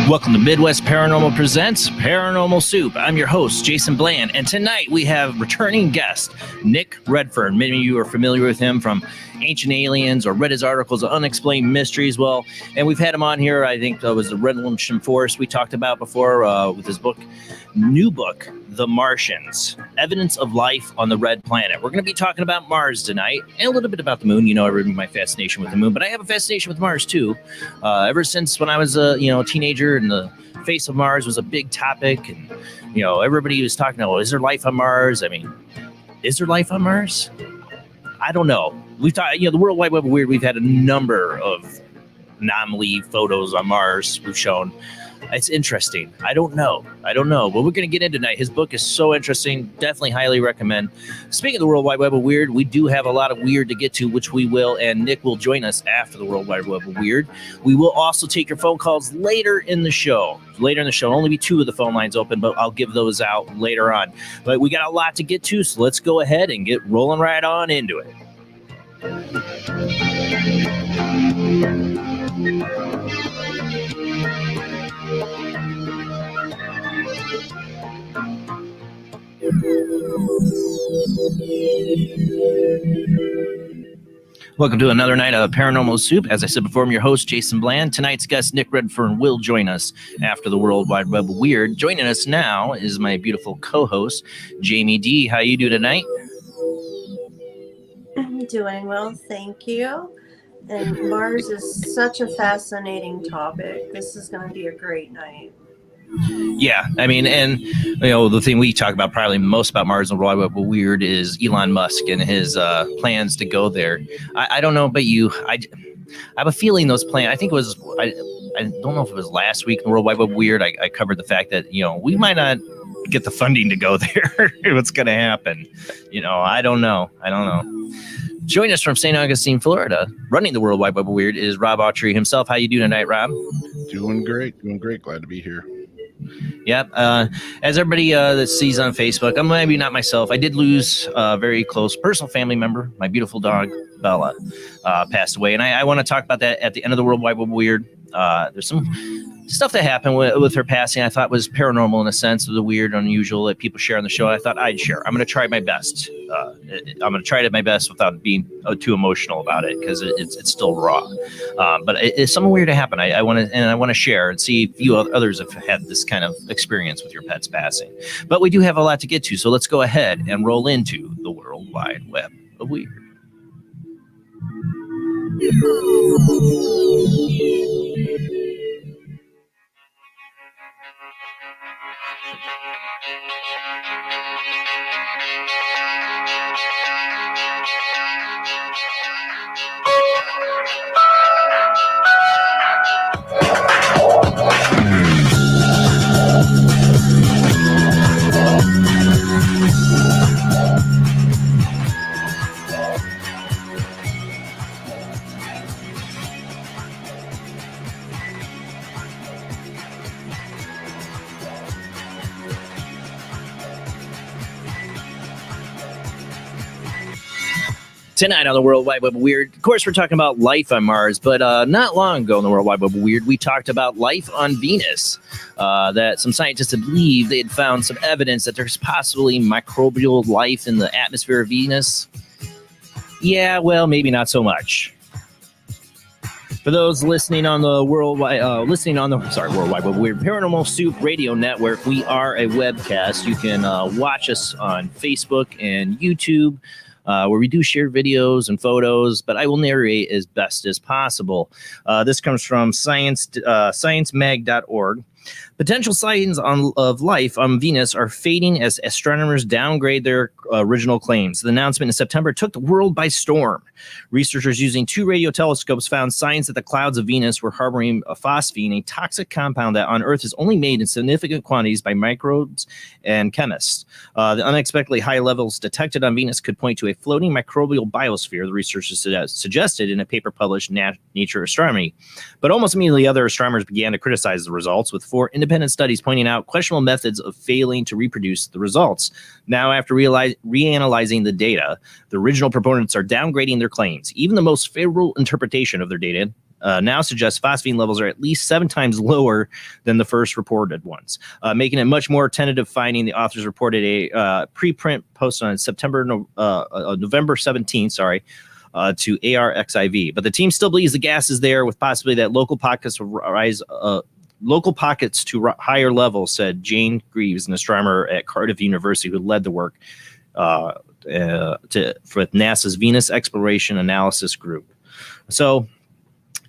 Welcome to Midwest Paranormal Presents Paranormal Soup. I'm your host, Jason Bland, and tonight we have returning guest, Nick Redfern. Many of you are familiar with him from Ancient Aliens or read his articles on Unexplained Mysteries. Well, and we've had him on here, I think it was the Redfern Forest we talked about before with his new book, The Martians, Evidence of Life on the Red Planet. We're going to be talking about Mars tonight and a little bit about the moon. You know, I remember my fascination with the moon, but I have a fascination with Mars too. Ever since when I was a teenager and the face of Mars was a big topic, and everybody was talking about, is there life on Mars? I mean, is there life on Mars? I don't know. We've talked, the World Wide Web of Weird. We've had a number of anomaly photos on Mars we've shown. It's interesting. I don't know. But we're going to get into tonight. His book is so interesting. Definitely highly recommend. Speaking of the World Wide Web of Weird, we do have a lot of weird to get to, which we will, and Nick will join us after the World Wide Web of Weird. We will also take your phone calls later in the show. Only be 2 of the phone lines open, but I'll give those out later on. But we got a lot to get to, so let's go ahead and get rolling right on into it. Welcome to another night of Paranormal Soup. As I said before, I'm your host, Jason Bland. Tonight's guest, Nick Redfern, will join us after the World Wide Web of Weird. Joining us now is my beautiful co-host, Jamie D. How you do tonight? I'm doing well, thank you. And Mars is such a fascinating topic. This is going to be a great night. Yeah, I mean, and the thing we talk about probably most about Mars and World Wide Web of Weird is Elon Musk and his plans to go there. I don't know about you. I have a feeling those plans. I think it was. I don't know if it was last week in World Wide Web of Weird. I covered the fact that we might not get the funding to go there. What's going to happen? I don't know. Joining us from St. Augustine, Florida, running the World Wide Web of Weird is Rob Autry himself. How you doing tonight, Rob? Doing great. Glad to be here. Yep. As everybody that sees on Facebook, I'm maybe not myself. I did lose a very close personal family member. My beautiful dog, Bella, passed away. And I want to talk about that at the end of the World Wide Web of Weird. There's some stuff that happened with her passing I thought was paranormal in a sense of the weird, unusual that people share on the show. I thought I'd share. I'm going to try my best. I'm going to try my best without being too emotional about it because it's still raw. But it's something weird to happen. I want to share and see if you others have had this kind of experience with your pet's passing. But we do have a lot to get to, so let's go ahead and roll into the World Wide Web of Weird. Tonight on the World Wide Web of Weird, of course, we're talking about life on Mars, but not long ago in the World Wide Web of Weird, we talked about life on Venus. That some scientists had believed they had found some evidence that there's possibly microbial life in the atmosphere of Venus. Yeah, well, maybe not so much. For those listening on the World Wide Web of Weird Paranormal Soup Radio Network, we are a webcast. You can watch us on Facebook and YouTube. Where we do share videos and photos, but I will narrate as best as possible. This comes from sciencemag.org. Potential sightings of life on Venus are fading as astronomers downgrade their original claims. The announcement in September took the world by storm. Researchers using 2 radio telescopes found signs that the clouds of Venus were harboring a phosphine, a toxic compound that on Earth is only made in significant quantities by microbes and chemists. The unexpectedly high levels detected on Venus could point to a floating microbial biosphere, the researchers suggested in a paper published in Nature Astronomy. But almost immediately, other astronomers began to criticize the results, with 4 independent studies pointing out questionable methods of failing to reproduce the results. Now, after reanalyzing the data, the original proponents are downgrading their claims. Even the most favorable interpretation of their data now suggests phosphine levels are at least 7 times lower than the first reported ones, making it much more tentative finding. The authors reported a preprint post on November 17th, to ARXIV. But the team still believes the gas is there, with possibility that local pockets will rise to higher levels, said Jane Greaves, an astronomer at Cardiff University who led the work for NASA's Venus Exploration Analysis Group. So,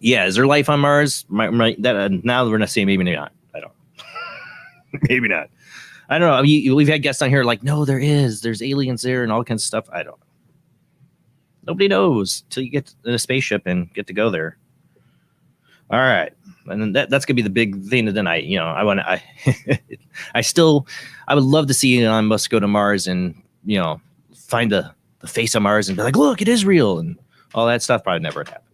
yeah, is there life on Mars? Now we're going to say maybe not. I don't. Maybe not. I don't know. We've had guests on here like, no, there is. There's aliens there and all kinds of stuff. I don't know. Nobody knows till you get in a spaceship and get to go there. All right. And then that's gonna be the big thing of the night. I would love to see Elon Musk go to Mars and find the face of Mars and be like, look, it is real, and all that stuff. Probably never would happen,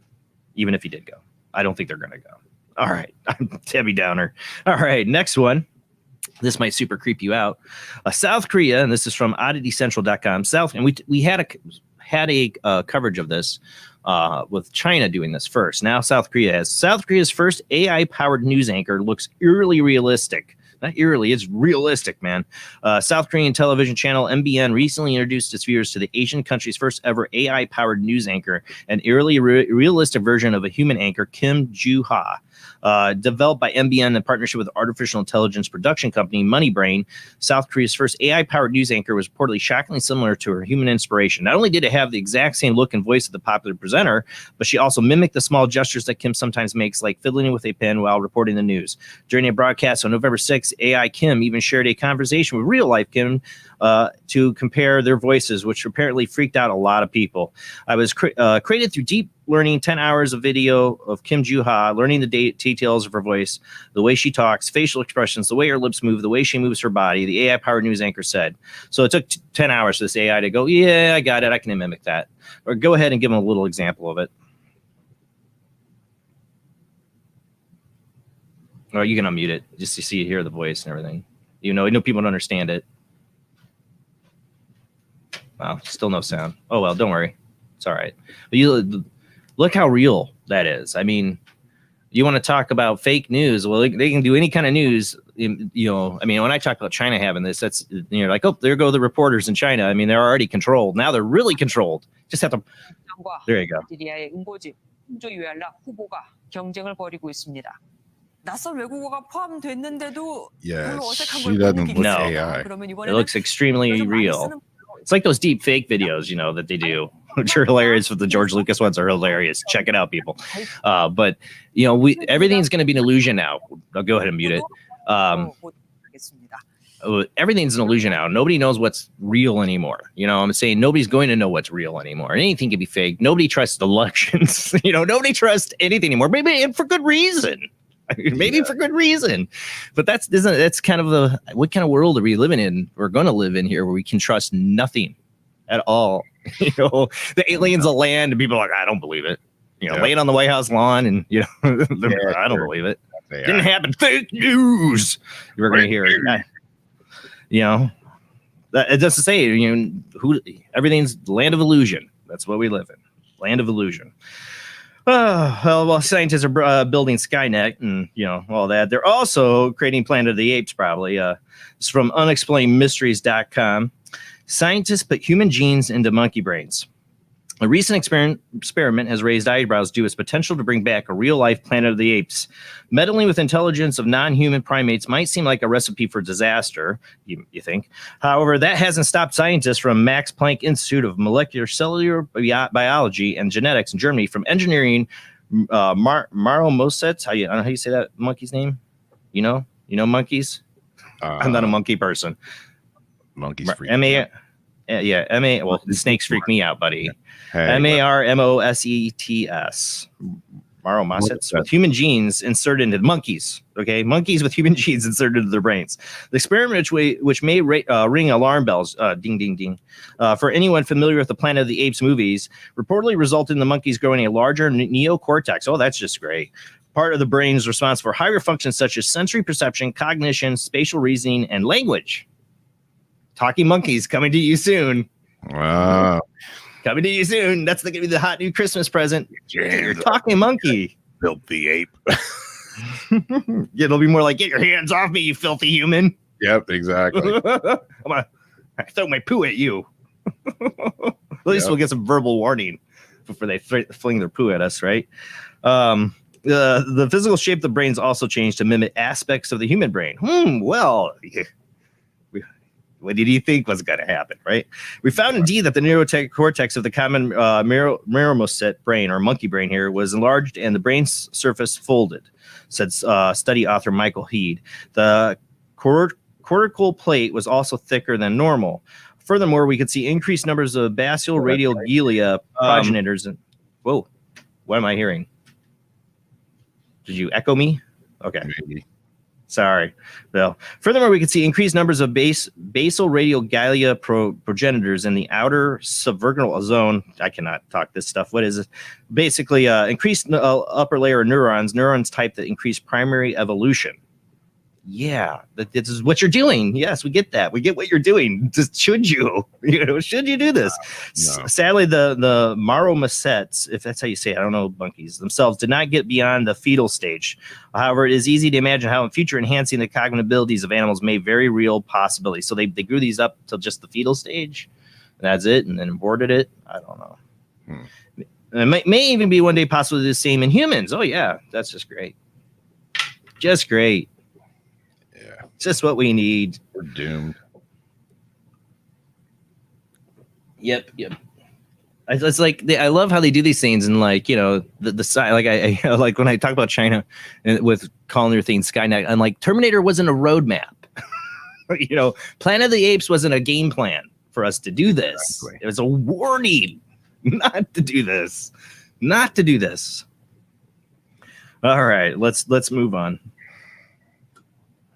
even if he did go. I don't think they're gonna go. All right, I'm Debbie Downer. All right, next one. This might super creep you out. South Korea, and this is from OddityCentral.com. And we had a coverage of this. With China doing this first. Now South Korea's first AI-powered news anchor looks eerily realistic. Not eerily, it's realistic, man. South Korean television channel MBN recently introduced its viewers to the Asian country's first ever AI-powered news anchor, an eerily realistic version of a human anchor, Kim Joo-ha. Developed by MBN in partnership with artificial intelligence production company MoneyBrain, South Korea's first AI-powered news anchor was reportedly shockingly similar to her human inspiration. Not only did it have the exact same look and voice of the popular presenter, but she also mimicked the small gestures that Kim sometimes makes, like fiddling with a pen while reporting the news. During a broadcast on November 6th, AI Kim even shared a conversation with real-life Kim to compare their voices, which apparently freaked out a lot of people. I was created through deep learning 10 hours of video of Kim Joo-ha, learning the details of her voice, the way she talks, facial expressions, the way her lips move, the way she moves her body, the AI-powered news anchor said. So it took 10 hours for this AI to go, yeah, I got it, I can mimic that. Or go ahead and give them a little example of it. Or you can unmute it, just to see, hear the voice and everything. I know people don't understand it. Wow, still no sound. Oh, well, don't worry. It's all right. But look how real that is. I mean, you want to talk about fake news? Well, they can do any kind of news. When I talk about China having this, that's, you're like, oh, there go the reporters in China. I mean, they're already controlled. Now they're really controlled. Just have to. There you go. Yes, she doesn't look AI. It looks extremely real. It's like those deep fake videos, that they do, which are hilarious. With the George Lucas ones are hilarious. Check it out, people. But everything's going to be an illusion now. I'll go ahead and mute it. Everything's an illusion now. Nobody knows what's real anymore. I'm saying nobody's going to know what's real anymore. Anything can be fake. Nobody trusts elections. Nobody trusts anything anymore. Maybe, and for good reason. For good reason, but that's kind of what kind of world are we living in? We're going to live in here where we can trust nothing at all. The aliens will land and people are like, I don't believe it. Laying on the White House lawn and I don't believe it. Didn't happen. Fake news. We're going to hear it. It doesn't say everything's the land of illusion. That's what we live in. Land of illusion. Well, scientists are building Skynet and, all that. They're also creating Planet of the Apes, probably. It's from unexplainedmysteries.com. Scientists put human genes into monkey brains. A recent experiment has raised eyebrows due to its potential to bring back a real-life Planet of the Apes. Meddling with intelligence of non-human primates might seem like a recipe for disaster, you think. However, that hasn't stopped scientists from Max Planck Institute of Molecular Cellular Biology and Genetics in Germany from engineering Maro Mosets. I don't know how you say that monkey's name. You know monkeys? I'm not a monkey person. Monkeys freak. M-A. Well, the snakes freak me out, buddy. Marmosets. Marmosets with human genes inserted into monkeys. Okay, monkeys with human genes inserted into their brains. The experiment, which may ring alarm bells, ding, ding, ding, for anyone familiar with the Planet of the Apes movies, reportedly resulted in the monkeys growing a larger neocortex. Oh, that's just great. Part of the brain is responsible for higher functions such as sensory perception, cognition, spatial reasoning, and language. Talking monkeys coming to you soon. Wow. Coming to you soon. That's going to be the hot new Christmas present. You're talking monkey. Filthy ape. It'll be more like, get your hands off me, you filthy human. Yep, exactly. I'm going to throw my poo at you. At least we'll get some verbal warning before they fling their poo at us, right? The physical shape of the brains also changed to mimic aspects of the human brain. Well... What did you think was going to happen, right? We found indeed that the neocortex of the common marmoset brain, or monkey brain here, was enlarged and the brain's surface folded, said study author Michael Heed. The cortical plate was also thicker than normal. Furthermore, we could see increased numbers of basal radial glia progenitors. Whoa, what am I hearing? Did you echo me? Okay. Maybe. Sorry. Well, furthermore, we could see increased numbers of basal radial glia progenitors in the outer subvirginal zone. I cannot talk this stuff. What is it? Basically, increased upper layer of neurons type that increase primary evolution. Yeah, this is what you're doing. Yes, we get that. We get what you're doing. Just should you? Should you do this? No. Sadly, the marmosets, if that's how you say it, I don't know, monkeys themselves did not get beyond the fetal stage. However, it is easy to imagine how in future enhancing the cognitive abilities of animals may very real possibility. So they grew these up till just the fetal stage, and that's it, and then aborted it. I don't know. And it may even be one day possibly the same in humans. Oh yeah, that's just great. Just great. Just what we need. We're doomed. Yep. It's like I love how they do these things, and the side. Like I like when I talk about China and with calling their thing Skynet. I'm like, Terminator wasn't a roadmap. Planet of the Apes wasn't a game plan for us to do this. Exactly. It was a warning not to do this. Not to do this. All right, let's move on.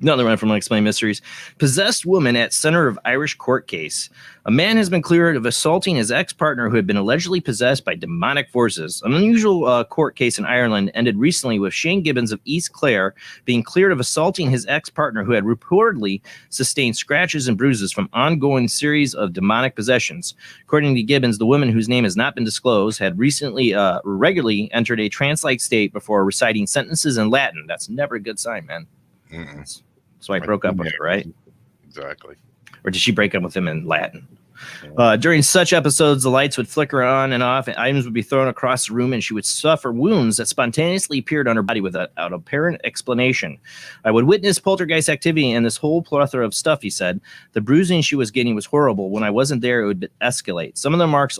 Another one from Unexplained Mysteries. Possessed woman at center of Irish court case. A man has been cleared of assaulting his ex-partner who had been allegedly possessed by demonic forces. An unusual court case in Ireland ended recently with Shane Gibbons of East Clare being cleared of assaulting his ex-partner who had reportedly sustained scratches and bruises from ongoing series of demonic possessions. According to Gibbons, the woman, whose name has not been disclosed, had recently regularly entered a trance-like state before reciting sentences in Latin. That's never a good sign, man. That's why I broke up with her, right? Exactly. Or did she break up with him in Latin? During such episodes, the lights would flicker on and off, and items would be thrown across the room, and she would suffer wounds that spontaneously appeared on her body without apparent explanation. I would witness poltergeist activity and this whole plethora of stuff, he said. The bruising she was getting was horrible. When I wasn't there, it would escalate. Some of the marks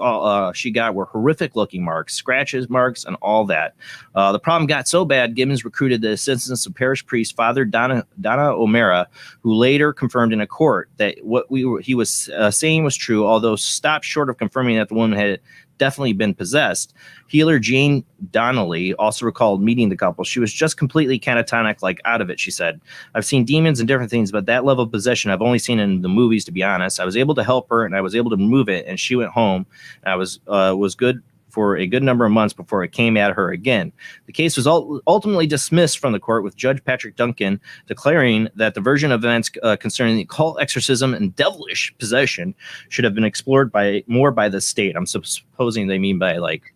she got were horrific-looking marks, scratches, marks, and all that. The problem got so bad, Gibbons recruited the assistance of parish priest Father Donna O'Mara, who later confirmed in a court that what he was saying was true, although stopped short of confirming that the woman had definitely been possessed. Healer Jane Donnelly also recalled meeting the couple. She was just completely catatonic, like out of it, she said. I've seen demons and different things, but that level of possession I've only seen in the movies, to be honest. I was able to help her, and I was able to remove it, and she went home. And I was good for a good number of months before it came at her again. The case was ultimately dismissed from the court, with Judge Patrick Duncan declaring that the version of events concerning the occult, exorcism, and devilish possession should have been explored more by the state. I'm supposing they mean by like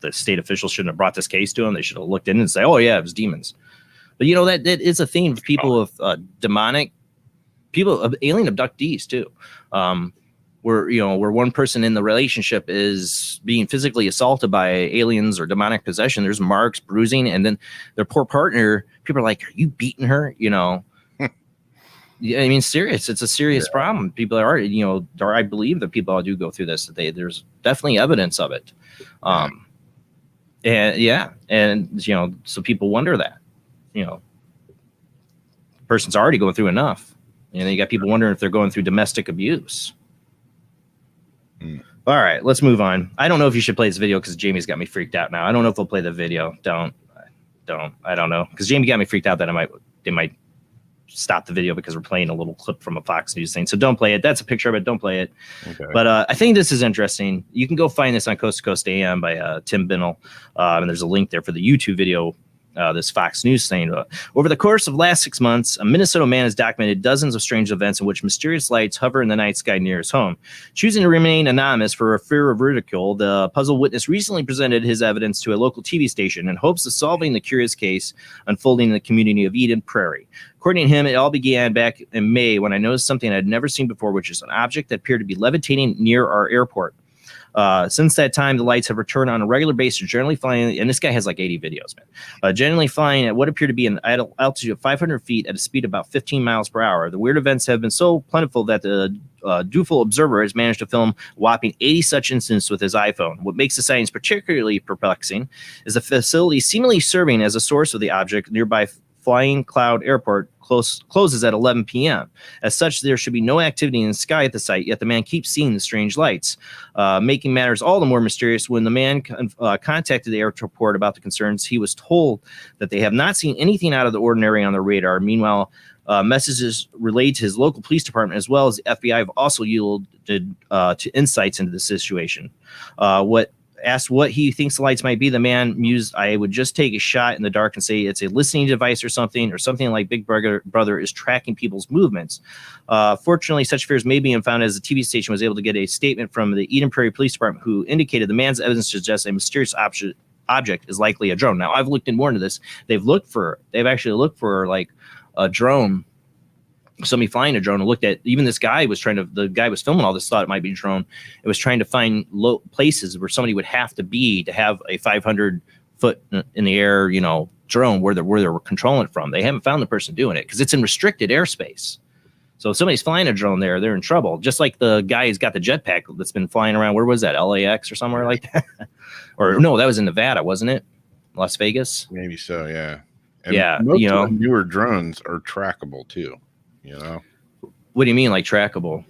the state officials shouldn't have brought this case to them. They should have looked in and say, "Oh yeah, it was demons." But you know that is a thing of people with demonic people, of alien abductees too. Where one person in the relationship is being physically assaulted by aliens or demonic possession, there's marks, bruising, and then their poor partner, people are like, "Are you beating her?" Yeah, I mean, serious. It's a serious problem. People are, or I believe that people do go through this. There's definitely evidence of it. And so people wonder that, the person's already going through enough. You got people wondering if they're going through domestic abuse. All right, let's move on. I don't know if you should play this video because Jamie's got me freaked out now. I don't know if they'll play the video. Don't. I don't know, because Jamie got me freaked out that they might stop the video because we're playing a little clip from a Fox News thing. So don't play it. That's a picture of it. Don't play it. Okay. But I think this is interesting. You can go find this on Coast to Coast AM by Tim Binnell. And there's a link there for the YouTube video, this Fox News thing. Over the course of the last 6 months, a Minnesota man has documented dozens of strange events in which mysterious lights hover in the night sky near his home. Choosing to remain anonymous for a fear of ridicule, the puzzle witness recently presented his evidence to a local TV station in hopes of solving the curious case unfolding in the community of Eden Prairie. According to him, it all began back in May when I noticed something I'd never seen before, which is an object that appeared to be levitating near our airport. Since that time, the lights have returned on a regular basis, generally flying, and this guy has like 80 videos, man. Generally flying at what appeared to be an altitude of 500 feet at a speed of about 15 miles per hour. The weird events have been so plentiful that the dutiful observer has managed to film a whopping 80 such incidents with his iPhone. What makes the sightings particularly perplexing is the facility seemingly serving as a source of the object nearby Flying Cloud Airport closes at 11 p.m. As such, there should be no activity in the sky at the site, yet the man keeps seeing the strange lights, making matters all the more mysterious. When the man contacted the airport about the concerns, he was told that they have not seen anything out of the ordinary on their radar. Meanwhile, messages relayed to his local police department as well as the FBI have also yielded to insights into the situation. Asked what he thinks the lights might be, the man mused, "I would just take a shot in the dark and say it's a listening device or something like Big Brother is tracking people's movements." Fortunately, such fears may be unfounded, as the TV station was able to get a statement from the Eden Prairie Police Department, who indicated the man's evidence suggests a mysterious object is likely a drone. Now, I've looked in more into this. They've actually looked for like a drone, somebody flying a drone, and looked at, even this guy the guy was filming all this, thought it might be a drone. It was trying to find low places where somebody would have to be to have a 500 foot in the air, drone where they were controlling it from. They haven't found the person doing it because it's in restricted airspace. So if somebody's flying a drone there, they're in trouble. Just like the guy who's got the jetpack that's been flying around. Where was that? LAX or somewhere like that? Or no, that was in Nevada, wasn't it? Las Vegas? Maybe so, yeah. And yeah, most of the newer drones are trackable too. What do you mean, like trackable?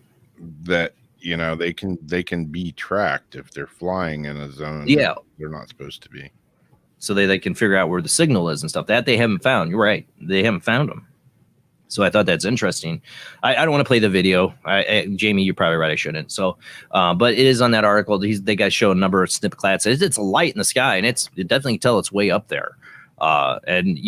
That they can be tracked if they're flying in a zone. Yeah, they're not supposed to be. So they can figure out where the signal is and stuff. That they haven't found. You're right. They haven't found them. So I thought that's interesting. I don't want to play the video. Jamie, you're probably right. I shouldn't. So, but it is on that article. They guys show a number of snippets. It's a light in the sky, and it definitely tell it's way up there. And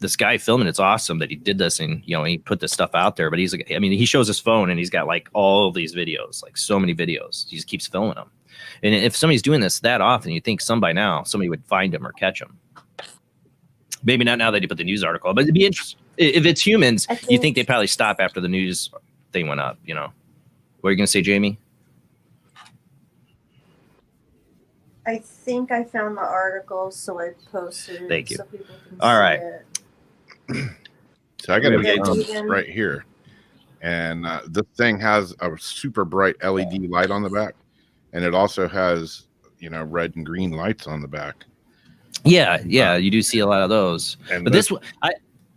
this guy filming, it's awesome that he did this, and he put this stuff out there. But he's like, he shows his phone and he's got like all these videos, like so many videos. He just keeps filming them. And if somebody's doing this that often, you think somebody would find him or catch him. Maybe not now that he put the news article, but it'd be interesting. If it's humans, you think they'd probably stop after the news thing went up. What are you gonna say, Jamie? I think I found the article, so I posted it. Thank you. So people can all right. it. So I got it right here, and this thing has a super bright LED light on the back, and it also has red and green lights on the back. Yeah, you do see a lot of those. But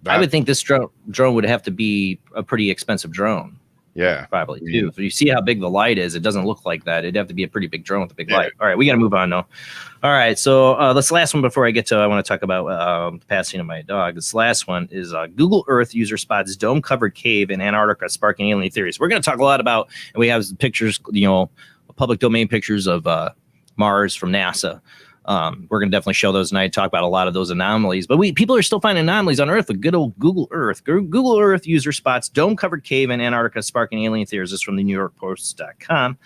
I would think this drone would have to be a pretty expensive drone. Yeah, probably too. If you see how big the light is, it doesn't look like that. It'd have to be a pretty big drone with a big light. All right, we got to move on though. All right, so this last one before I get to, I want to talk about the passing of my dog. This last one is Google Earth user spots dome-covered cave in Antarctica sparking alien theories. We're going to talk a lot about, and we have pictures, public domain pictures of Mars from NASA. We're going to definitely show those tonight, talk about a lot of those anomalies. But people are still finding anomalies on Earth with good old Google Earth. Google Earth user spots dome-covered cave in Antarctica sparking alien theories. This is from the NewYorkPost.com.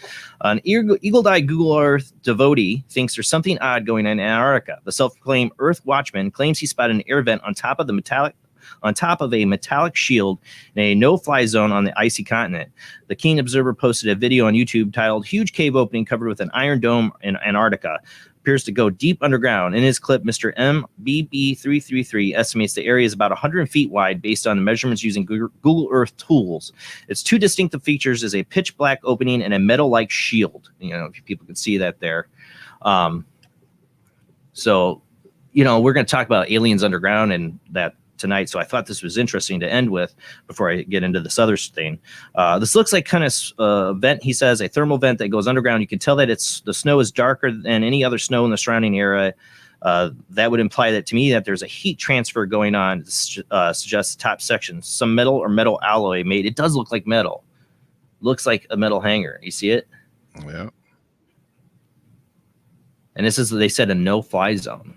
An eagle-eyed Google Earth devotee thinks there's something odd going on in Antarctica. The self-proclaimed Earth Watchman claims he spotted an air vent on top of a metallic shield in a no-fly zone on the icy continent. The keen observer posted a video on YouTube titled "Huge Cave Opening Covered with an Iron Dome in Antarctica. Appears to go deep underground." In his clip, Mr. MBB333 estimates the area is about 100 feet wide based on the measurements using Google Earth tools. Its two distinctive features is a pitch black opening and a metal-like shield. If people can see that there. So, we're going to talk about aliens underground and that tonight. So I thought this was interesting to end with before I get into this other thing. This looks like kind of vent, he says, a thermal vent that goes underground. You can tell that the snow is darker than any other snow in the surrounding area. That would imply that to me that there's a heat transfer going on. Suggests the top section, some metal or metal alloy made. It does look like metal. Looks like a metal hanger. You see it? Yeah. And this is, they said, a no-fly zone.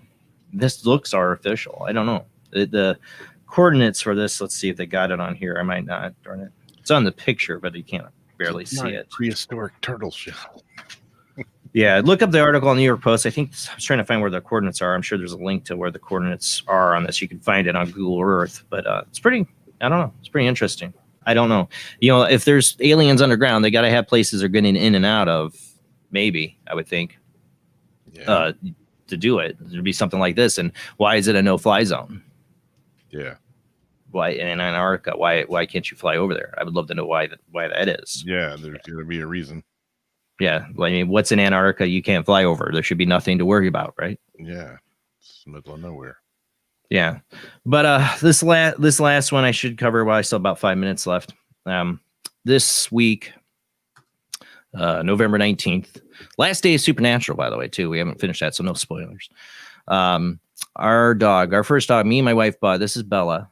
This looks artificial. I don't know. The coordinates for this, let's see if they got it on here. I might not, darn it. It's on the picture, but you can't barely see it. Prehistoric turtle shell. Yeah, look up the article on the New York Post. I was trying to find where the coordinates are. I'm sure there's a link to where the coordinates are on this. You can find it on Google Earth, but it's pretty, I don't know. It's pretty interesting. I don't know. If there's aliens underground, they got to have places they're getting in and out of. Maybe, I would think. Yeah. To do it. There'd be something like this. And why is it a no-fly zone? Yeah. Why in Antarctica? Why can't you fly over there? I would love to know why that is. Yeah, there's going to be a reason. Yeah, I mean, what's in Antarctica you can't fly over? There should be nothing to worry about, right? Yeah, it's the middle of nowhere. Yeah, but this last one I should cover while I still have about 5 minutes left. This week, November 19th, last day of Supernatural, by the way, too. We haven't finished that, so no spoilers. Our first dog, me and my wife bought. This is Bella.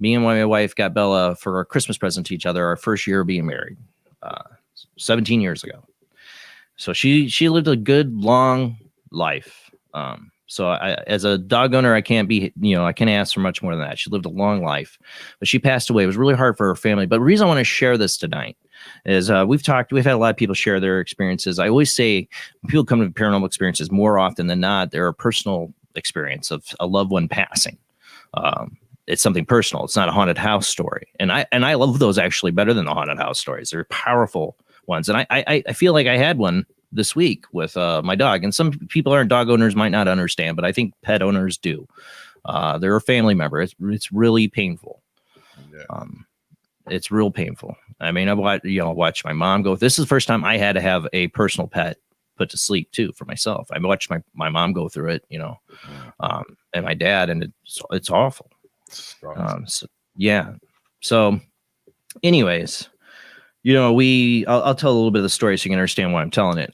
Me and my wife got Bella for our Christmas present to each other, our first year of being married, 17 years ago. So she lived a good long life. So as a dog owner, I can't ask for much more than that. She lived a long life, but she passed away. It was really hard for her family. But the reason I want to share this tonight is we've had a lot of people share their experiences. I always say when people come to paranormal experiences, more often than not, they're a personal experience of a loved one passing. It's something personal. It's not a haunted house story. And I love those actually better than the haunted house stories. They're powerful ones. And I feel like I had one this week with my dog. And some people aren't dog owners, might not understand, but I think pet owners do. They're a family member. It's really painful. Yeah. It's real painful. I mean, I've watched my mom go. This is the first time I had to have a personal pet put to sleep too for myself. I watched my mom go through it, and my dad, and it's awful. So anyways, I'll tell a little bit of the story so you can understand why I'm telling it.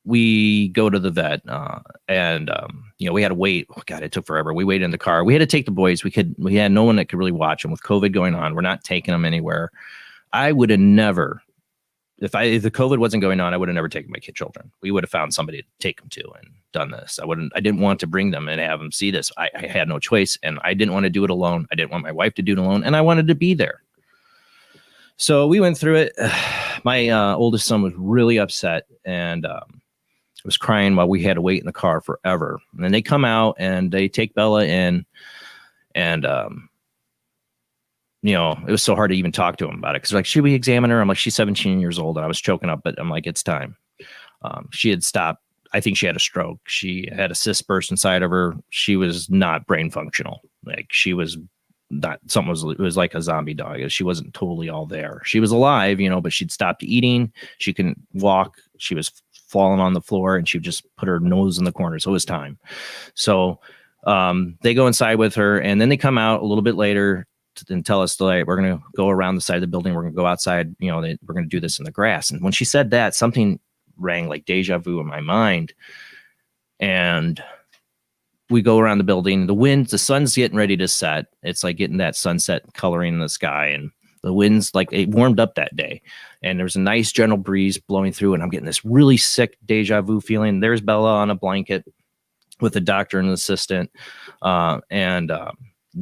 We go to the vet, and we had to wait. Oh God, it took forever. We waited in the car. We had to take the boys. We had no one that could really watch them with COVID going on. We're not taking them anywhere. I would have never, if the COVID wasn't going on, I would have never taken my children. We would have found somebody to take them to and done this. I didn't want to bring them and have them see this. I had no choice, and I didn't want to do it alone. I didn't want my wife to do it alone, and I wanted to be there. So we went through it. My oldest son was really upset and was crying while we had to wait in the car forever. And then they come out and they take Bella in, and it was so hard to even talk to him about it because like, should we examine her? I'm like, she's 17 years old, and I was choking up, but I'm like, it's time. She had stopped. I think she had a stroke. She had a cyst burst inside of her. She was not brain functional. Like she was not, it was like a zombie dog. She wasn't totally all there. She was alive, but she'd stopped eating. She couldn't walk. She was falling on the floor, and she just put her nose in the corner. So it was time. So they go inside with her, and then they come out a little bit later and tell us, like, we're going to go around the side of the building. We're going to go outside. We're going to do this in the grass. And when she said that, something rang like deja vu in my mind. And we go around the building. The sun's getting ready to set. It's like getting that sunset coloring in the sky. And The winds, like, it warmed up that day, and there was a nice gentle breeze blowing through, and I'm getting this really sick deja vu feeling. There's Bella on a blanket with the doctor and an assistant, and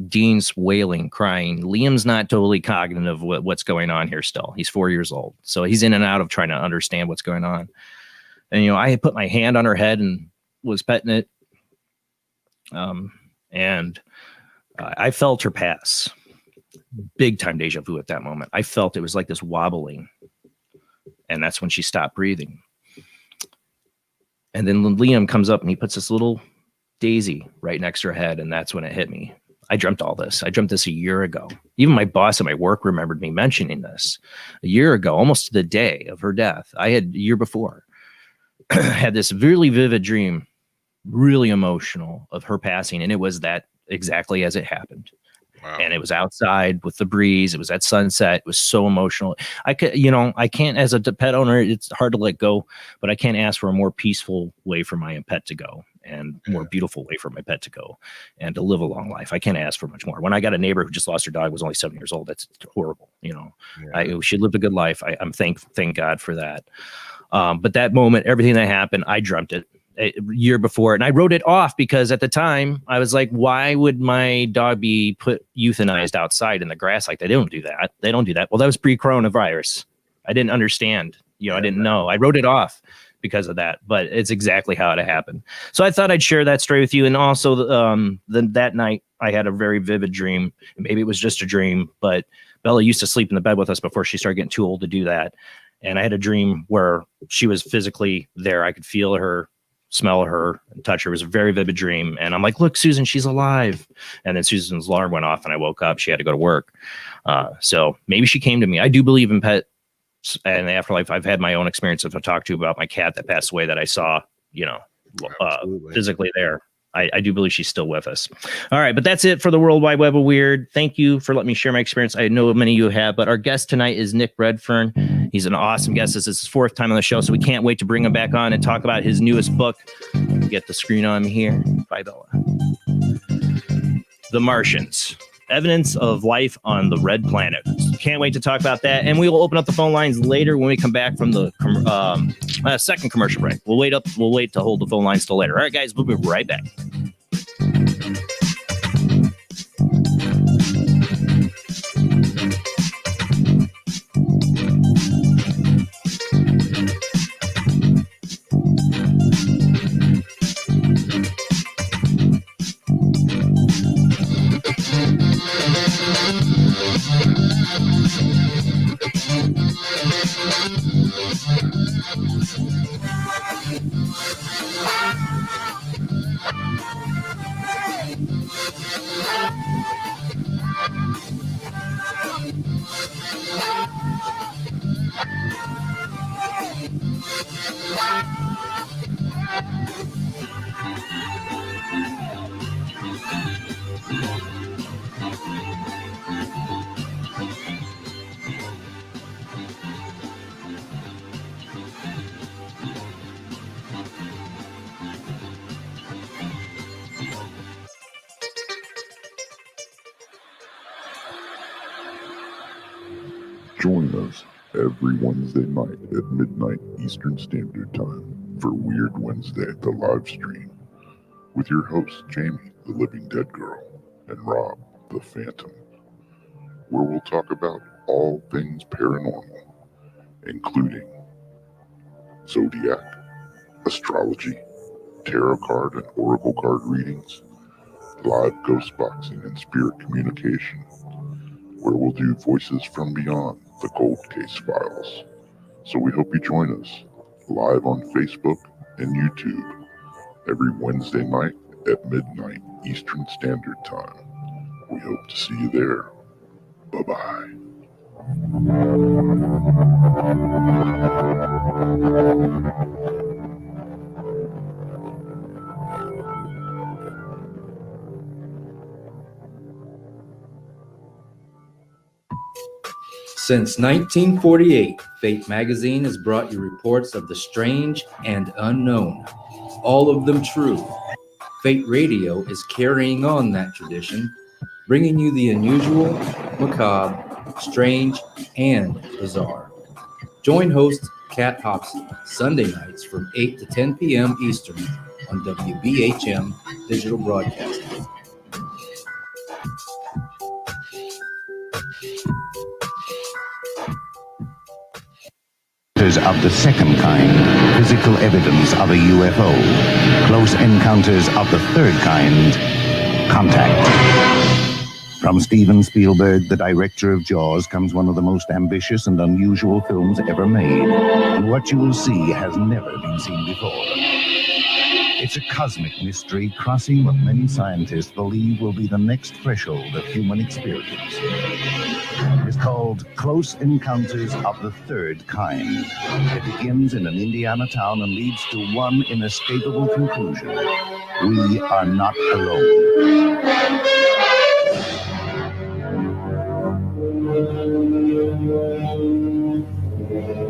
Dean's wailing, crying. Liam's not totally cognitive of what's going on here still. He's 4 years old, so he's in and out of trying to understand what's going on. And, you know, I had put my hand on her head and was petting it, and I felt her pass. Big time deja vu at that moment. I felt it was like this wobbling, and that's when she stopped breathing. And then Liam comes up and he puts this little daisy right next to her head, and that's when it hit me. I dreamt all this. I dreamt this a year ago. Even my boss at my work remembered me mentioning this a year ago, almost to the day of her death. I had a year before had this really vivid dream, really emotional, of her passing, and it was that exactly as it happened. Wow. And it was outside with the breeze. It was at sunset. It was so emotional. I can't, as a pet owner, it's hard to let go, but I can't ask for a more peaceful way for my pet to go, and more beautiful way for my pet to go, and to live a long life. I can't ask for much more. When I got a neighbor who just lost her dog, was only 7 years old. That's horrible. You know, she lived a good life. I'm thank God for that. But that moment, everything that happened, I dreamt it a year before, and I wrote it off because at the time I was like, why would my dog be euthanized outside in the grass like that? They don't do that. They don't do that. Well, that was pre-coronavirus. I didn't understand. You know, I didn't know. I wrote it off because of that, but it's exactly how it happened. So I thought I'd share that story with you. And also, that night I had a very vivid dream. Maybe it was just a dream, but Bella used to sleep in the bed with us before she started getting too old to do that. And I had a dream where she was physically there. I could feel her, smell her, and touch her. It was a very vivid dream. And I'm like, look, Susan, she's alive. And then Susan's alarm went off and I woke up. She had to go to work. So maybe she came to me. I do believe in pets and the afterlife. I've had my own experience of I talked to about my cat that passed away that I saw, physically there. I do believe she's still with us. All right, but that's it for the World Wide Web of Weird. Thank you for letting me share my experience. I know many of you have, but our guest tonight is Nick Redfern. He's an awesome guest. This is his fourth time on the show, so we can't wait to bring him back on and talk about his newest book. Get the screen on me here. Bye, Bella. The Martians. Evidence of life on the red planet. Can't wait to talk about that. And we will open up the phone lines later when we come back from the second commercial break. We'll wait to hold the phone lines till later. All right, guys, we'll be right back. Join us every Wednesday night at midnight Eastern Standard Time for Weird Wednesday, the live stream, with your hosts Jamie, the Living Dead Girl, and Rob, the Phantom, where we'll talk about all things paranormal, including zodiac, astrology, tarot card and oracle card readings, live ghost boxing and spirit communication, where we'll do voices from beyond the Cold Case Files. So we hope you join us live on Facebook and YouTube every Wednesday night at midnight Eastern Standard Time. We hope to see you there. Bye-bye. Since 1948, Fate magazine has brought you reports of the strange and unknown, all of them true. Fate Radio is carrying on that tradition, bringing you the unusual, macabre, strange, and bizarre. Join host Kat Hobson Sunday nights from 8 to 10 p.m. Eastern on WBHM Digital Broadcasting. Of the second kind, physical evidence of a UFO. Close encounters of the third kind, contact. From Steven Spielberg, the director of Jaws, comes one of the most ambitious and unusual films ever made. And what you will see has never been seen before. It's a cosmic mystery crossing what many scientists believe will be the next threshold of human experience. It's called Close Encounters of the Third Kind. It begins in an Indiana town and leads to one inescapable conclusion. We are not alone.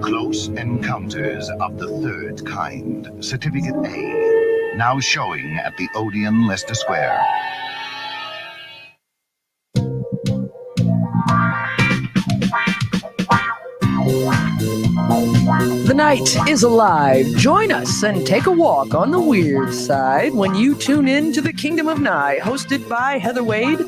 Close Encounters of the Third Kind. Certificate A. Now showing at the Odeon, Leicester Square. The night is alive. Join us and take a walk on the weird side when you tune in to the Kingdom of Nye, hosted by Heather Wade,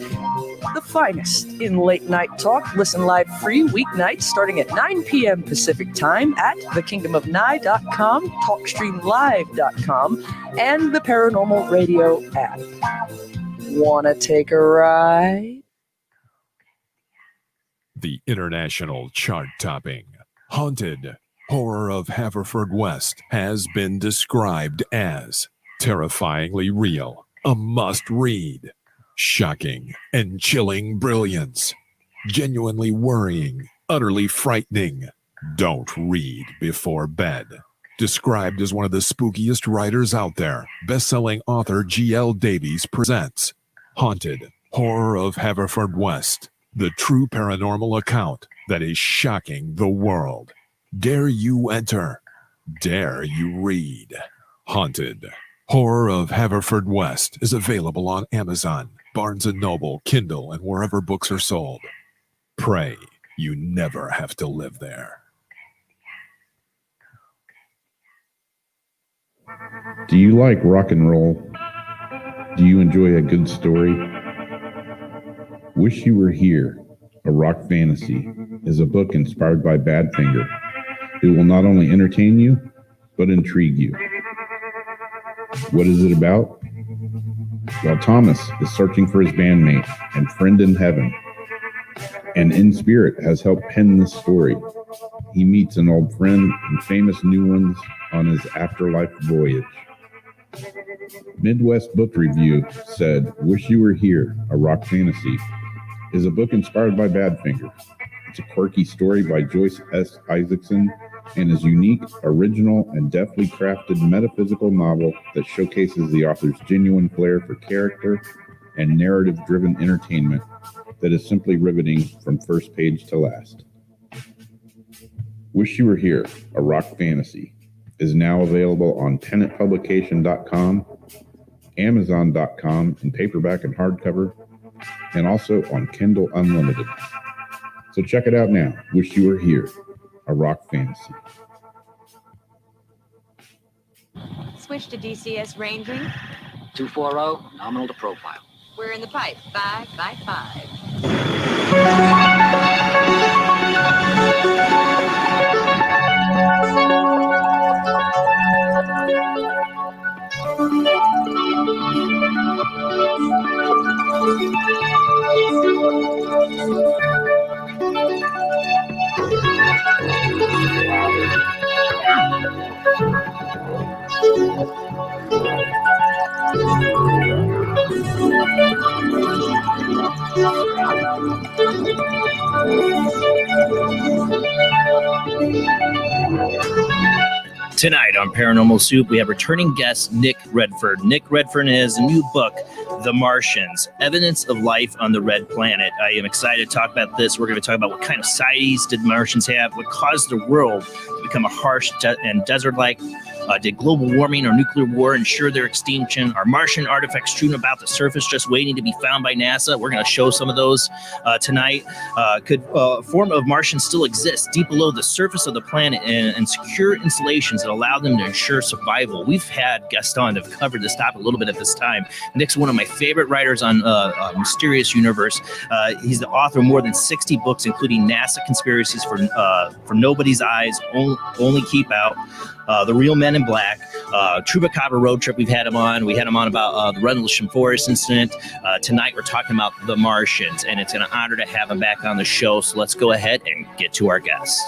the finest in late night talk. Listen live free weeknights starting at 9 p.m. Pacific time at thekingdomofnye.com, talkstreamlive.com, and the Paranormal Radio app. Wanna take a ride? The international chart-topping Haunted Horror of Haverfordwest has been described as terrifyingly real, a must-read, shocking and chilling brilliance, genuinely worrying, utterly frightening. Don't read before bed. Described as one of the spookiest writers out there, best-selling author G.L. Davies presents Haunted Horror of Haverfordwest, the true paranormal account that is shocking the world. Dare you enter? Dare you read? Haunted Horror of Haverfordwest is available on Amazon, Barnes & Noble, Kindle, and wherever books are sold. Pray you never have to live there. Do you like rock and roll? Do you enjoy a good story? Wish You Were Here, a rock fantasy, is a book inspired by Badfinger. It will not only entertain you, but intrigue you. What is it about? Well, Thomas is searching for his bandmate and friend in heaven, and in spirit has helped pen this story. He meets an old friend and famous new ones on his afterlife voyage. Midwest Book Review said, Wish You Were Here, a rock fantasy, is a book inspired by Badfinger. It's a quirky story by Joyce S. Isaacson and is unique, original, and deftly crafted metaphysical novel that showcases the author's genuine flair for character and narrative-driven entertainment that is simply riveting from first page to last. Wish You Were Here, a rock fantasy, is now available on tennantpublication.com, amazon.com in paperback and hardcover, and also on Kindle Unlimited. So check it out now. Wish You Were Here, a rock fantasy. Switch to DCS ranging. 240, nominal to profile. We're in the pipe. 555. Tonight on Paranormal Soup, we have returning guest Nick Redfern. Nick Redfern has a new book, The Martians, Evidence of Life on the Red Planet. I am excited to talk about this. We're going to talk about what kind of sightings did Martians have, what caused the world to become a harsh and desert-like Did global warming or nuclear war ensure their extinction? Are Martian artifacts strewn about the surface just waiting to be found by NASA? We're going to show some of those tonight. Could a form of Martians still exist deep below the surface of the planet and secure installations that allow them to ensure survival? We've had guests on that have covered this topic a little bit at this time. Nick's one of my favorite writers on Mysterious Universe. He's the author of more than 60 books, including NASA Conspiracies for Nobody's Eyes, Only Keep Out, The Real Men in Black, Chupacabra Road Trip. We've had him on. We had him on about the Rendlesham Forest incident. Tonight we're talking about the Martians, and it's an honor to have him back on the show. So let's go ahead and get to our guest.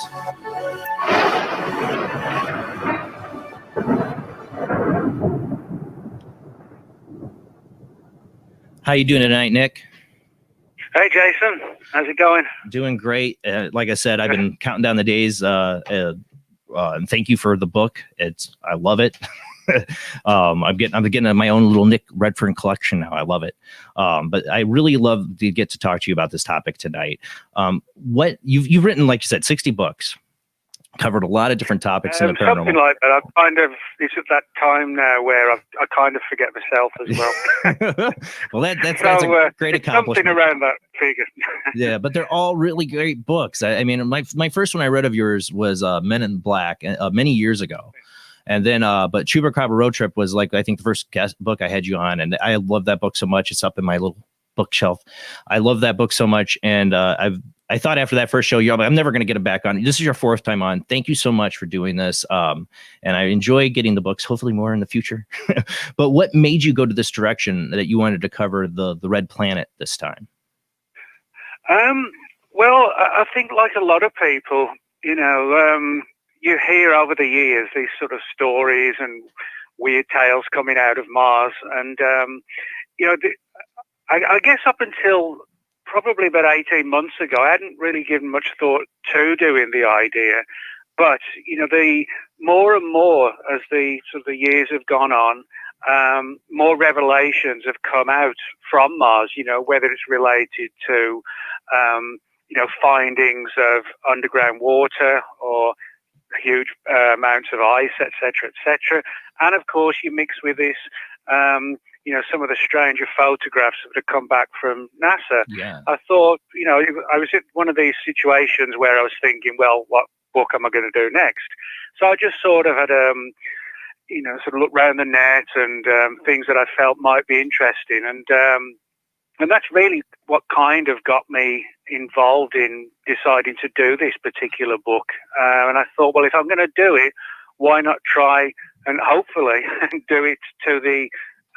How you doing tonight, Nick? Hey, Jason. How's it going? Doing great. Like I said, I've been counting down the days. And thank you for the book. I love it. I'm getting my own little Nick Redfern collection now. I love it. But I really love to get to talk to you about this topic tonight. What you've written, like you said, 60 books. Covered a lot of different topics in the paranormal. Something like that. It's at that time now where I kind of forget myself as well. Well, that's a great accomplishment. Something around that figure. Yeah, but they're all really great books. I mean, my first one I read of yours was Men in Black many years ago. And then, but Chupacabra Road Trip was like, I think the first book I had you on. And I love that book so much. It's up in my little bookshelf. I love that book so much. And I thought after that first show, I'm never going to get it back on. This is your fourth time on. Thank you so much for doing this. And I enjoy getting the books, hopefully more in the future. But what made you go to this direction that you wanted to cover the Red Planet this time? Well, I think like a lot of people, you hear over the years these sort of stories and weird tales coming out of Mars. And, I guess up until probably about 18 months ago, I hadn't really given much thought to doing the idea. But, the more and more as the years have gone on, more revelations have come out from Mars, whether it's related to, findings of underground water or huge amounts of ice, etc., etc. And of course, you mix with this, some of the stranger photographs that have come back from NASA. Yeah. I thought, I was in one of these situations where I was thinking, well, what book am I going to do next? So I just sort of had, sort of looked around the net and things that I felt might be interesting. And that's really what kind of got me involved in deciding to do this particular book. And I thought, well, if I'm going to do it, why not try and hopefully do it to the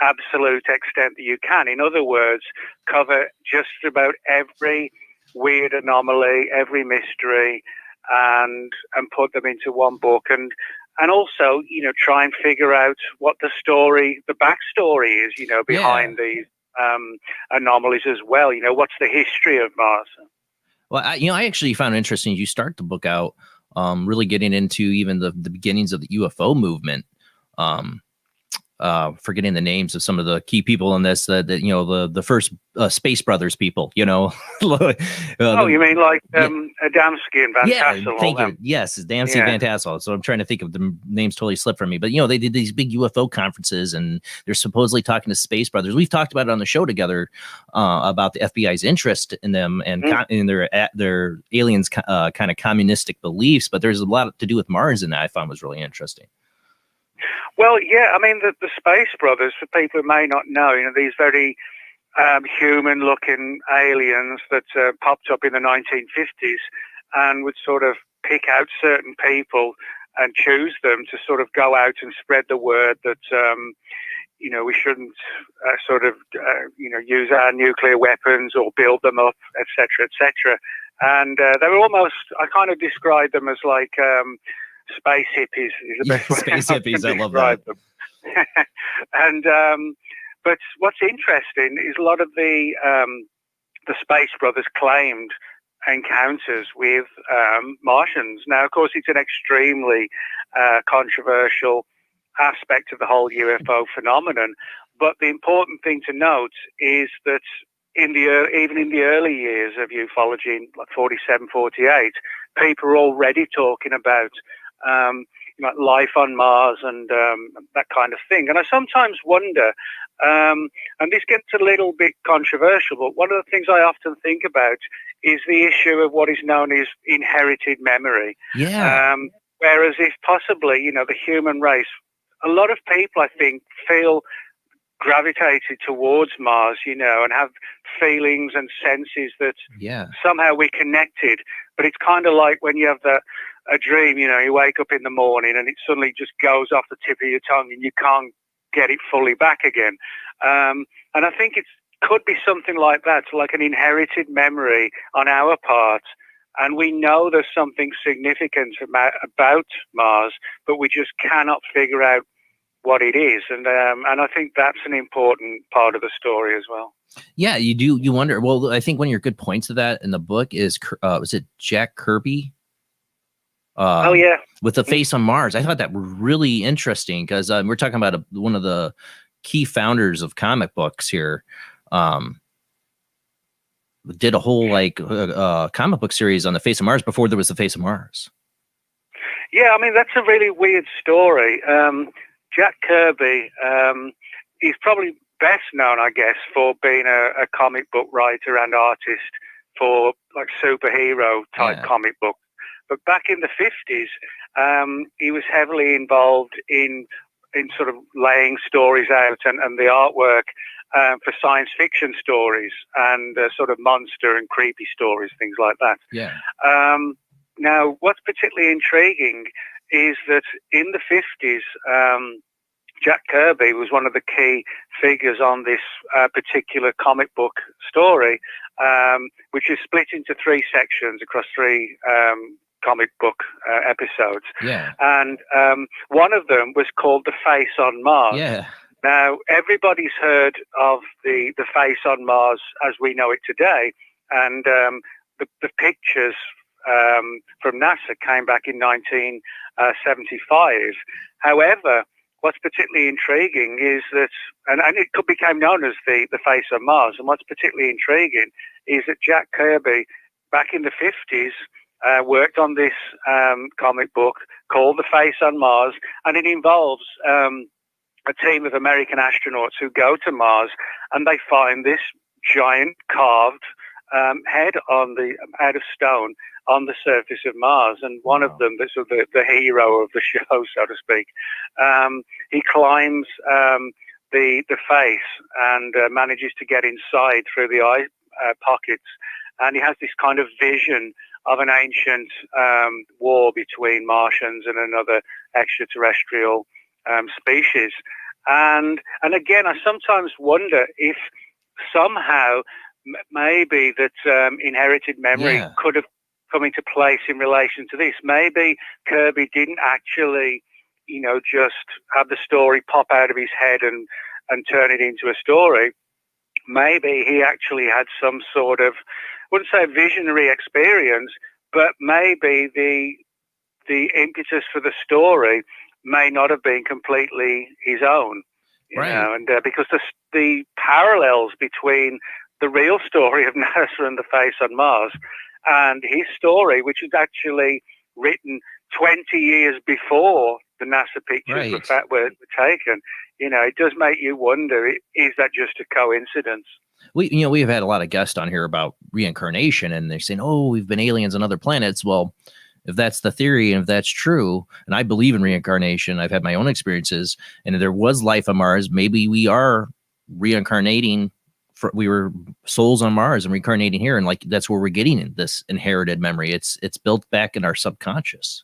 absolute extent that you can. In other words, cover just about every weird anomaly, every mystery, and put them into one book. And also, try and figure out what the backstory is, behind these anomalies as well. What's the history of Mars? Well, I actually found it interesting. You start the book out really getting into even the beginnings of the UFO movement. Forgetting the names of some of the key people in this, the first Space Brothers people, you mean like Adamski and Van Tassel? Thank you. Yes, Adamski and Van Tassel. So I'm trying to think of the names totally slipped from me, but they did these big UFO conferences and they're supposedly talking to Space Brothers. We've talked about it on the show together about the FBI's interest in them and in their aliens kind of communistic beliefs, but there's a lot to do with Mars in that I found was really interesting. Well, yeah, I mean, the Space Brothers, for people who may not know, these very human-looking aliens that popped up in the 1950s and would sort of pick out certain people and choose them to sort of go out and spread the word that, we shouldn't use our nuclear weapons or build them up, etc., etc. And they were almost, I kind of described them as like... space hippies is the best way space hippies. I love that. Them. And but what's interesting is a lot of the Space Brothers claimed encounters with Martians. Now, of course, it's an extremely controversial aspect of the whole UFO phenomenon. But the important thing to note is that even in the early years of ufology, like 47, 48, people were already talking about life on Mars and that kind of thing. And I sometimes wonder, and this gets a little bit controversial, but one of the things I often think about is the issue of what is known as inherited memory. Yeah. Whereas if possibly, the human race, a lot of people, I think, feel gravitated towards Mars, and have feelings and senses that somehow we're connected. But it's kind of like when you have a dream, you wake up in the morning and it suddenly just goes off the tip of your tongue and you can't get it fully back again. And I think it could be something like that, like an inherited memory on our part. And we know there's something significant about Mars, but we just cannot figure out what it is. And I think that's an important part of the story as well. Yeah, you do. You wonder. Well, I think one of your good points of that in the book is, was it Jack Kirby? Oh, yeah. With the face on Mars. I thought that was really interesting because we're talking about one of the key founders of comic books here. Did a whole comic book series on the face of Mars before there was the face of Mars. Yeah, I mean, that's a really weird story. Jack Kirby, he's probably best known, I guess, for being a comic book writer and artist for like superhero type comic books. But back in the 50s, he was heavily involved in sort of laying stories out and the artwork for science fiction stories and sort of monster and creepy stories, things like that. Yeah. Now, what's particularly intriguing is that in the 50s, Jack Kirby was one of the key figures on this particular comic book story, which is split into 3 sections across 3 comic book episodes. Yeah. And one of them was called The Face on Mars. Yeah. Now, everybody's heard of the face on Mars as we know it today, and the pictures from NASA came back in 1975. However, what's particularly intriguing is that, and it became known as the face on Mars, and what's particularly intriguing is that Jack Kirby, back in the 50s, worked on this comic book called The Face on Mars, and it involves a team of American astronauts who go to Mars and they find this giant carved head out of stone on the surface of Mars. And one of them, the hero of the show, so to speak, he climbs the face and manages to get inside through the eye pockets. And he has this kind of vision of an ancient war between Martians and another extraterrestrial species. And again, I sometimes wonder if somehow maybe that inherited memory could have come into place in relation to this. Maybe Kirby didn't actually, just have the story pop out of his head and turn it into a story. Maybe he actually had some sort of, I wouldn't say a visionary experience, but maybe the impetus for the story may not have been completely his own. Right. And because the parallels between the real story of NASA and the face on Mars and his story, which is actually written 20 years before the NASA pictures were taken, it does make you wonder, is that just a coincidence? We've had a lot of guests on here about reincarnation, and they're saying, oh, we've been aliens on other planets. Well, if that's the theory and if that's true, and I believe in reincarnation, I've had my own experiences, and if there was life on Mars, maybe we are reincarnating. We were souls on Mars and reincarnating here, and that's where we're getting this inherited memory. It's built back in our subconscious.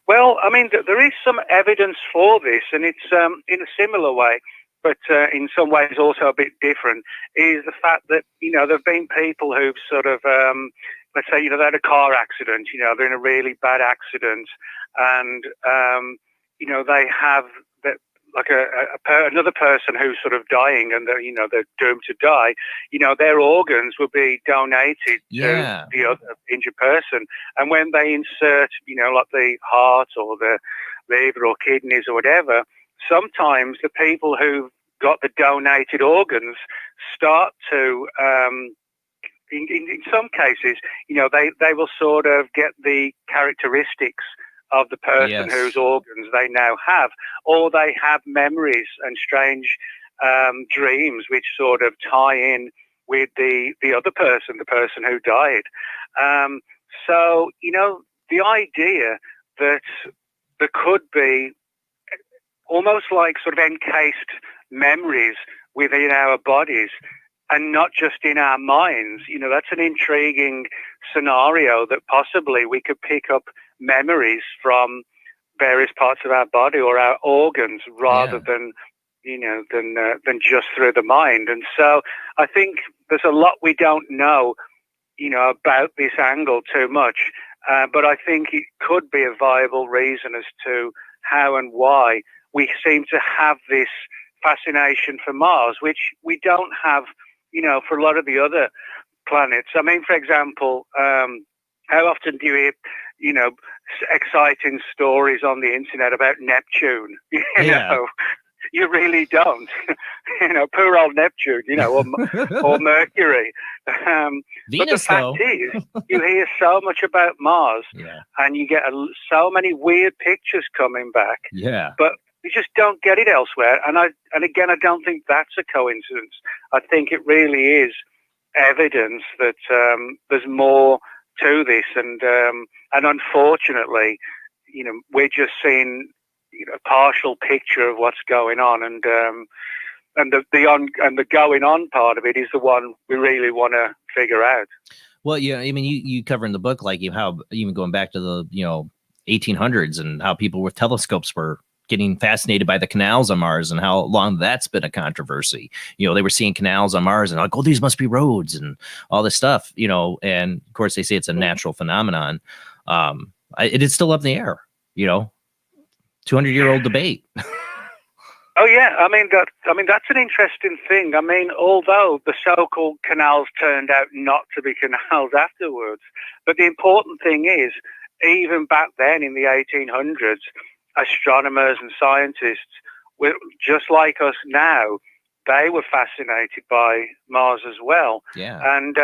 Well, I mean, there is some evidence for this, and it's in a similar way, but in some ways also a bit different, is the fact that, there have been people who've sort of, let's say, they had a car accident, they're in a really bad accident, and, they have that, like another person who's sort of dying and they're doomed to die, their organs will be donated to the other injured person. And when they insert, like the heart or the liver or kidneys or whatever, sometimes the people who've got the donated organs start to, in some cases, they will sort of get the characteristics of the person whose organs they now have, or they have memories and strange dreams which sort of tie in with the other person, the person who died. So, you know, the idea that there could be almost like sort of encased memories within our bodies and not just in our minds, you know, that's an intriguing scenario, that possibly we could pick up memories from various parts of our body or our organs rather than, you know, than just through the mind. And so I think there's a lot we don't know, you know, about this angle too much. But I think it could be a viable reason as to how and why we seem to have this fascination for Mars, which we don't have, you know, for a lot of the other planets. I mean, for example, how often do you hear, you know, exciting stories on the internet about Neptune? You know, you really don't. You know, poor old Neptune, you know, or Mercury. But the fact is, you hear so much about Mars, and you get so many weird pictures coming back. But you just don't get it elsewhere. And again, I don't think that's a coincidence. I think it really is evidence that there's more to this, and unfortunately, you know, we're just seeing, you know, a partial picture of what's going on, and the going on part of it is the one we really want to figure out. Well, yeah, I mean, you cover in the book, like how even going back to the, you know, 1800s, and how people with telescopes were getting fascinated by the canals on Mars, and how long that's been a controversy. You know, they were seeing canals on Mars and like, oh, these must be roads and all this stuff, you know, and of course they say it's a natural phenomenon. It is still up in the air, you know, 200-year-old debate. Oh yeah, I mean that's an interesting thing. I mean, although the so-called canals turned out not to be canals afterwards, but the important thing is, even back then in the 1800s, astronomers and scientists were just like us now. They were fascinated by Mars as well. And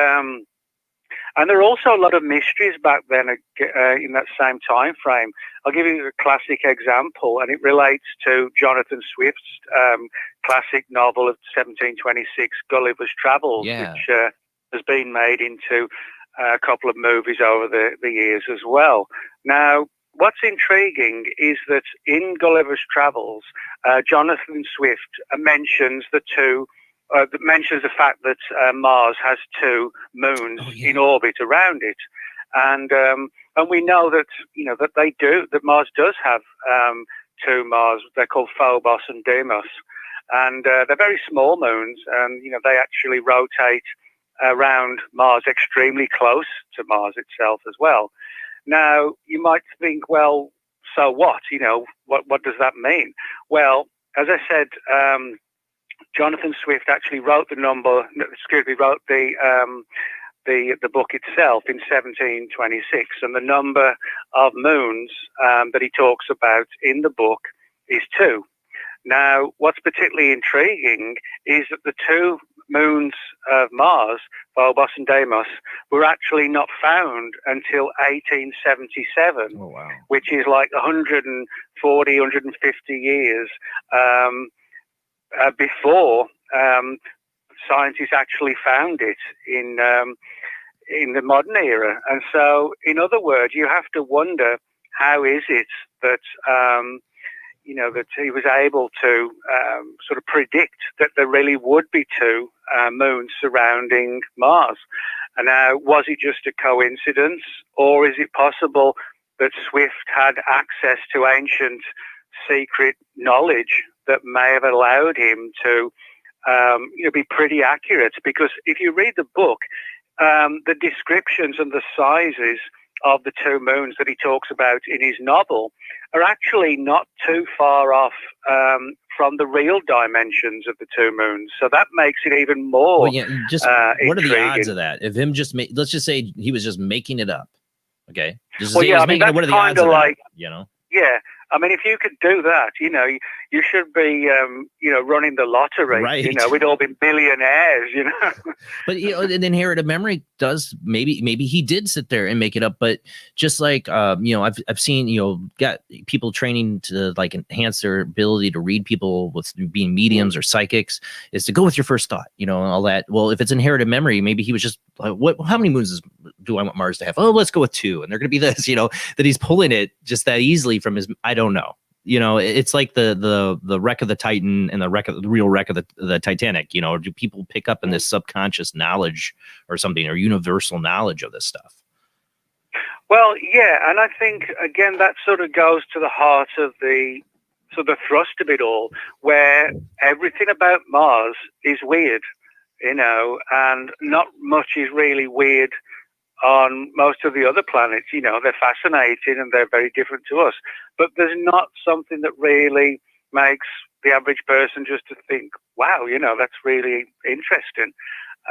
there are also a lot of mysteries back then in that same time frame. I'll give you a classic example, and it relates to Jonathan Swift's classic novel of 1726, Gulliver's Travels, which has been made into a couple of movies over the years as well. Now, what's intriguing is that in Gulliver's Travels, Jonathan Swift mentions mentions the fact that Mars has two moons in orbit around it, and we know that, you know, that Mars does have two Mars. They're called Phobos and Deimos, and they're very small moons, and you know, they actually rotate around Mars extremely close to Mars itself as well. Now, you might think, well, so what? You know, what does that mean? Well, as I said, Jonathan Swift actually wrote the book itself in 1726, and the number of moons that he talks about in the book is 2. Now, what's particularly intriguing is that the two moons of Mars, Phobos and Deimos, were actually not found until 1877, which is like 140, 150 years before scientists actually found it in the modern era. And so, in other words, you have to wonder, how is it that you know, that he was able to sort of predict that there really would be two moons surrounding Mars? And now, was it just a coincidence, or is it possible that Swift had access to ancient secret knowledge that may have allowed him to you know, be pretty accurate? Because if you read the book, the descriptions and the sizes of the two moons that he talks about in his novel are actually not too far off from the real dimensions of the two moons. So that makes it even more what are the odds of that? If him just let's just say he was just making it up. Okay. Well, yeah, I mean, that's what are the kind odds of like, that, you know? Yeah, I mean, if you could do that, you should be, running the lottery. Right. We'd all be millionaires. But an inherited memory does maybe he did sit there and make it up. But just like I've seen got people training to like enhance their ability to read people with being mediums or psychics is to go with your first thought, and all that. Well, if it's inherited memory, maybe he was just how many moons do I want Mars to have? Oh, let's go with 2, and they're going to be this. That he's pulling it just that easily from his. I don't know. It's like the wreck of the Titan and the real wreck of the Titanic. Do people pick up in this subconscious knowledge or something, or universal knowledge of this stuff? Well, yeah, and I think again that sort of goes to the heart of the thrust of it all, where everything about Mars is weird, and not much is really weird on most of the other planets. They're fascinating and they're very different to us, but there's not something that really makes the average person just to think, wow, that's really interesting.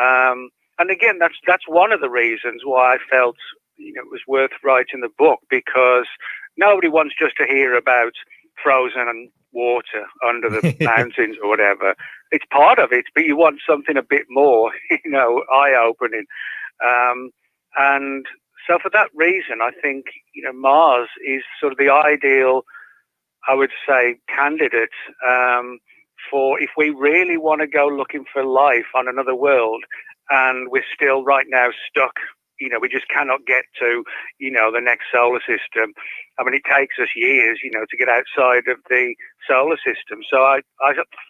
And again, that's one of the reasons why I felt it was worth writing the book, because nobody wants just to hear about frozen water under the mountains or whatever. It's part of it, but you want something a bit more, eye-opening. And so for that reason, I think, Mars is sort of the ideal, I would say, candidate for if we really want to go looking for life on another world, and we're still right now stuck, we just cannot get to, the next solar system. I mean, it takes us years, to get outside of the solar system. So I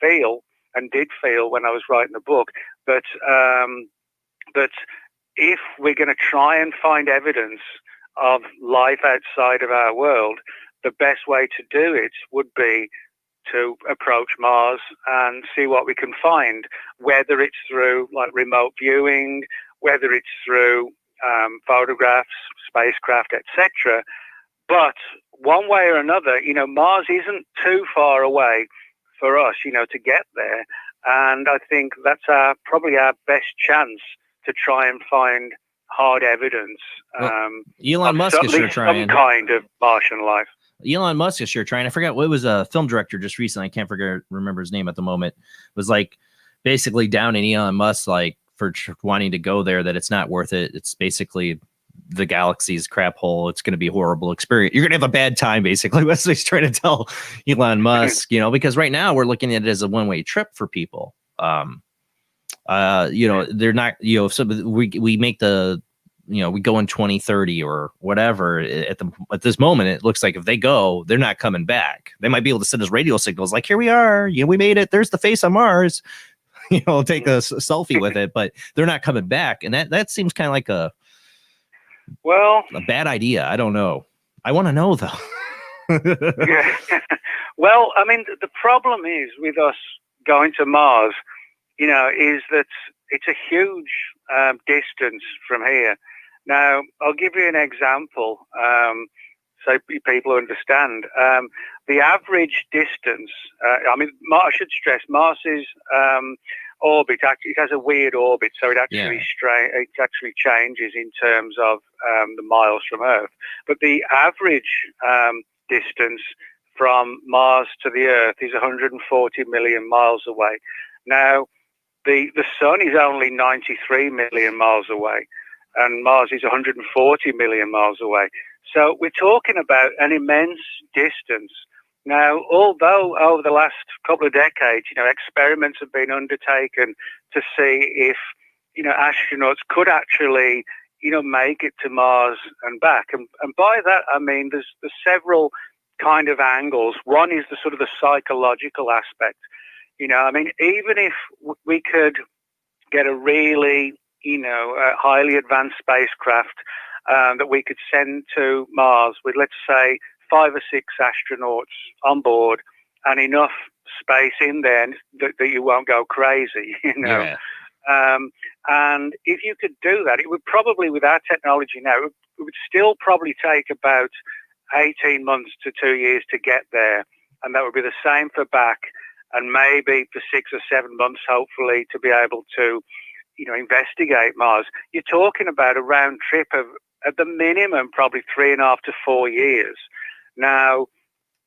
feel, and did feel when I was writing the book, that if we're going to try and find evidence of life outside of our world, the best way to do it would be to approach Mars and see what we can find, whether it's through like remote viewing, whether it's through photographs, spacecraft, etc. But one way or another, Mars isn't too far away for us, to get there. And I think that's probably our best chance to try and find hard evidence. Elon Musk is sure trying. Some kind of Martian life. Elon Musk is sure trying. I forgot what was a film director just recently. I can't remember his name at the moment. It was like basically downing Elon Musk like for wanting to go there, that it's not worth it. It's basically the galaxy's crap hole. It's going to be a horrible experience. You're going to have a bad time, basically. Wesley's trying to tell Elon Musk, because right now we're looking at it as a one-way trip for people. They're not, so we make the, we go in 2030 or whatever. At this moment, it looks like if they go, they're not coming back. They might be able to send us radio signals like, here we are, we made it. There's the face on Mars. Take a selfie with it, but they're not coming back. And that seems kind of like a bad idea. I don't know. I want to know though. Yeah. Well, I mean, the problem is with us going to Mars, is that it's a huge distance from here. Now, I'll give you an example so people understand. The average distance, I should stress, Mars's orbit, it has a weird orbit, so it actually changes in terms of the miles from Earth. But the average distance from Mars to the Earth is 140 million miles away. Now, the Sun is only 93 million miles away, and Mars is 140 million miles away. So we're talking about an immense distance. Now, although over the last couple of decades, experiments have been undertaken to see if, astronauts could actually, make it to Mars and back. And by that, I mean, there's several kind of angles. One is the sort of the psychological aspect. Even if we could get a really, a highly advanced spacecraft that we could send to Mars with, let's say, 5 or 6 astronauts on board and enough space in there that you won't go crazy, Yeah. And if you could do that, it would probably, with our technology now, it would still probably take about 18 months to 2 years to get there. And that would be the same for back, and maybe for 6 or 7 months, hopefully, to be able to, investigate Mars. You're talking about a round trip of, at the minimum, probably 3.5 to 4 years. Now,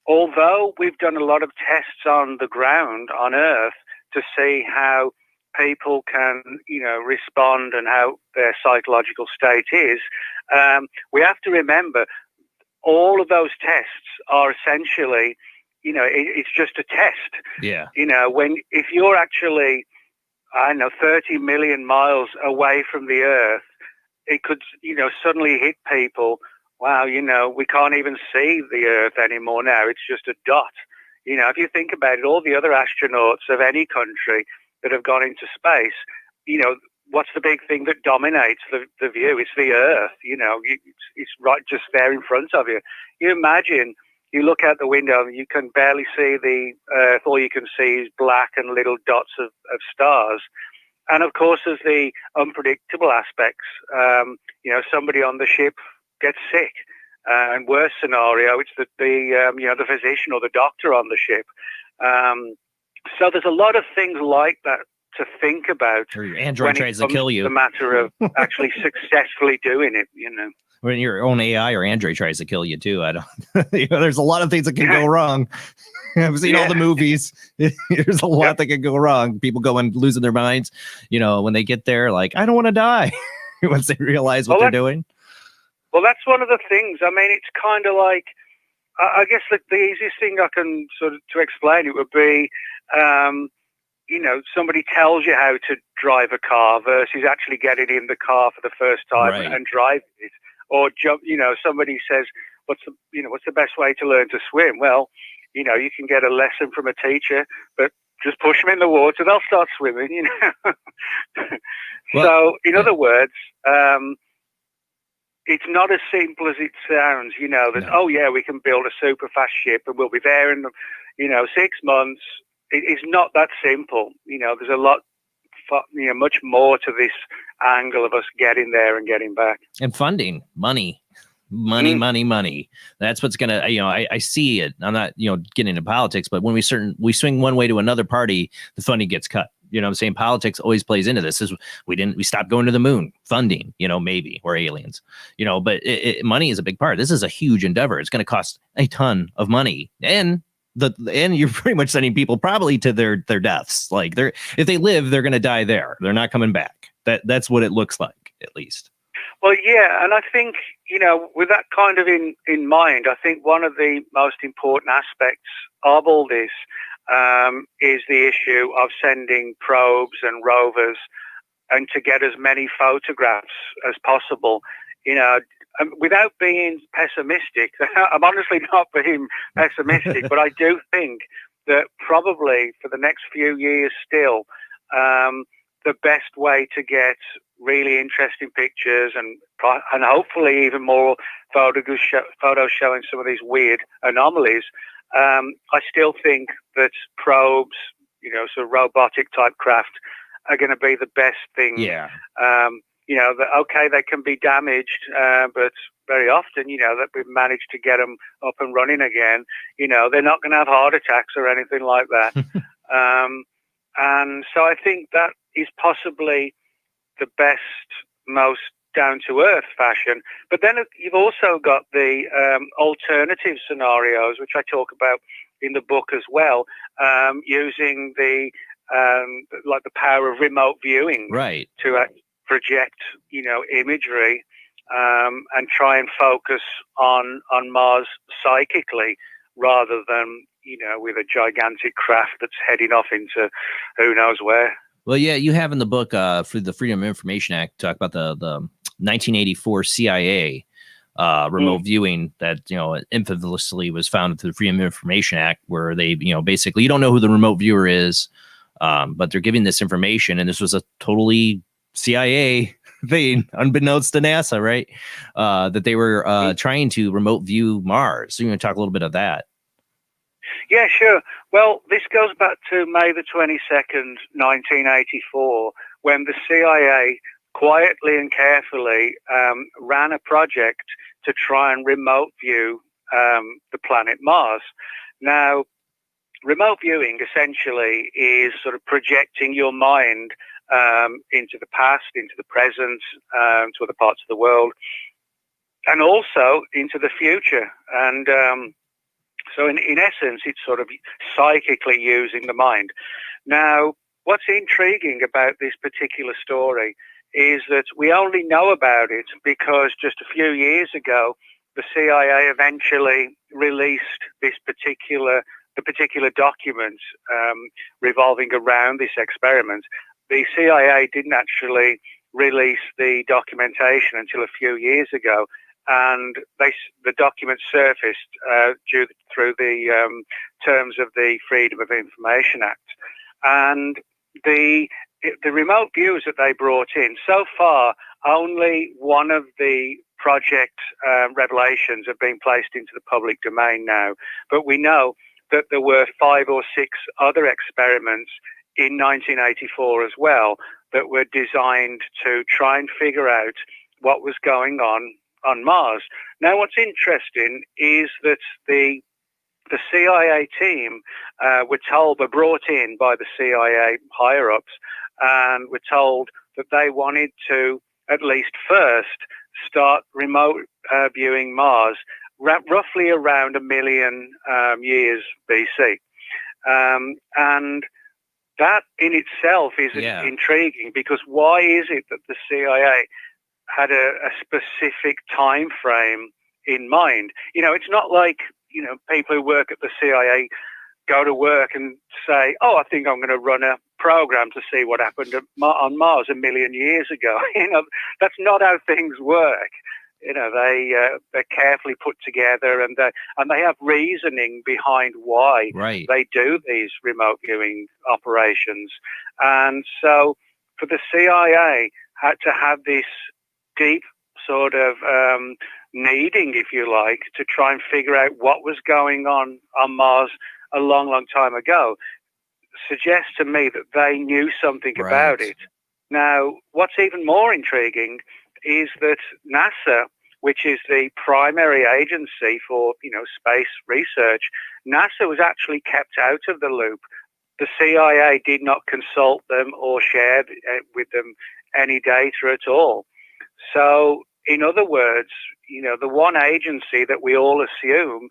although we've done a lot of tests on the ground on Earth to see how people can, respond and how their psychological state is, we have to remember all of those tests are essentially, it's just a test. Yeah. If you're actually, 30 million miles away from the Earth, it could, suddenly hit people. Wow, we can't even see the Earth anymore now. It's just a dot. If you think about it, all the other astronauts of any country that have gone into space, what's the big thing that dominates the view? It's the Earth. It's right just there in front of you. You imagine you look out the window and you can barely see the Earth. All you can see is black and little dots of stars. And of course, there's the unpredictable aspects. Somebody on the ship gets sick, and worst scenario, it's the physician or the doctor on the ship. So there's a lot of things like that to think about. Or your android tries to kill you. The matter of actually successfully doing it, When your own AI or android tries to kill you too, I don't. There's a lot of things that can go wrong. I've seen all the movies. There's a lot that can go wrong. People go and losing their minds. When they get there, like, I don't want to die. Once they realize what they're doing. Well, that's one of the things. I mean, it's kind of like, I guess the easiest thing I can sort of to explain it would be, somebody tells you how to drive a car versus actually getting in the car for the first time and driving it. Or somebody says, what's the best way to learn to swim? Well, you can get a lesson from a teacher, but just push them in the water, they'll start swimming. So, in other words, it's not as simple as it sounds. That we can build a super fast ship and we'll be there in 6 months. It's not that simple. There's a lot, much more to this angle of us getting there and getting back. And funding, money. That's what's gonna. I see it. I'm not getting into politics, but when we swing one way to another party, the funding gets cut. I'm saying politics always plays into this. We stopped going to the moon, funding, maybe we're aliens, but money is a big part. This is a huge endeavor. It's going to cost a ton of money, and you're pretty much sending people probably to their deaths. Like if they live, they're going to die there. They're not coming back. That's what it looks like, at least. Well, yeah, and I think, with that kind of in mind, I think one of the most important aspects of all this is the issue of sending probes and rovers and to get as many photographs as possible, without being pessimistic. I'm honestly not being pessimistic, but I do think that probably for the next few years still, the best way to get really interesting pictures and hopefully even more photos showing some of these weird anomalies, I still think that probes, sort of robotic type craft are going to be the best thing. Yeah. They can be damaged, but very often, that we've managed to get them up and running again. They're not going to have heart attacks or anything like that. And so I think that is possibly the best, most down-to-earth fashion. But then you've also got the alternative scenarios, which I talk about in the book as well, using the power of remote viewing, to project, imagery, and try and focus on Mars psychically rather than, with a gigantic craft that's heading off into who knows where. Well, yeah, you have in the book for the Freedom of Information Act, talk about the 1984 CIA remote viewing that, infamously was founded through the Freedom of Information Act, where they, basically, you don't know who the remote viewer is, but they're giving this information. And this was a totally CIA thing, unbeknownst to NASA, right? That they were trying to remote view Mars. So you want to talk a little bit of that? Yeah, sure. Well, this goes back to May the 22nd, 1984, when the CIA quietly and carefully ran a project to try and remote view the planet Mars. Now, remote viewing essentially is sort of projecting your mind into the past, into the present, to other parts of the world, and also into the future. And So in essence, it's sort of psychically using the mind. Now, what's intriguing about this particular story is that we only know about it because just a few years ago, the CIA eventually released the particular documents revolving around this experiment. The CIA didn't actually release the documentation until a few years ago, and the documents surfaced through the terms of the Freedom of Information Act. And the remote views that they brought in, so far, only one of the project revelations have been placed into the public domain now. But we know that there were 5 or 6 other experiments in 1984 as well that were designed to try and figure out what was going on Mars. Now, what's interesting is that the CIA team were brought in by the CIA higher-ups and were told that they wanted to, at least first, start remote viewing Mars roughly around 1 million years BC. And that in itself is intriguing, because why is it that the CIA had a specific time frame in mind? You know, it's not like, you know, people who work at the CIA go to work and say, oh, I think I'm going to run a program to see what happened on Mars 1 million years ago. You know, that's not how things work. You know, they're carefully put together, and they have reasoning behind why they do these remote viewing operations. And so for the CIA had to have this deep sort of needing, if you like, to try and figure out what was going on Mars a long, long time ago, suggests to me that they knew something about it. Now, what's even more intriguing is that NASA, which is the primary agency for, you know, space research, NASA was actually kept out of the loop. The CIA did not consult them or share with them any data at all. So, in other words, you know, the one agency that we all assume,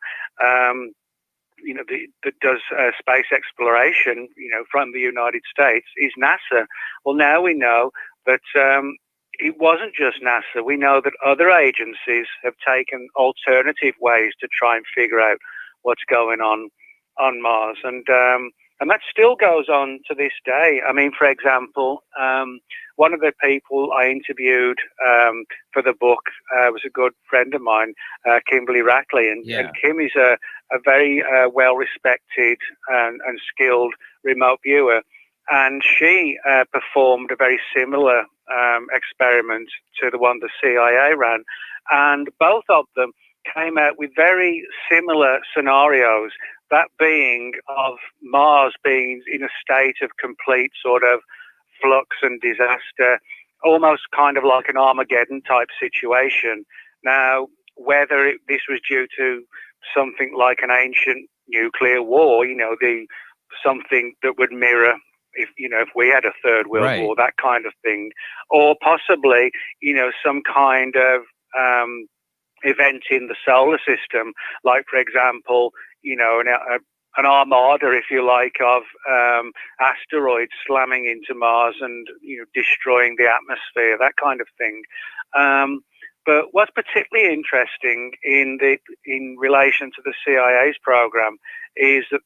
you know, that does space exploration, you know, from the United States is NASA. Well, now we know that it wasn't just NASA. We know that other agencies have taken alternative ways to try and figure out what's going on Mars. And that still goes on to this day. I mean, for example, one of the people I interviewed for the book was a good friend of mine, Kimberly Rackley. And Kim is a very well-respected and skilled remote viewer. And she performed a very similar experiment to the one the CIA ran. And both of them came out with very similar scenarios, that being of Mars being in a state of complete sort of flux and disaster, almost kind of like an Armageddon type situation. Now, whether this was due to something like an ancient nuclear war, you know, something that would mirror, if we had a third world war, that kind of thing, or possibly, you know, some kind of event in the solar system, like, for example, you know, an armada, if you like, of asteroids slamming into Mars and, you know, destroying the atmosphere, that kind of thing. But what's particularly interesting in relation to the CIA's program is that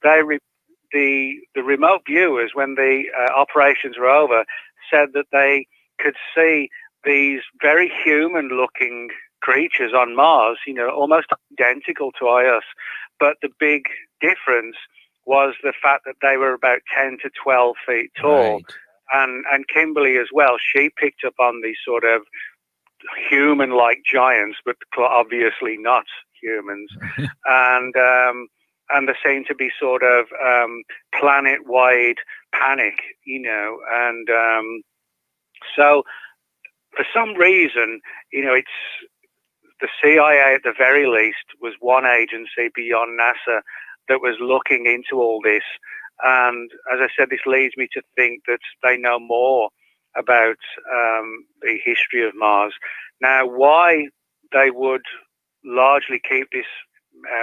the remote viewers, when the operations were over, said that they could see these very human-looking creatures on Mars, you know, almost identical to us. But the big difference was the fact that they were about 10 to 12 feet tall. And Kimberly as well, she picked up on these sort of human-like giants, but obviously not humans. And there seemed to be sort of planet-wide panic, you know. And so for some reason, you know, it's the CIA at the very least was one agency beyond NASA that was looking into all this. And as I said, this leads me to think that they know more about the history of Mars. Now, why they would largely keep this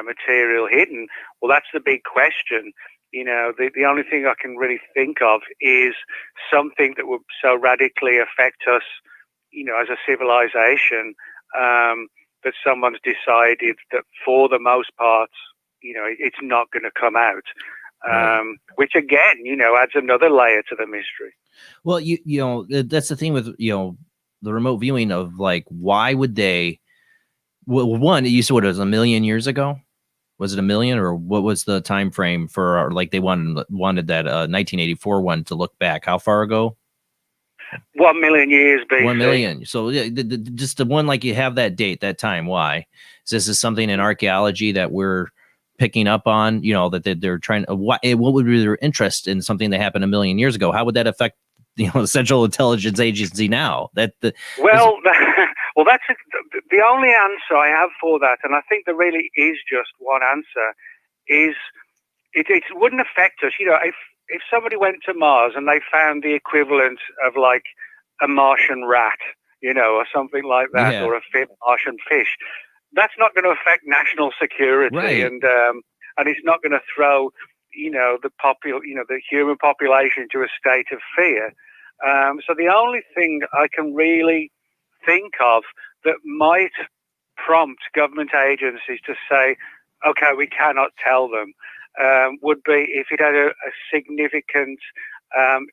material hidden? Well, that's the big question. The only thing I can really think of is something that would so radically affect us, as a civilization, that someone's decided that for the most part, it's not going to come out. Which again, adds another layer to the mystery. Well, that's the thing with, the remote viewing of, like, why would they, well, one, you said what it was, 1 million years ago? Was it 1 million, or what was the time frame for, like, they wanted that 1984 one to look back? How far ago? 1 million years, BC. 1 million. So just the one, like, you have that date, that time. Why? Is this something in archaeology that we're picking up on? That they're trying to, what would be their interest in something that happened 1 million years ago? How would that affect the Central Intelligence Agency now? That's the only answer I have for that, and I think there really is just one answer, is it wouldn't affect us. If somebody went to Mars and they found the equivalent of, like, a Martian rat, or something like that, or a Martian fish, that's not going to affect national security, right. And it's not going to throw the human population into a state of fear. So the only thing I can really think of that might prompt government agencies to say, okay, we cannot tell them, would be if it had a significant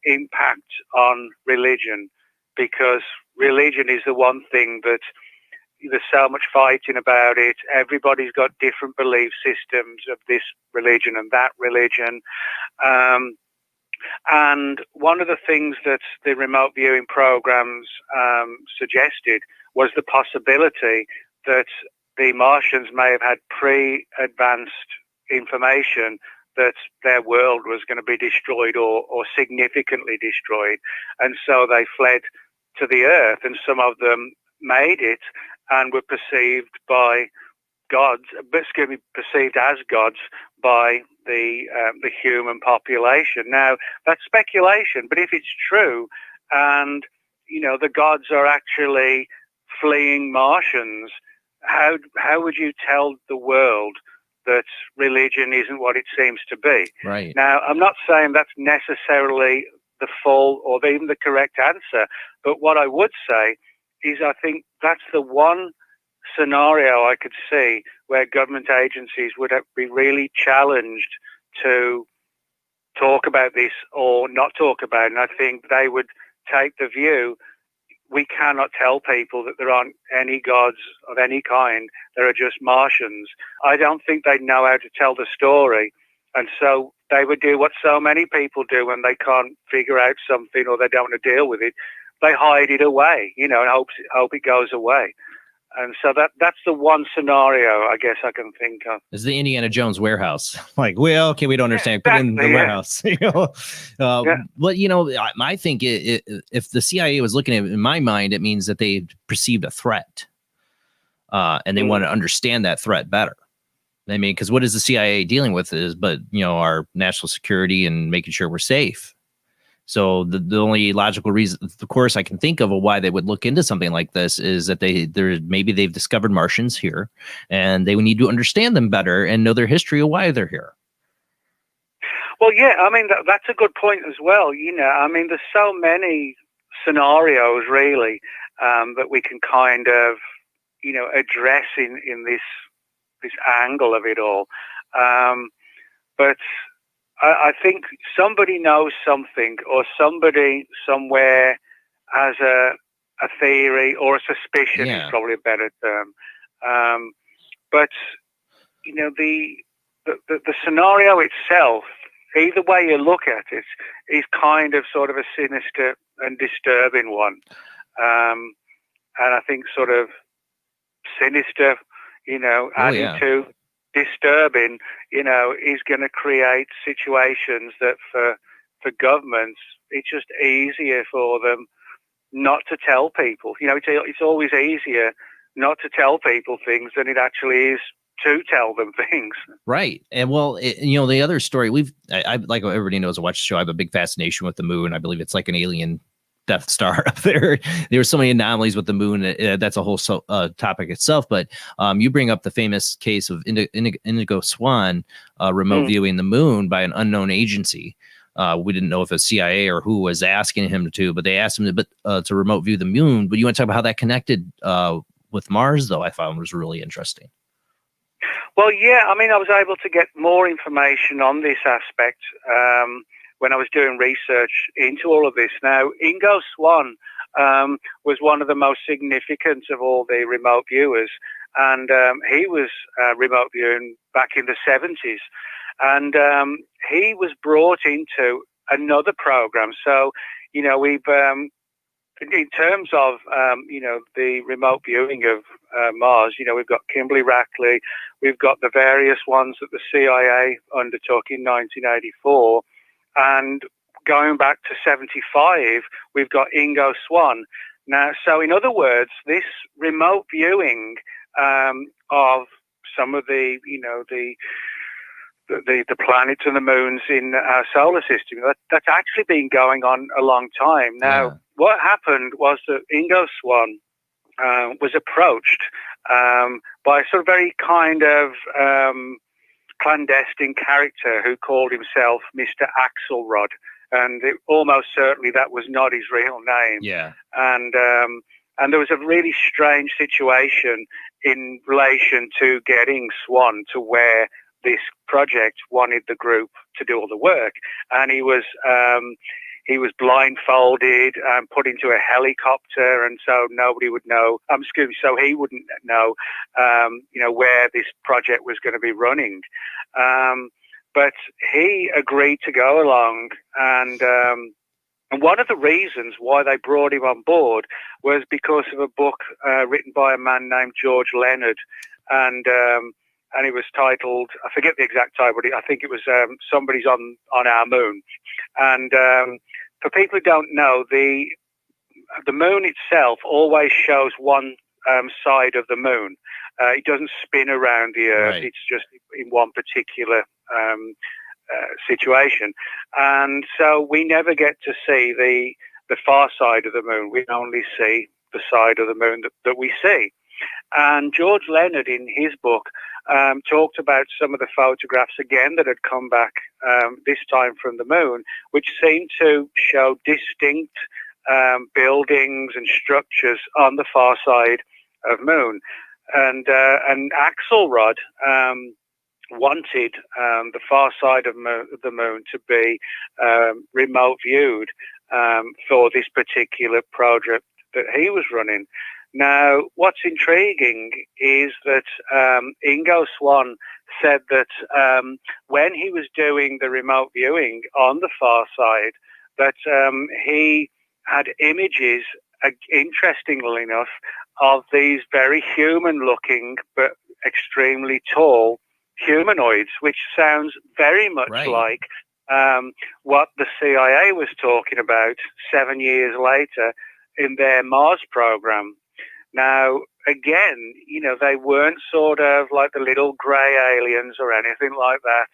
impact on religion, because religion is the one thing that there's so much fighting about it. Everybody's got different belief systems of this religion and that religion. And one of the things that the remote viewing programs suggested was the possibility that the Martians may have had pre-advanced information that their world was going to be destroyed or significantly destroyed. And so they fled to the Earth, and some of them made it and were perceived as gods by the human population. Now, that's speculation, but if it's true, and the gods are actually fleeing Martians, how would you tell the world that religion isn't what it seems to be? Right. Now, I'm not saying that's necessarily the full or even the correct answer, but what I would say is I think that's the one scenario I could see where government agencies would be really challenged to talk about this or not talk about it. And I think they would take the view, we cannot tell people that there aren't any gods of any kind. There are just Martians. I don't think they know how to tell the story. And so they would do what so many people do when they can't figure out something or they don't want to deal with it. They hide it away, and hope it goes away. And so that's the one scenario I guess I can think of. Is the Indiana Jones warehouse. Like, well, okay, we don't understand. Put in the warehouse. Well, I think if the CIA was looking at it, in my mind, it means that they perceived a threat. And they want to understand that threat better. I mean, because what is the CIA dealing with but our national security and making sure we're safe. So the only logical reason, of course, I can think of why they would look into something like this is that maybe they've discovered Martians here, and they would need to understand them better and know their history of why they're here. Well, yeah, I mean that's a good point as well. I mean, there's so many scenarios really that we can kind of address in this angle of it all, but I think somebody knows something, or somebody somewhere has a theory or a suspicion is probably a better term. But the scenario itself, either way you look at it, is kind of sort of a sinister and disturbing one. And I think sort of sinister, adding to disturbing, is going to create situations that for governments, it's just easier for them not to tell people. It's always easier not to tell people things than it actually is to tell them things. Right. And well, the other story I like everybody knows, I watch the show. I have a big fascination with the moon. I believe it's like an alien Death Star up there. There were so many anomalies with the moon. That's a whole topic itself. But you bring up the famous case of Indigo Swan remote viewing the moon by an unknown agency. We didn't know if it was CIA or who was asking him to, but they asked him to remote view the moon. But you want to talk about how that connected with Mars, though, I found was really interesting. Well, yeah, I mean, I was able to get more information on this aspect when I was doing research into all of this. Now, Ingo Swann was one of the most significant of all the remote viewers, and he was remote viewing back in the 70s, and he was brought into another program. So, you know, we've in terms of the remote viewing of Mars, you know, we've got Kimberly Rackley, we've got the various ones that the CIA undertook in 1984, and going back to 75, we've got Ingo Swann. Now, so in other words, this remote viewing of some of the, you know, the planets and the moons in our solar system, that's actually been going on a long time. Now, what happened was that Ingo Swann was approached by a sort of very kind of clandestine character who called himself Mr. Axelrod, and almost certainly that was not his real name. Yeah. And there was a really strange situation in relation to getting Swann to where this project wanted the group to do all the work, and he was blindfolded and put into a helicopter, and so nobody would know. So he wouldn't know, where this project was going to be running. But he agreed to go along, and one of the reasons why they brought him on board was because of a book written by a man named George Leonard, and it was titled, I forget the exact title, but I think it was Somebody's on Our Moon. And for people who don't know, the moon itself always shows one side of the moon. It doesn't spin around the Earth. Right. It's just in one particular situation. And so we never get to see the far side of the moon. We only see the side of the moon that we see. And George Leonard, in his book, talked about some of the photographs again that had come back this time from the moon, which seemed to show distinct buildings and structures on the far side of moon. And Axelrod wanted the far side of the moon to be remote viewed for this particular project that he was running. Now, what's intriguing is that Ingo Swann said that when he was doing the remote viewing on the far side, that he had images, interestingly enough, of these very human-looking but extremely tall humanoids, which sounds very much like what the CIA was talking about 7 years later in their Mars program. Now, again, they weren't sort of like the little grey aliens or anything like that.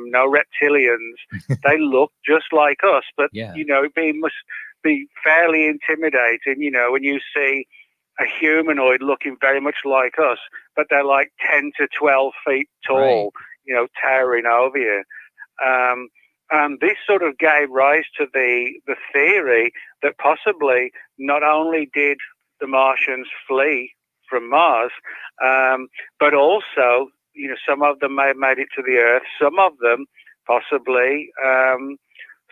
No reptilians. They look just like us, but, it must be fairly intimidating, when you see a humanoid looking very much like us, but they're like 10 to 12 feet tall, towering over you. And this sort of gave rise to the theory that possibly not only did the Martians flee from Mars, but also, some of them may have made it to the Earth. Some of them possibly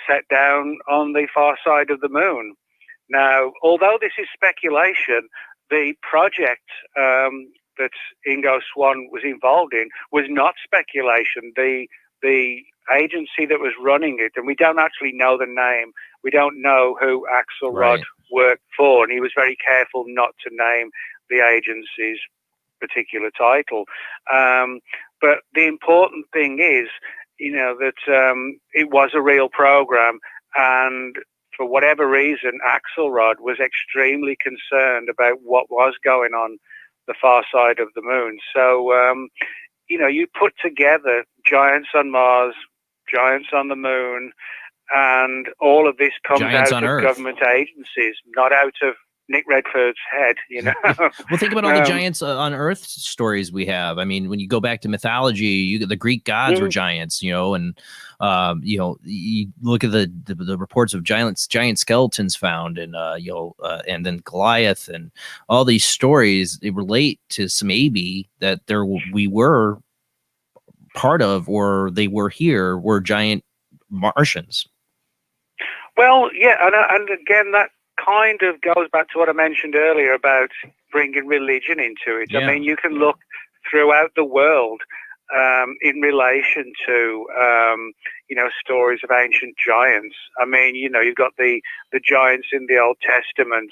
set down on the far side of the moon. Now, although this is speculation, the project that Ingo Swann was involved in was not speculation. The agency that was running it, and we don't actually know the name, we don't know who Axelrod worked for, and he was very careful not to name the agency's particular title. But the important thing is, that it was a real program, and for whatever reason, Axelrod was extremely concerned about what was going on the far side of the moon. So, you put together giants on Mars, giants on the moon, and all of this comes Giants out on of Earth. Government agencies, not out of Nick Redfern's head, you know. Well, think about all the giants on Earth stories we have. I mean, when you go back to mythology, the Greek gods were giants, you know, and you look at the reports of giant skeletons found, and and then Goliath, and all these stories, they relate to some maybe that we were part of, or they were here, were giant Martians. Well, yeah, and again, that kind of goes back to what I mentioned earlier about bringing religion into it. Yeah. I mean, you can look throughout the world in relation to, stories of ancient giants. I mean, you've got the giants in the Old Testament,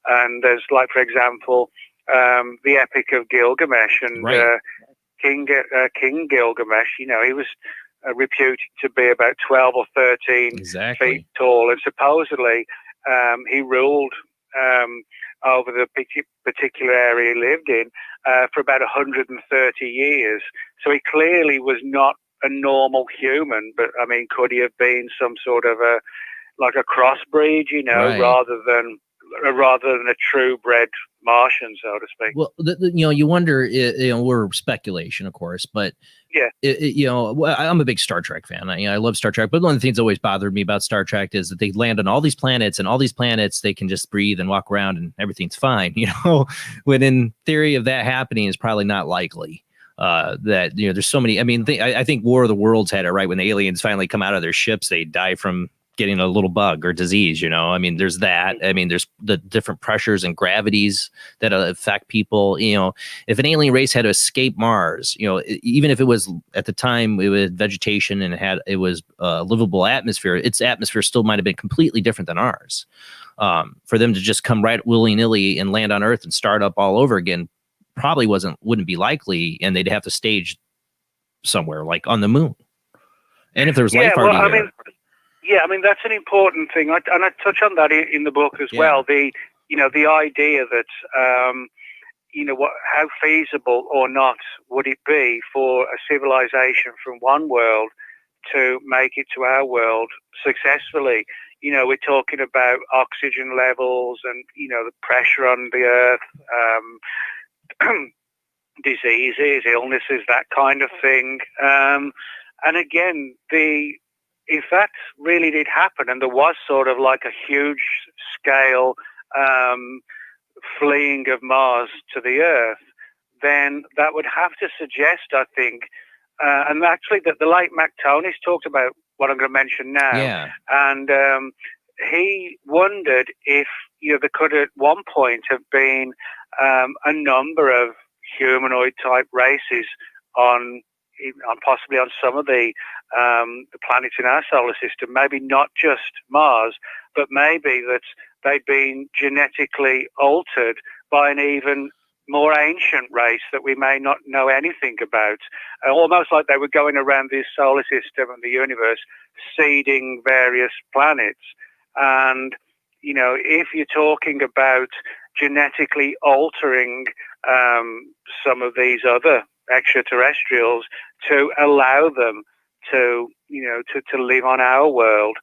and there's, like, for example, the Epic of Gilgamesh, and King Gilgamesh, he was reputed to be about 12 or 13 feet tall, and supposedly he ruled over the particular area he lived in for about 130 years. So he clearly was not a normal human, but I mean, could he have been some sort of a crossbreed, rather than a true bred Martian, so to speak? Well, you wonder, we're speculation, of course, but I'm a big Star Trek fan. I love Star Trek, but one of the things that always bothered me about Star Trek is that they land on all these planets, and all these planets they can just breathe and walk around and everything's fine. When in theory of that happening is probably not likely. That there's so many. I mean, I think War of the Worlds had it right. When the aliens finally come out of their ships, they die from getting a little bug or disease. I mean, there's that. I mean, there's the different pressures and gravities that affect people. If an alien race had to escape Mars, even if it was at the time it was vegetation and it was a livable atmosphere, its atmosphere still might have been completely different than ours. For them to just come right willy-nilly and land on Earth and start up all over again probably wouldn't be likely, and they'd have to stage somewhere like on the moon. And if there was life already there. I mean, that's an important thing, and I touch on that in the book as well. The idea that how feasible or not would it be for a civilization from one world to make it to our world successfully? We're talking about oxygen levels and the pressure on the Earth, diseases, illnesses, that kind of thing. And again, if that really did happen, and there was sort of like a huge scale fleeing of Mars to the Earth, then that would have to suggest, I think, and actually that the late Mac Tonys talked about what I'm going to mention now, and he wondered if there could at one point have been a number of humanoid type races on possibly on some of the planets in our solar system, maybe not just Mars, but maybe that they'd been genetically altered by an even more ancient race that we may not know anything about, almost like they were going around this solar system and the universe, seeding various planets. And, if you're talking about genetically altering some of these other extraterrestrials to allow them to live on our world,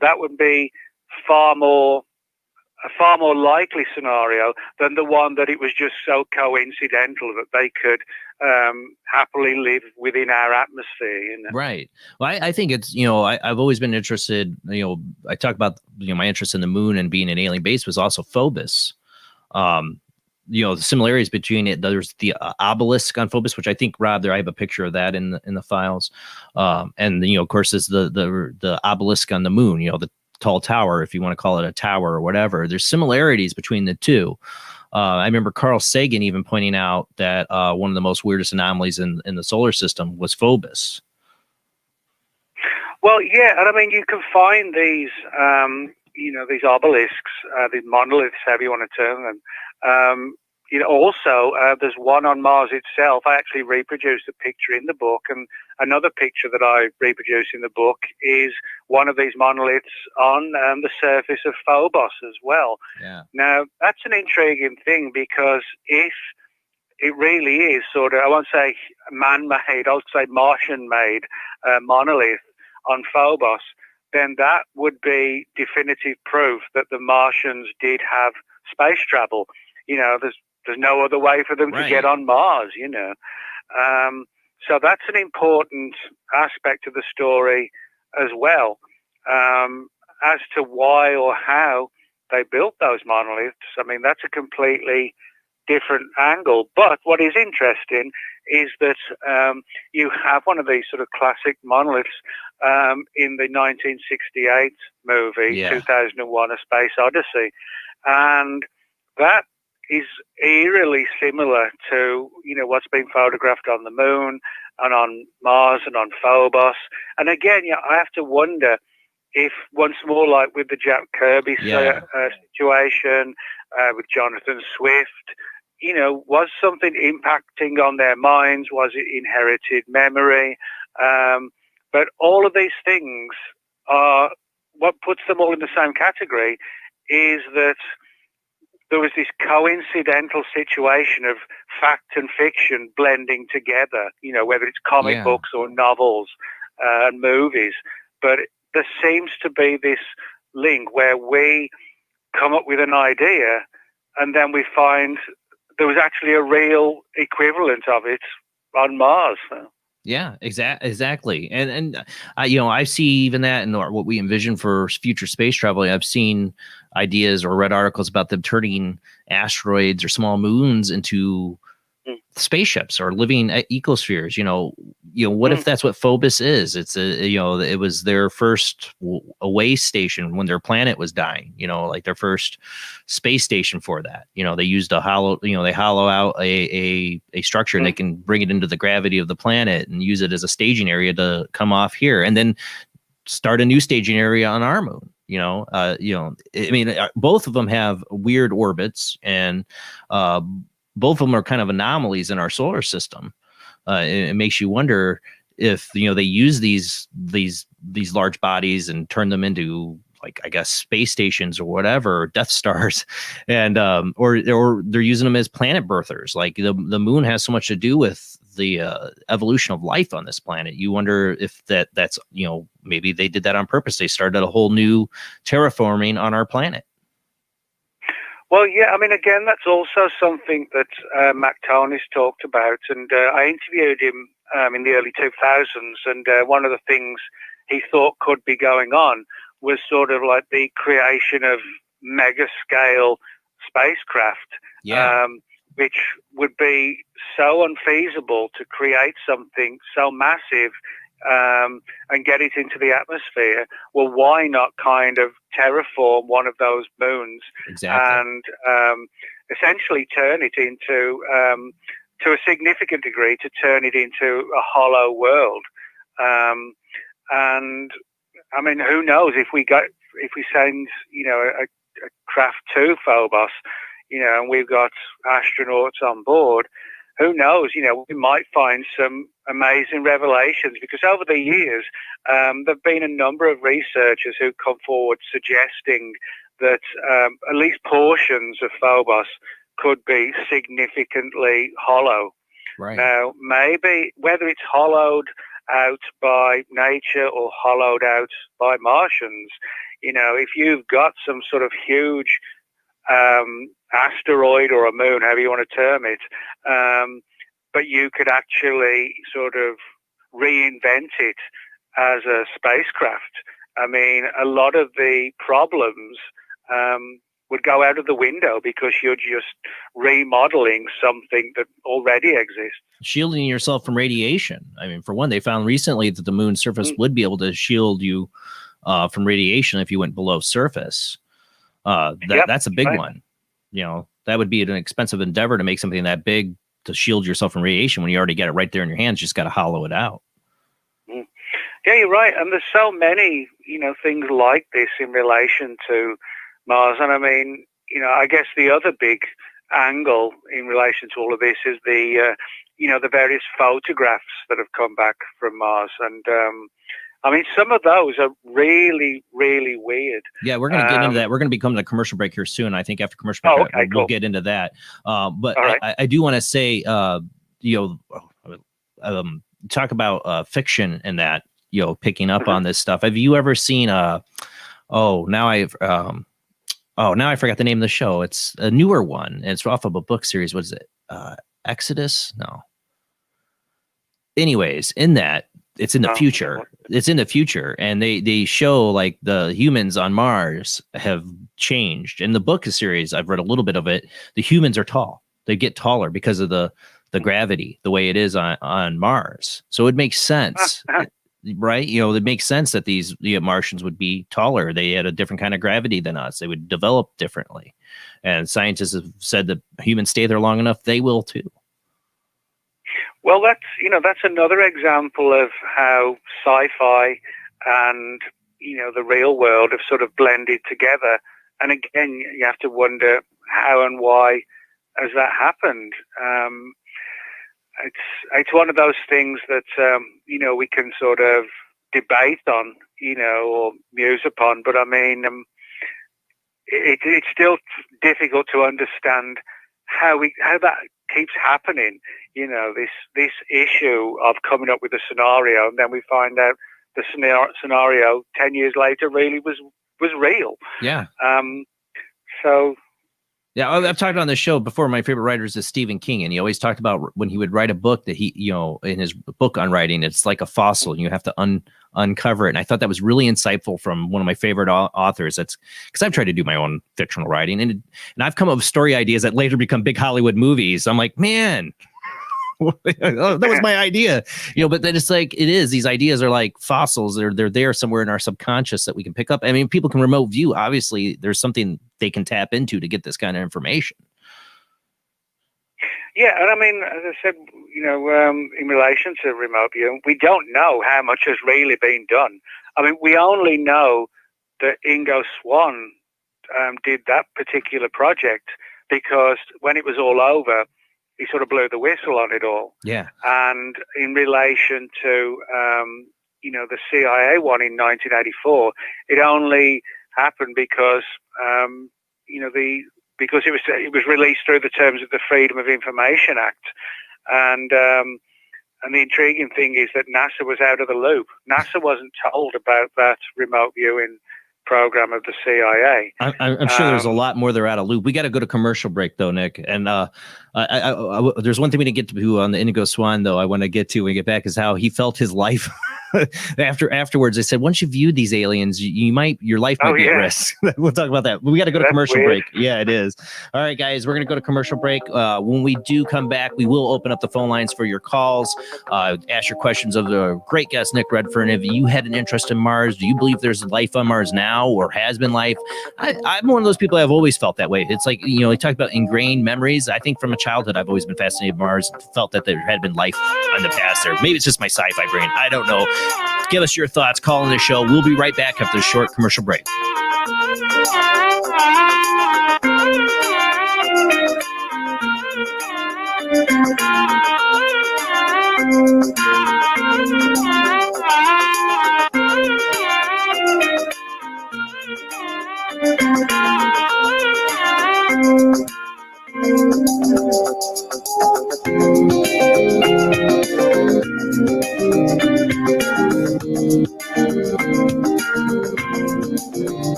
that would be a far more likely scenario than the one that it was just so coincidental that they could happily live within our atmosphere. Right. Well, I think it's, I've always been interested, I talk about, my interest in the moon and being an alien base was also Phobos. The similarities between it, there's the obelisk on Phobos, which I think, Rob, I have a picture of that in the files. And of course, there's the obelisk on the moon, the tall tower, if you want to call it a tower or whatever. There's similarities between the two. I remember Carl Sagan even pointing out that one of the most weirdest anomalies in the solar system was Phobos. Well, yeah, and I mean, you can find these, these obelisks, these monoliths, however you want to term them. Also, there's one on Mars itself. I actually reproduced a picture in the book, and another picture that I reproduced in the book is one of these monoliths on the surface of Phobos as well. Yeah. Now, that's an intriguing thing, because if it really is sort of, I won't say man-made, I'll say Martian-made monolith on Phobos, then that would be definitive proof that the Martians did have space travel. There's no other way for them to get on Mars, So that's an important aspect of the story as well. As to why or how they built those monoliths, I mean, that's a completely different angle. But what is interesting is that you have one of these sort of classic monoliths in the 1968 movie, 2001: A Space Odyssey. And that is eerily similar to, what's been photographed on the moon and on Mars and on Phobos. And again, I have to wonder if once more, like with the Jack Kirby situation, with Jonathan Swift, was something impacting on their minds? Was it inherited memory? But all of these things are, what puts them all in the same category is that there was this coincidental situation of fact and fiction blending together, whether it's comic books or novels and movies. But there seems to be this link where we come up with an idea and then we find there was actually a real equivalent of it on Mars. Yeah, exactly. And I see even that in what we envision for future space travel. I've seen ideas or read articles about them turning asteroids or small moons into spaceships or living ecospheres. What if that's what Phobos is? It's it was their first away station when their planet was dying, like their first space station for that. They used they hollow out a structure and they can bring it into the gravity of the planet and use it as a staging area to come off here and then start a new staging area on our moon. Both of them have weird orbits and, both of them are kind of anomalies in our solar system. It makes you wonder if they use these large bodies and turn them into, like, I guess, space stations or whatever, Death Stars, and or they're using them as planet birthers. Like the moon has so much to do with the evolution of life on this planet. You wonder if that's maybe they did that on purpose. They started a whole new terraforming on our planet. Well, yeah, again, that's also something that Mac Tony's talked about, and I interviewed him in the early 2000s, and one of the things he thought could be going on was sort of like the creation of mega-scale spacecraft, which would be so unfeasible to create something so massive and get it into the atmosphere. Well, why not kind of terraform one of those moons and essentially turn it into, to a significant degree, to turn it into a hollow world. And who knows if we send a craft to Phobos, and we've got astronauts on board. Who knows? We might find some amazing revelations, because over the years, there've been a number of researchers who come forward suggesting that at least portions of Phobos could be significantly hollow. Right. Now, maybe whether it's hollowed out by nature or hollowed out by Martians, if you've got some sort of huge asteroid or a moon, however you want to term it, but you could actually sort of reinvent it as a spacecraft. A lot of the problems would go out of the window because you're just remodeling something that already exists. Shielding yourself from radiation. For one, they found recently that the moon's surface would be able to shield you from radiation if you went below surface. That's a big one. That would be an expensive endeavor to make something that big to shield yourself from radiation when you already get it right there in your hands. You just got to hollow it out. Yeah, you're right. And there's so many, things like this in relation to Mars. And I guess the other big angle in relation to all of this is the various photographs that have come back from Mars. And some of those are really, really weird. Yeah, we're going to get into that. We're going to be coming to a commercial break here soon. I think after commercial break, we'll get into that. But right. I do want to say, talk about fiction and that. picking up on this stuff. Have you ever seen now I forgot the name of the show. It's a newer one. It's off of a book series. What is it? Exodus? No. Anyways, in that, it's in the future. It's in the future, and they show like the humans on Mars have changed. In the book series, I've read a little bit of it. The humans are tall. They get taller because of the gravity, the way it is on Mars. So it makes sense, right? It makes sense that these Martians would be taller. They had a different kind of gravity than us. They would develop differently. And scientists have said that humans stay there long enough, they will too. Well, that's another example of how sci-fi and the real world have sort of blended together. And again, you have to wonder how and why has that happened. It's one of those things that we can sort of debate on, or muse upon. But I mean, it's still difficult to understand how that keeps happening. This issue of coming up with a scenario, and then we find out the scenario 10 years later really was real. Yeah. So. Yeah, I've talked on this show before. My favorite writer is Stephen King, and he always talked about when he would write a book that he, in his book on writing, it's like a fossil, and you have to uncover it. And I thought that was really insightful from one of my favorite authors. That's because I've tried to do my own fictional writing, and I've come up with story ideas that later become big Hollywood movies. I'm like, man. That was my idea, but then it's like these ideas are like fossils. They're there somewhere in our subconscious that we can pick up. I mean, people can remote view. Obviously, there's something they can tap into to get this kind of information. Yeah, and I mean, as I said, in relation to remote view, we don't know how much has really been done. I mean, we only know that Ingo Swann did that particular project because when it was all over, he sort of blew the whistle on it all. Yeah. And in relation to, the CIA one in 1984, it only happened because, because it was released through the terms of the Freedom of Information Act. And the intriguing thing is that NASA was out of the loop. NASA wasn't told about that remote viewing program of the CIA. I'm sure there's a lot more they're out of loop. We got to go to commercial break though, Nick. And there's one thing we didn't get to on the Inigo Swan though. I want to get to when we get back is how he felt his life afterwards. They said once you view these aliens, your life might be at risk. We'll talk about that. We got to go to commercial break. Yeah, it is. All right, guys, we're gonna go to commercial break. When we do come back, we will open up the phone lines for your calls. Ask your questions of the great guest Nick Redfern. If you had an interest in Mars, do you believe there's life on Mars now or has been life? I'm one of those people. I've always felt that way. It's like he talked about ingrained memories. I think from a childhood, I've always been fascinated with Mars. Felt that there had been life in the past there. Maybe it's just my sci-fi brain. I don't know. Give us your thoughts. Call in the show. We'll be right back after a short commercial break.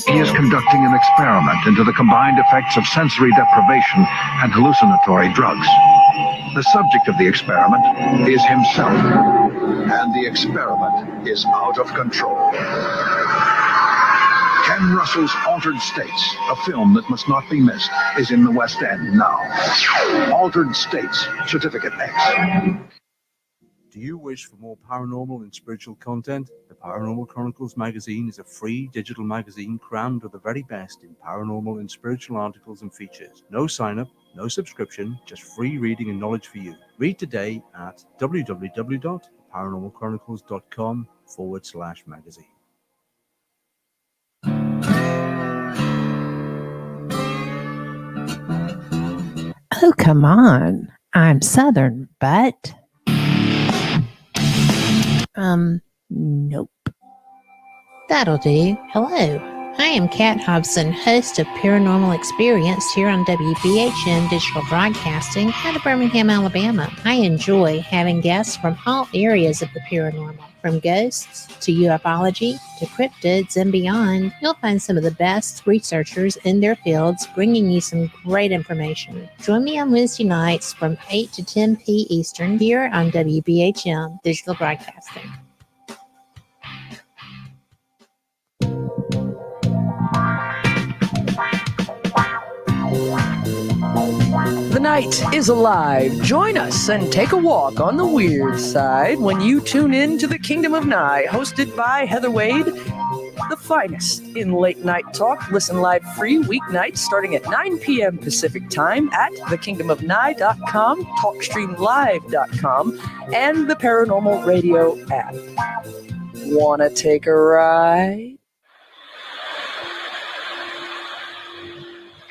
He is conducting an experiment into the combined effects of sensory deprivation and hallucinatory drugs. The subject of the experiment is himself, and the experiment is out of control. Ken Russell's Altered States, a film that must not be missed, is in the West End now. Altered States, Certificate X. Do you wish for more paranormal and spiritual content? The Paranormal Chronicles magazine is a free digital magazine crammed with the very best in paranormal and spiritual articles and features. No sign-up, no subscription, just free reading and knowledge for you. Read today at www.paranormalchronicles.com/magazine. Oh, come on. I'm Southern, but... Nope. That'll do. Hello. I am Kat Hobson, host of Paranormal Experience here on WBHM Digital Broadcasting out of Birmingham, Alabama. I enjoy having guests from all areas of the paranormal, from ghosts to ufology to cryptids and beyond. You'll find some of the best researchers in their fields bringing you some great information. Join me on Wednesday nights from 8 to 10 p. Eastern here on WBHM Digital Broadcasting. The night is alive. Join us and take a walk on the weird side when you tune in to the Kingdom of Nye, hosted by Heather Wade, the finest in late night talk. Listen live free weeknights starting at 9 p.m. Pacific time at thekingdomofnye.com, talkstreamlive.com, and the Paranormal Radio app. Wanna take a ride?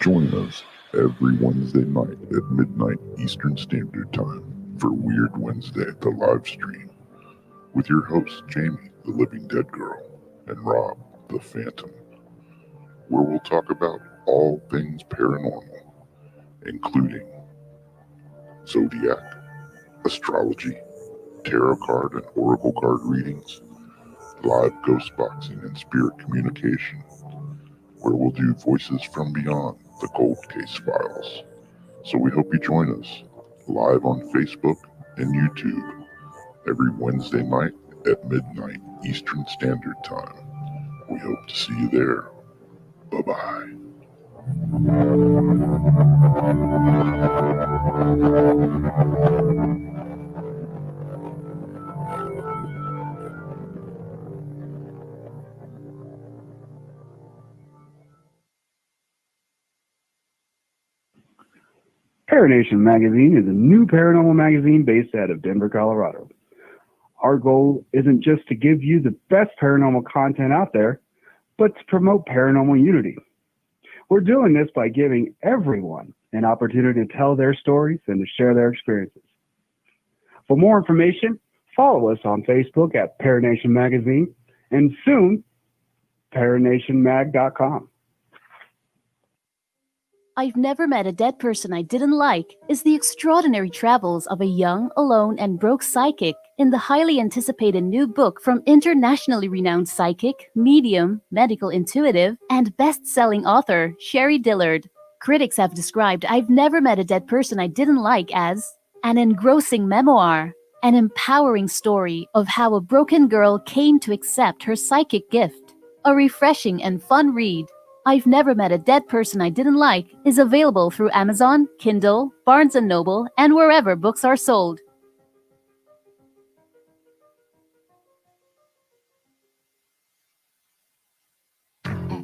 Join us every Wednesday night at midnight Eastern Standard Time for Weird Wednesday, the live stream, with your hosts Jamie, the Living Dead Girl, and Rob, the Phantom, where we'll talk about all things paranormal, including zodiac, astrology, tarot card and oracle card readings, live ghost boxing and spirit communication, where we'll do voices from beyond the cold case files. So we hope you join us live on Facebook and YouTube every Wednesday night at midnight Eastern Standard Time. We hope to see you there. Bye-bye. Paranormal Magazine is a new paranormal magazine based out of Denver, Colorado. Our goal isn't just to give you the best paranormal content out there, but to promote paranormal unity. We're doing this by giving everyone an opportunity to tell their stories and to share their experiences. For more information, follow us on Facebook at Paranormal Magazine and soon, paranormalmag.com. I've Never Met a Dead Person I Didn't Like is the extraordinary travels of a young, alone, and broke psychic in the highly anticipated new book from internationally renowned psychic, medium, medical intuitive, and best-selling author Sherry Dillard. Critics have described I've Never Met a Dead Person I Didn't Like as an engrossing memoir, an empowering story of how a broken girl came to accept her psychic gift, a refreshing and fun read. I've Never Met a Dead Person I Didn't Like is available through Amazon, Kindle, Barnes & Noble, and wherever books are sold.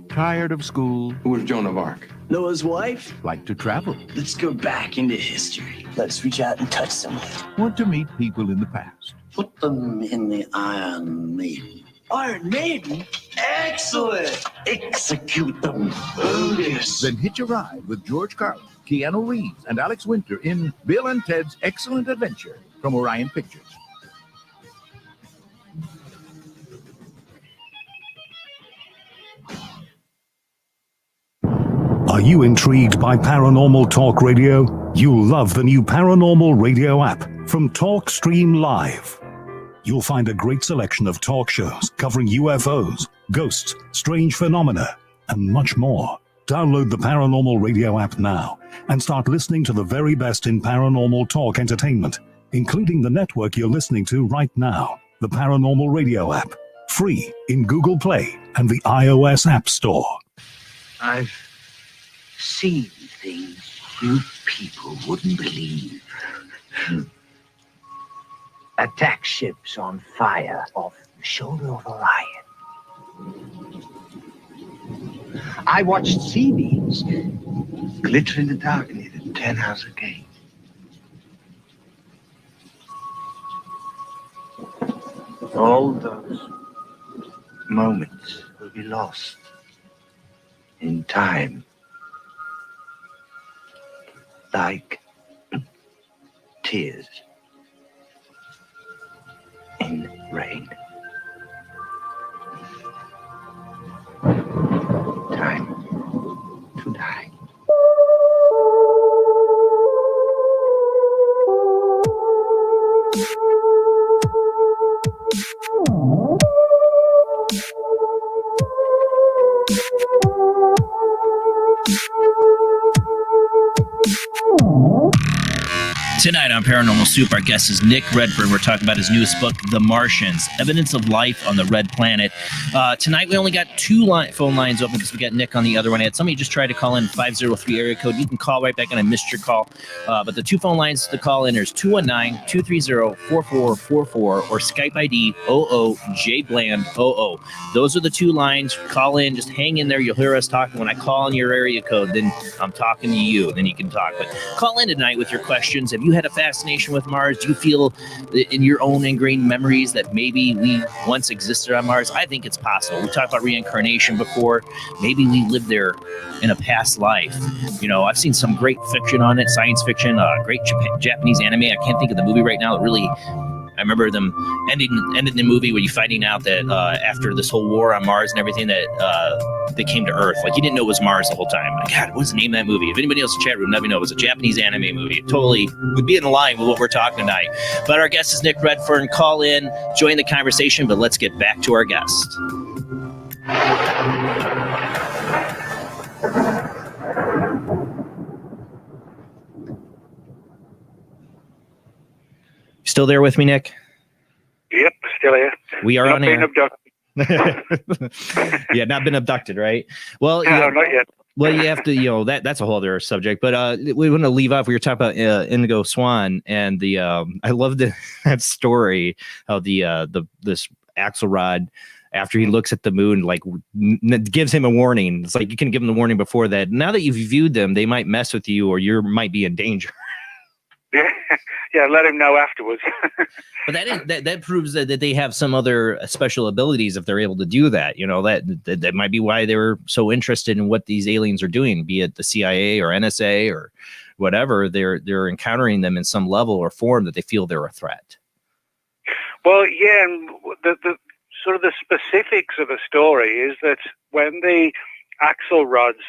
Tired of school? Who was Joan of Arc? Noah's wife? Like to travel? Let's go back into history. Let's reach out and touch someone. Want to meet people in the past? Put them in the Iron Maiden. Iron Maiden? Excellent! Execute them. Otis. Then hitch a ride with George Carlin, Keanu Reeves, and Alex Winter in Bill and Ted's Excellent Adventure from Orion Pictures. Are you intrigued by Paranormal Talk Radio? You'll love the new Paranormal Radio app from Talkstream Live. You'll find a great selection of talk shows covering UFOs, ghosts, strange phenomena, and much more. Download the Paranormal Radio app now and start listening to the very best in paranormal talk entertainment, including the network you're listening to right now, the Paranormal Radio app, free in Google Play and the iOS App Store. I've seen things you people wouldn't believe. Attack ships on fire off the shoulder of Orion. I watched sea beams glitter in the dark near the 10-house gate. All those moments will be lost in time, like tears in rain. Tonight on Paranormal Soup, our guest is Nick Redfern. We're talking about his newest book, The Martians, Evidence of Life on the Red Planet. Tonight, we only got two phone lines open because we got Nick on the other one. I had somebody just try to call in 503 area code. You can call right back, and I missed your call. But the two phone lines to call in is 219-230-4444 or Skype ID 00JBland00. Those are the two lines. Call in, just hang in there. You'll hear us talking. When I call on your area code, then I'm talking to you. Then you can talk. But call in tonight with your questions. Have you had a fascination with Mars? Do you feel in your own ingrained memories that maybe we once existed on Mars? I think it's possible. We talked about reincarnation before. Maybe we lived there in a past life. You know, I've seen some great fiction on it, science fiction, great Japanese anime. I can't think of the movie right now that really... I remember them ending the movie where you finding out that after this whole war on Mars and everything that they came to Earth. Like, you didn't know it was Mars the whole time. Like, God, what's the name of that movie? If anybody else in the chat room, let me know. It was a Japanese anime movie. It totally would be in line with what we're talking tonight. But our guest is Nick Redfern. Call in, join the conversation, but let's get back to our guest. Still there with me, Nick? Yep, still here. We are not on being air. Abducted. Yeah, not been abducted, right? Well, No, not yet. Well, you have to, that's a whole other subject. But we want to leave off. We were talking about Indigo Swan, and the I love that story how this Axelrod, after he looks at the moon, like gives him a warning. It's like you can give him the warning before that. Now that you've viewed them, they might mess with you, or you might be in danger. Yeah, let him know afterwards. But that proves that they have some other special abilities if they're able to do that. You know, that might be why they were so interested in what these aliens are doing, be it the CIA or NSA or whatever. They're encountering them in some level or form that they feel they're a threat. Well, yeah, and the sort of the specifics of the story is that when the Axelrod's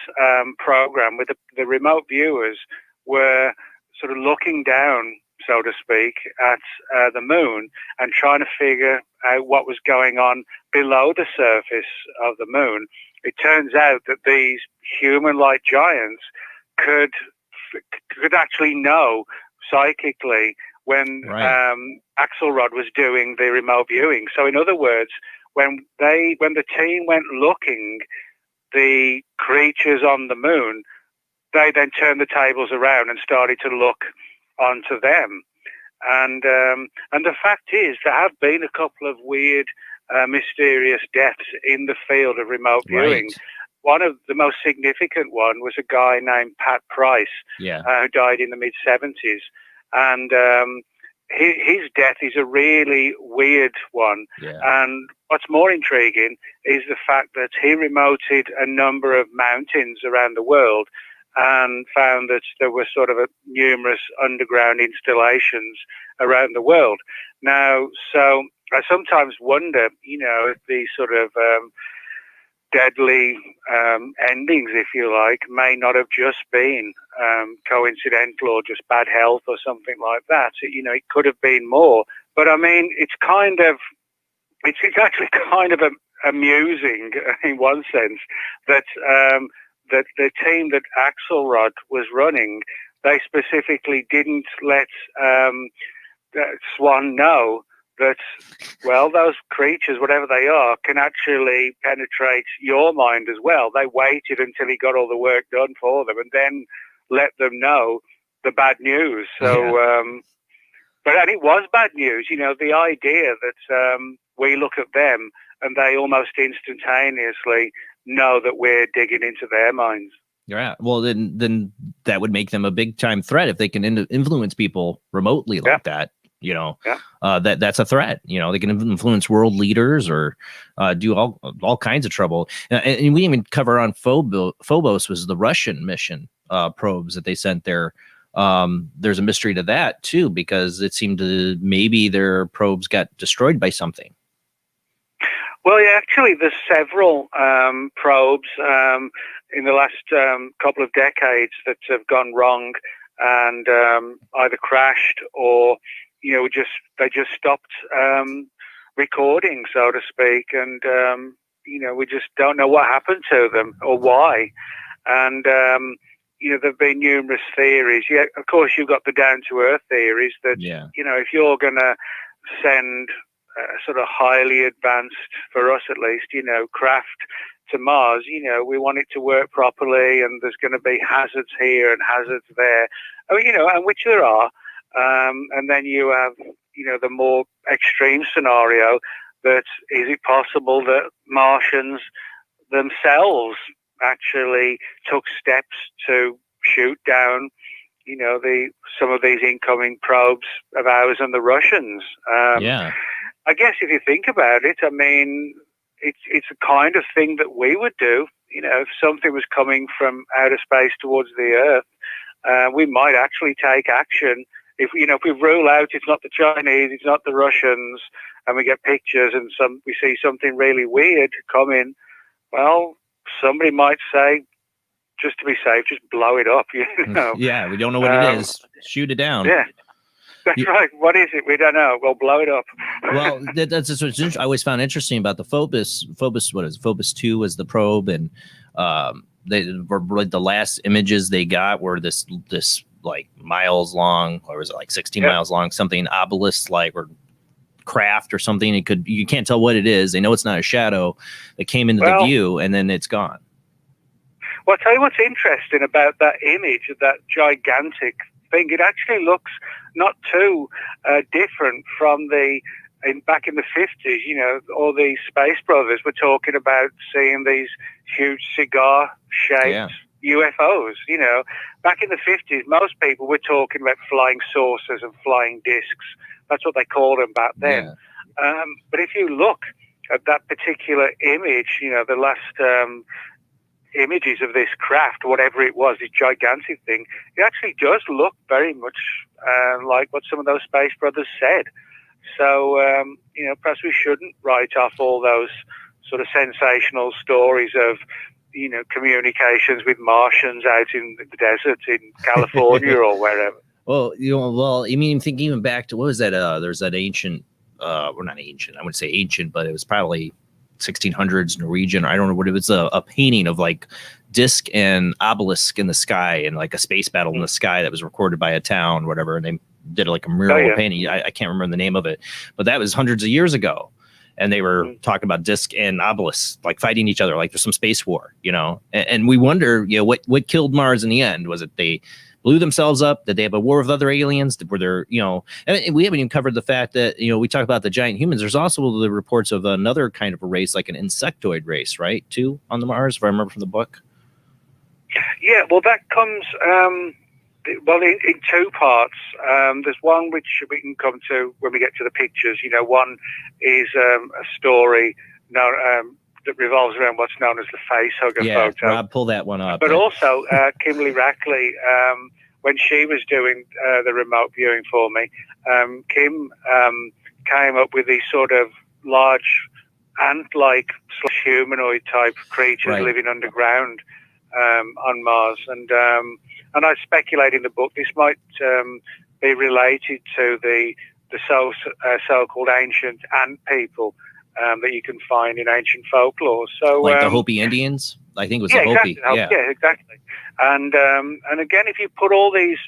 program with the remote viewers were sort of looking down, so to speak, at the moon and trying to figure out what was going on below the surface of the moon, it turns out that these human-like giants could actually know psychically when Axelrod was doing the remote viewing. So in other words, when the team went looking, the creatures on the moon, they then turned the tables around and started to look onto them. And the fact is, there have been a couple of weird, mysterious deaths in the field of remote viewing. Right. One of the most significant one was a guy named Pat Price, who died in the mid-70s. And his death is a really weird one. Yeah. And what's more intriguing is the fact that he remoted a number of mountains around the world and found that there were sort of numerous underground installations around the world. Now, so I sometimes wonder, if these sort of deadly endings, if you like, may not have just been coincidental or just bad health or something like that. It could have been more. But I mean, it's actually kind of amusing in one sense that that the team that Axelrod was running, they specifically didn't let Swan know that, well, those creatures, whatever they are, can actually penetrate your mind as well. They waited until he got all the work done for them and then let them know the bad news. So, and it was bad news, the idea that we look at them and they almost instantaneously know that we're digging into their minds. Yeah. Well, then that would make them a big time threat if they can influence people remotely like that. That's a threat. They can influence world leaders or do all kinds of trouble. And we even cover on Phobos was the Russian mission probes that they sent there. There's a mystery to that too, because it seemed to maybe their probes got destroyed by something. Well, yeah, actually, there's several probes in the last couple of decades that have gone wrong and either crashed or they just stopped recording, so to speak, and we just don't know what happened to them or why. And there've been numerous theories. Yeah, of course, you've got the down-to-earth theories that if you're going to send sort of highly advanced, for us at least, craft to Mars, we want it to work properly, and there's going to be hazards here and hazards there, and which there are. And then you have, the more extreme scenario that is it possible that Martians themselves actually took steps to shoot down, some of these incoming probes of ours and the Russians. I guess if you think about it, I mean, it's a kind of thing that we would do. If something was coming from outer space towards the Earth, we might actually take action. If we rule out it's not the Chinese, it's not the Russians, and we get pictures and we see something really weird coming, well, somebody might say, just to be safe, just blow it up. Yeah, we don't know what it is. Shoot it down. Yeah. That's right. What is it? We don't know. We'll blow it up. Well, that's just what's I always found interesting about the Phobos. What is it? Phobos 2 was the probe, and they were like the last images they got were this like miles long, or was it like 16 miles long? Something obelisk like or craft or something. You can't tell what it is. They know it's not a shadow that came into the view, and then it's gone. Well, I'll tell you what's interesting about that image of that gigantic thing. It actually looks not too different from back in the 50s, all these space brothers were talking about seeing these huge cigar-shaped UFOs. Back in the 50s, most people were talking about flying saucers and flying discs. That's what they called them back then. But if you look at that particular image, the last images of this craft, whatever it was, this gigantic thing, it actually does look very much like what some of those space brothers said. So, perhaps we shouldn't write off all those sort of sensational stories of, communications with Martians out in the desert in California or wherever. Well, I mean, think even back to, what was that? There's that ancient, well, not ancient, I would say ancient, but it was probably 1600s Norwegian, or I don't know what it was, a painting of like disc and obelisk in the sky and like a space battle in the sky that was recorded by a town, whatever. And they did like a mural painting. I can't remember the name of it, but that was hundreds of years ago. And they were talking about disc and obelisk, like fighting each other, like there's some space war, and we wonder, what killed Mars in the end? Was it they blew themselves up? Did they have a war with other aliens? Were there, and we haven't even covered the fact that, we talk about the giant humans. There's also the reports of another kind of a race, like an insectoid race, right? Too, on the Mars, if I remember from the book. Yeah, well, that comes, in two parts. There's one which we can come to when we get to the pictures. One is a story that revolves around what's known as the facehugger photo. Rob, pull that one up. But also, Kimberly Rackley, when she was doing the remote viewing for me, Kim came up with these sort of large ant-like humanoid type creatures living underground on Mars. And I speculate in the book this might be related to the so-called ancient ant people that you can find in ancient folklore. So, like the Hopi Indians, I think it was the Hopi. Exactly. Yeah, exactly. And again, if you put all these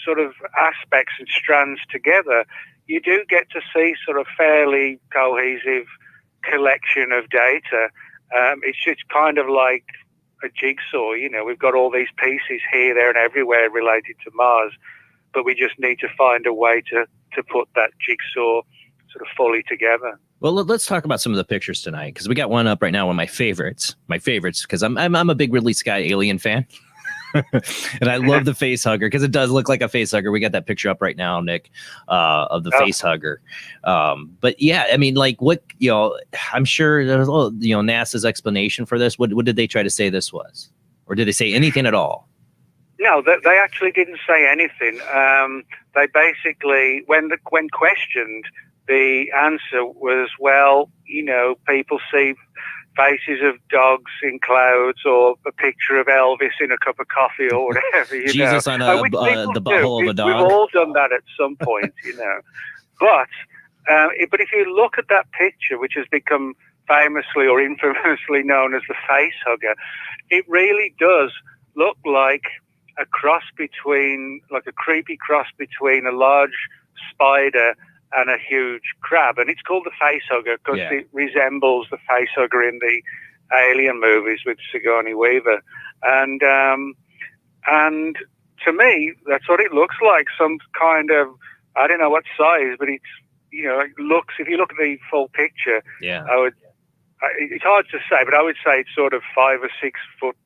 sort of aspects and strands together, you do get to see sort of fairly cohesive collection of data. It's just kind of like a jigsaw. We've got all these pieces here, there, and everywhere related to Mars, but we just need to find a way to put that jigsaw sort of fully together. Well, let's talk about some of the pictures tonight, because we got one up right now, one of my favorites, because I'm a big Ridley Scott Alien fan. And I love the face hugger because it does look like a face hugger. We got that picture up right now, Nick, of the face hugger. But yeah, I mean, like what, I'm sure there's a little, NASA's explanation for this. What did they try to say this was? Or did they say anything at all? No, they actually didn't say anything. They basically, when questioned, the answer was, well, people see faces of dogs in clouds, or a picture of Elvis in a cup of coffee, or whatever. Jesus on the butthole of a dog. We've all done that at some point, But if you look at that picture, which has become famously or infamously known as the face hugger, it really does look like a cross between, like a creepy cross between a large spider and a huge crab. And it's called the face hugger because it resembles the face hugger in the Alien movies with Sigourney Weaver. And to me, that's what it looks like. Some kind of, I don't know what size, but it's, it looks, if you look at the full picture, it's hard to say, but I would say it's sort of 5 or 6 foot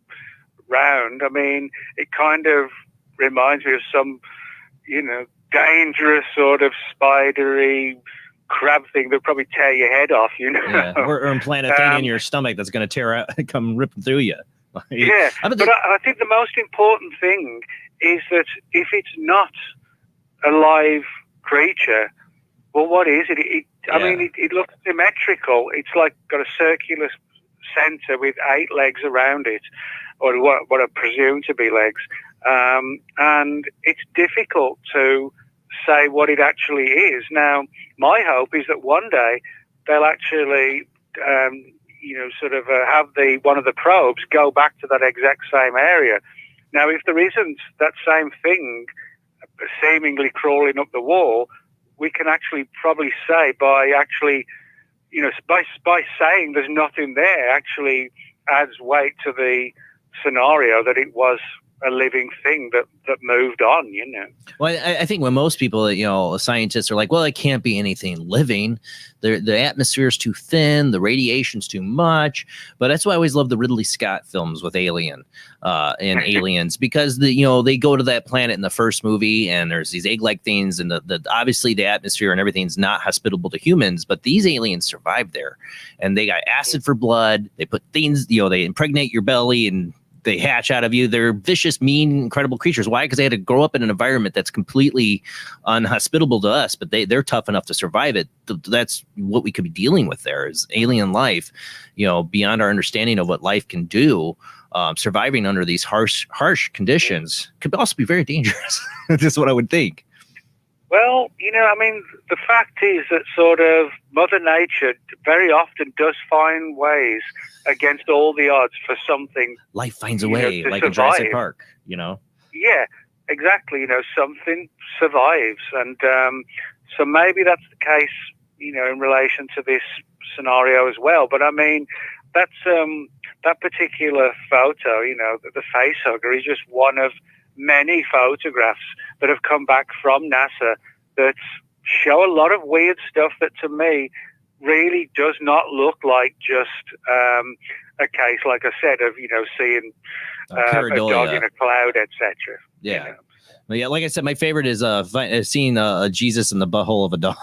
round. I mean, it kind of reminds me of some, dangerous sort of spidery crab thing that probably tear your head off, or implant a thing in your stomach that's going to tear out, come ripping through you. But I think the most important thing is that if it's not a live creature, well, what is it? I mean, it looks symmetrical. It's like got a circular center with 8 legs around it, or what I presume to be legs. And it's difficult to say what it actually is. Now, my hope is that one day they'll actually, have one of the probes go back to that exact same area. Now, if there isn't that same thing seemingly crawling up the wall, we can actually probably say by saying there's nothing there actually adds weight to the scenario that it was a living thing that moved on, Well, I think when most people, scientists are like, well, it can't be anything living. The atmosphere is too thin, the radiation's too much. But that's why I always love the Ridley Scott films with Alien and aliens, because they go to that planet in the first movie and there's these egg-like things, and the obviously the atmosphere and everything's not hospitable to humans, but these aliens survived there, and they got acid for blood. They put things, they impregnate your belly and they hatch out of you. They're vicious, mean, incredible creatures. Why? Because they had to grow up in an environment that's completely unhospitable to us, but they're tough enough to survive it. That's what we could be dealing with there is alien life, beyond our understanding of what life can do. Surviving under these harsh conditions could also be very dangerous. That's what I would think. Well, the fact is that sort of Mother Nature very often does find ways against all the odds for something. Life finds a way, like survive. in Jurassic Park, Yeah, exactly. Something survives. And so maybe that's the case, in relation to this scenario as well. But I mean, that's that particular photo, the face hugger is just one of many photographs that have come back from NASA that show a lot of weird stuff that to me really does not look like just a case, like I said, of seeing a dog in a cloud, etc. Yeah. Well, yeah, like I said, my favorite is seeing Jesus in the butthole of a dog.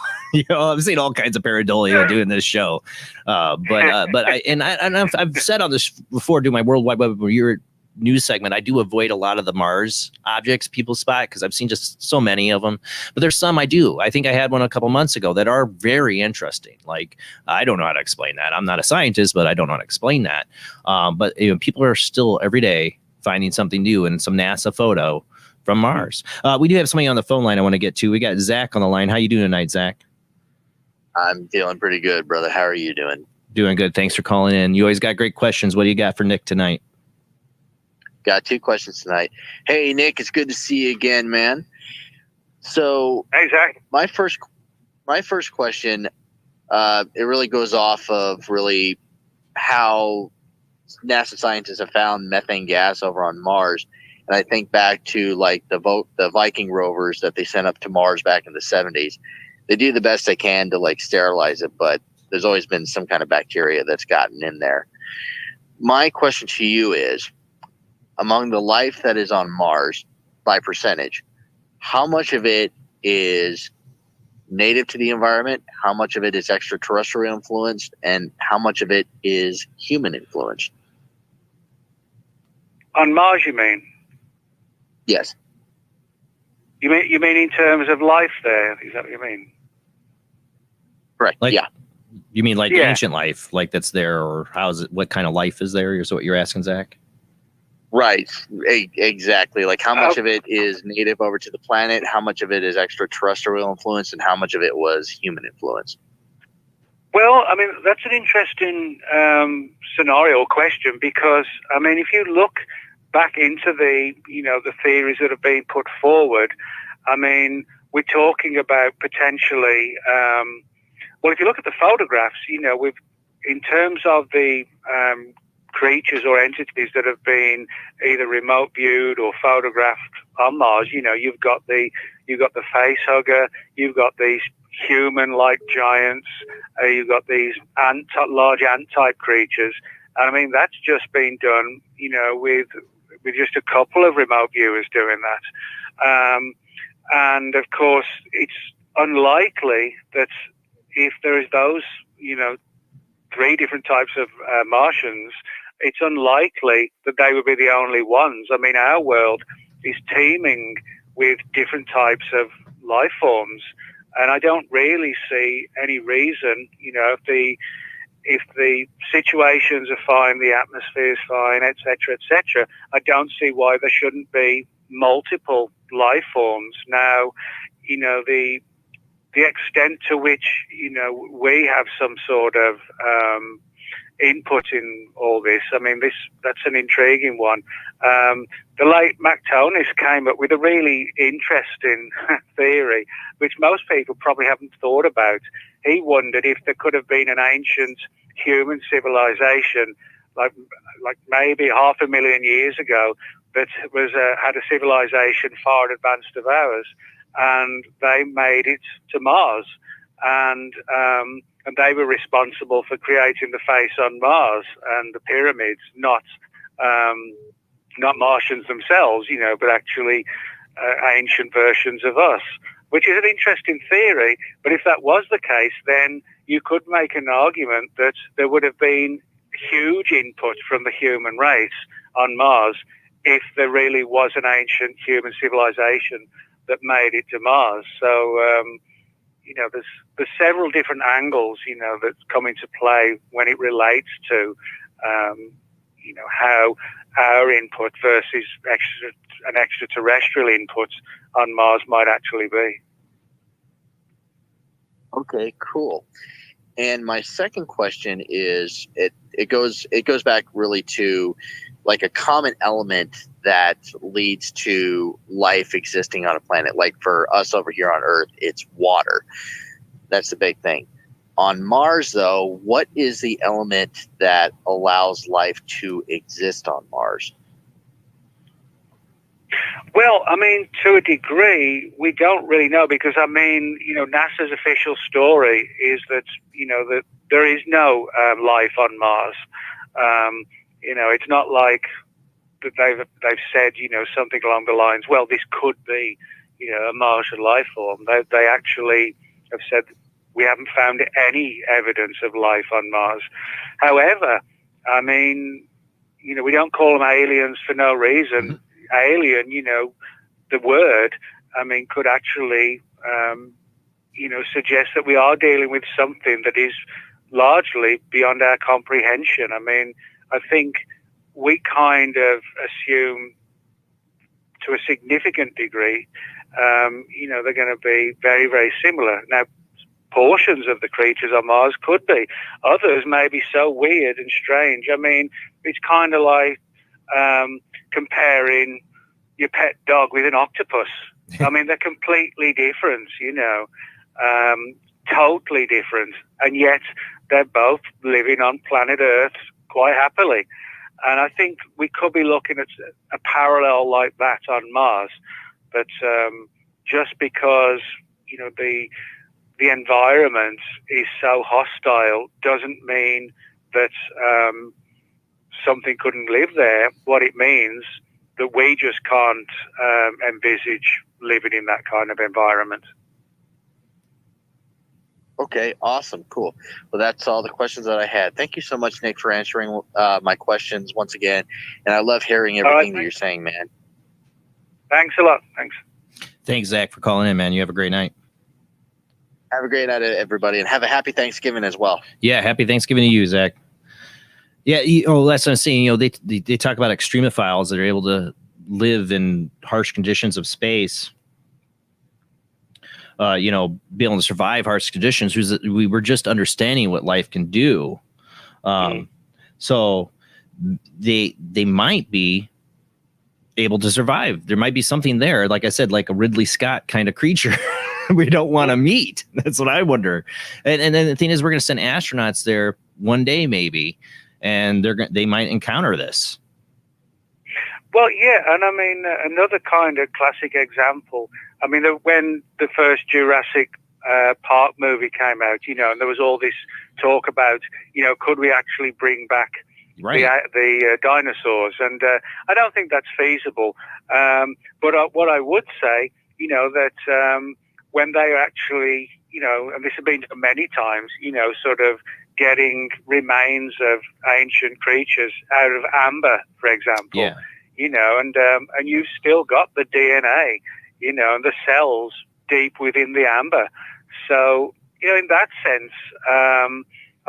I've seen all kinds of pareidolia doing this show, but I've said on this before, do my World Wide Web news segment, I do avoid a lot of the Mars objects people spot because I've seen just so many of them. But there's some I do. I think I had one a couple months ago that are very interesting. Like, I don't know how to explain that. I'm not a scientist, but I don't know how to explain that. But people are still every day finding something new in some NASA photo from Mars. We do have somebody on the phone line I want to get to. We got Zach on the line. How you doing tonight, Zach? I'm feeling pretty good, brother. How are you doing? Doing good. Thanks for calling in. You always got great questions. What do you got for Nick tonight? Got 2 questions tonight. Hey, Nick, it's good to see you again, man. So, hey, Zach. My first question, it really goes off of really how NASA scientists have found methane gas over on Mars. And I think back to like the Viking rovers that they sent up to Mars back in the 70s. They do the best they can to like sterilize it, but there's always been some kind of bacteria that's gotten in there. My question to you is, among the life that is on Mars by percentage, how much of it is native to the environment, how much of it is extraterrestrial influenced, and how much of it is human influenced? On Mars, you mean? Yes. You mean in terms of life there? Is that what you mean? Correct. Like, yeah. You mean like ancient life, like that's there, or what kind of life is there? Is what you're asking, Zach? Right, exactly. Like how much of it is native over to the planet, how much of it is extraterrestrial influence, and how much of it was human influence? Well, I mean, that's an interesting scenario or question because, I mean, if you look back into the theories that have been put forward, I mean, we're talking about potentially, well, if you look at the photographs, in terms of the creatures or entities that have been either remote viewed or photographed on Mars, you've got the face hugger, you've got these human-like giants, you've got these large ant-type creatures. I mean, that's just been done, with just a couple of remote viewers doing that. And of course, it's unlikely that if there is those, 3 different types of Martians, it's unlikely that they would be the only ones. I mean, our world is teeming with different types of life forms, and I don't really see any reason, if the situations are fine, the atmosphere is fine, etc., I don't see why there shouldn't be multiple life forms. Now, the extent to which, we have some sort of input in all this, I mean, that's an intriguing one. The late McTonis came up with a really interesting theory, which most people probably haven't thought about. He wondered if there could have been an ancient human civilization, like maybe 500,000 years ago, that had a civilization far advanced of ours, and they made it to Mars, and they were responsible for creating the face on Mars and the pyramids, not Martians themselves, but actually ancient versions of us, which is an interesting theory. But if that was the case, then you could make an argument that there would have been huge input from the human race on Mars if there really was an ancient human civilization that made it to Mars. So, there's several different angles, that come into play when it relates to, how our input versus an extraterrestrial input on Mars might actually be. Okay, cool. And my second question is, it goes back really to like a common element that leads to life existing on a planet. Like for us over here on Earth, it's water. That's the big thing. On Mars, though, what is the element that allows life to exist on Mars? Well, I mean, to a degree, we don't really know because, I mean, NASA's official story is that, that there is no life on Mars. It's not like that they've said, something along the lines, well, this could be, a Martian life form. They actually have said we haven't found any evidence of life on Mars. However, I mean, we don't call them aliens for no reason. Alien, the word, I mean, could actually, suggest that we are dealing with something that is largely beyond our comprehension. I mean, I think we kind of assume to a significant degree, they're going to be very, very similar. Now, portions of the creatures on Mars could be. Others may be so weird and strange. I mean, it's kind of like comparing your pet dog with an octopus. I mean, they're completely different, totally different. And yet they're both living on planet Earth quite happily. And I think we could be looking at a parallel like that on Mars. But just because, the environment is so hostile doesn't mean that something couldn't live there. What it means that we just can't envisage living in that kind of environment. Okay, awesome, cool. Well, that's all the questions that I had. Thank you so much, Nick, for answering my questions once again. And I love hearing everything that you're saying, man. Thanks a lot. Thanks. Thanks, Zach, for calling in, man. You have a great night. Have a great night, everybody, and have a happy Thanksgiving as well. Yeah, happy Thanksgiving to you, Zach. Yeah. That's what I'm saying. They talk about extremophiles that are able to live in harsh conditions of space. Be able to survive harsh conditions. We were just understanding what life can do. So they might be able to survive. There might be something there, like I said, like a Ridley Scott kind of creature we don't want to meet. That's what I wonder. And then the thing is, we're going to send astronauts there one day, maybe, and they might encounter this. Well, yeah, and I mean, another kind of classic example. I mean, when the first Jurassic Park movie came out, and there was all this talk about, could we actually bring back the dinosaurs? And I don't think that's feasible. But what I would say, that when they actually, and this has been done many times, sort of getting remains of ancient creatures out of amber, for example. Yeah. And you've still got the DNA, and the cells deep within the amber. So, in that sense, I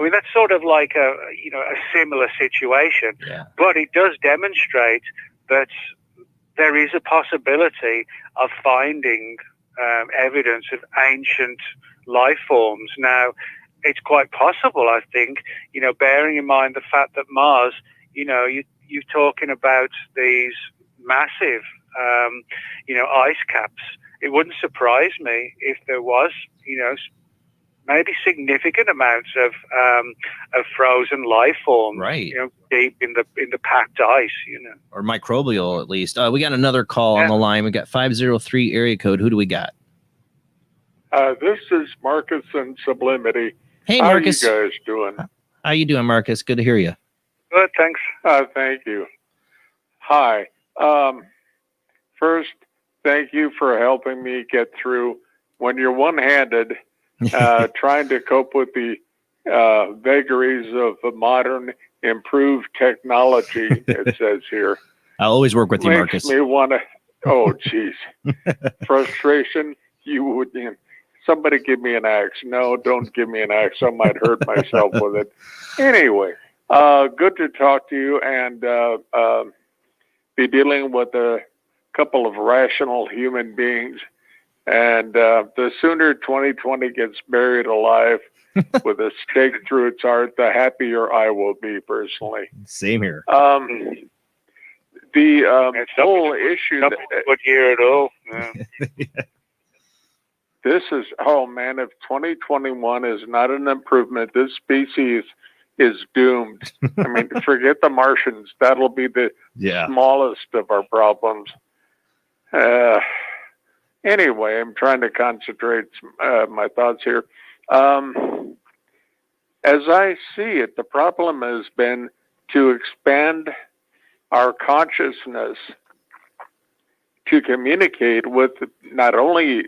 mean, that's sort of like a similar situation, but it does demonstrate that there is a possibility of finding evidence of ancient life forms. Now, it's quite possible, I think, bearing in mind the fact that Mars, you're talking about these massive, ice caps. It wouldn't surprise me if there was, maybe significant amounts of frozen life forms, deep in the packed ice, or microbial at least. We got another call on the line. We got 503 area code. Who do we got? This is Marcus in Sublimity. Hey, Marcus. How are you guys doing? How you doing, Marcus? Good to hear you. Good, thanks. Thank you. Hi. First, thank you for helping me get through when you're one-handed, trying to cope with the vagaries of the modern improved technology, it says here. I'll always work with you, Marcus. Makes me want to, oh, geez. Frustration, somebody give me an axe. No, don't give me an axe. I might hurt myself with it. Anyway, good to talk to you and be dealing with a couple of rational human beings. And the sooner 2020 gets buried alive with a stake through its heart, the happier I will be personally. Same here. The whole issue. Good year at all. This is, oh man, if 2021 is not an improvement, this species is doomed. I mean, forget the Martians. That'll be the smallest of our problems. Anyway, I'm trying to concentrate my thoughts here. As I see it, the problem has been to expand our consciousness to communicate with not only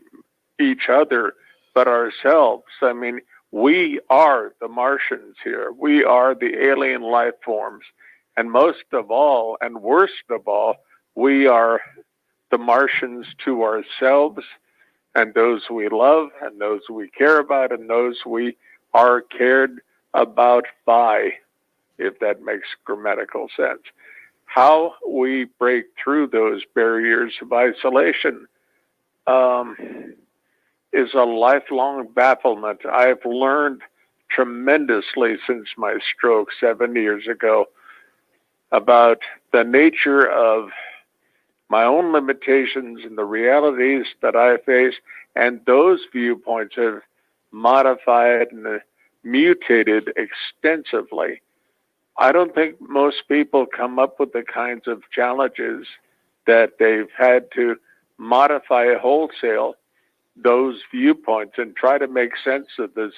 each other, but ourselves. I mean, we are the Martians here. We are the alien life forms. And most of all, and worst of all, we are the Martians to ourselves and those we love and those we care about and those we are cared about by, if that makes grammatical sense. How we break through those barriers of isolation is a lifelong bafflement. I've learned tremendously since my stroke 7 years ago about the nature of my own limitations and the realities that I face, and those viewpoints have modified and mutated extensively. I don't think most people come up with the kinds of challenges that they've had to modify wholesale those viewpoints and try to make sense of this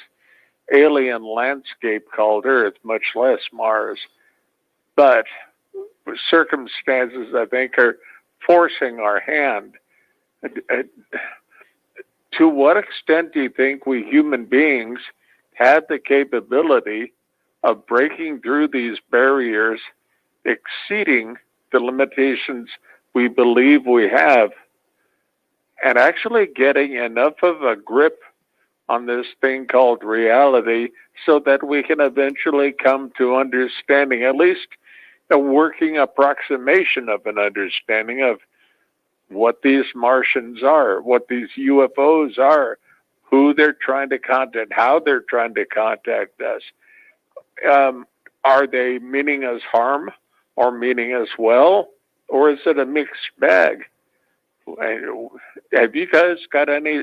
alien landscape called Earth, much less Mars. But circumstances, I think, are forcing our hand. To what extent do you think we human beings have the capability of breaking through these barriers, exceeding the limitations we believe we have, and actually getting enough of a grip on this thing called reality so that we can eventually come to understanding, at least a working approximation of an understanding of what these Martians are, what these UFOs are, who they're trying to contact, how they're trying to contact us. Are they meaning us harm or meaning us well, or is it a mixed bag? Have you guys got any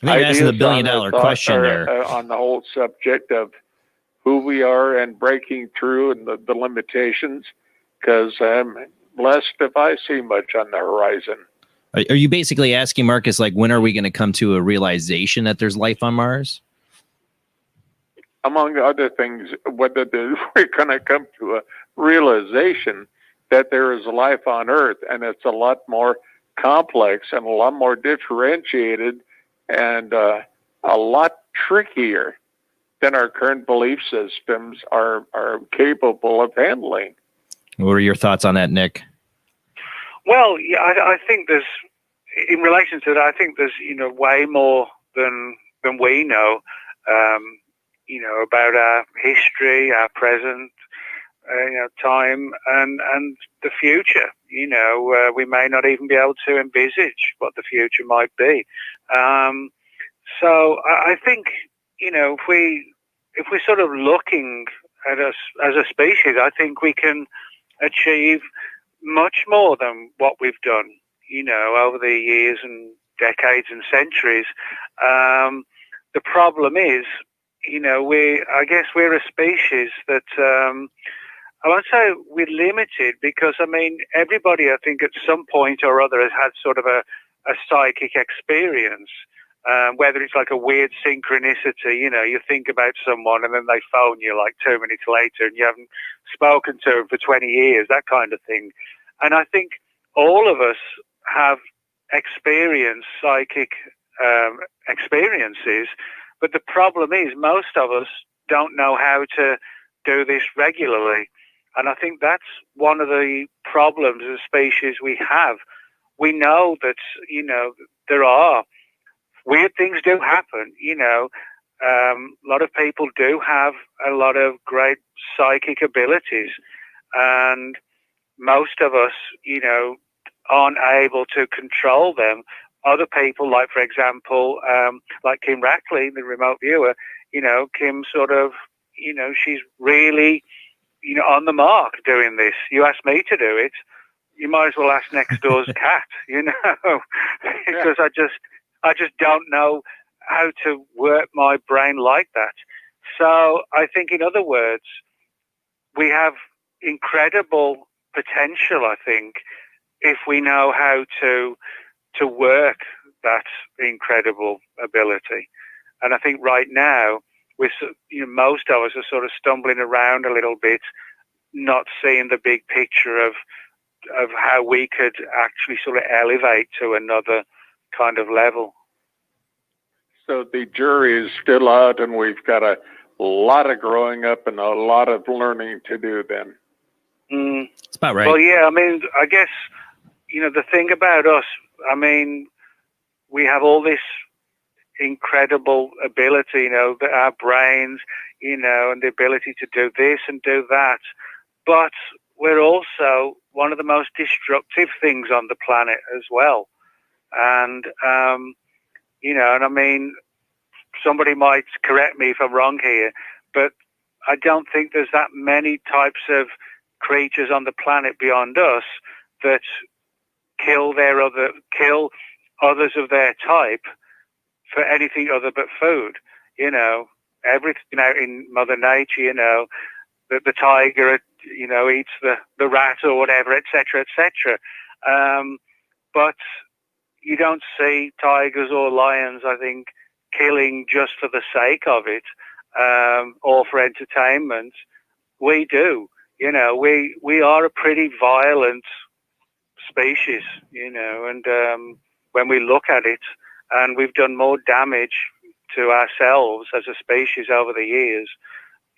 I think you're asking the billion-dollar question there. On the whole subject of who we are and breaking through and the limitations? Because I'm blessed if I see much on the horizon. Are you basically asking, Marcus, like, when are we going to come to a realization that there's life on Mars? Among other things, whether we're going to come to a realization that there is life on Earth, and it's a lot more complex and a lot more differentiated and a lot trickier than our current belief systems are capable of handling. What are your thoughts on that, Nick? Well, yeah, I think there's, in relation to that, I think there's, way more than we know, about our history, our present, time, and the future. We may not even be able to envisage what the future might be. So I think, if we're sort of looking at us as a species, I think we can achieve much more than what we've done, over the years and decades and centuries. The problem is, I guess we're a species that, I won't say we're limited, because, everybody, I think, at some point or other has had sort of a psychic experience, whether it's like a weird synchronicity, you think about someone and then they phone you like 2 minutes later and you haven't spoken to them for 20 years, that kind of thing. And I think all of us have experienced psychic experiences, but the problem is most of us don't know how to do this regularly. And I think that's one of the problems as a species we have. We know that, there are weird things do happen, a lot of people do have a lot of great psychic abilities, and most of us, aren't able to control them. Other people, like, for example, like Kim Rackley, the remote viewer, Kim sort of, she's really, on the mark doing this. You ask me to do it, you might as well ask next door's cat, because I just don't know how to work my brain like that. So I think, in other words, we have incredible potential, I think, if we know how to work that incredible ability. And I think right now, most of us are sort of stumbling around a little bit, not seeing the big picture of how we could actually sort of elevate to another kind of level. So the jury is still out, and we've got a lot of growing up and a lot of learning to do then. That's about right. Well, yeah, I guess, the thing about us, we have all this incredible ability, our brains, and the ability to do this and do that. But we're also one of the most destructive things on the planet as well. And, somebody might correct me if I'm wrong here, but I don't think there's that many types of creatures on the planet beyond us that kill others of their type for anything other but food. Everything out in Mother Nature, the tiger, eats the rat or whatever, etc., etc. But you don't see tigers or lions, I think, killing just for the sake of it, or for entertainment. We do. We are a pretty violent species, and when we look at it, and we've done more damage to ourselves as a species over the years,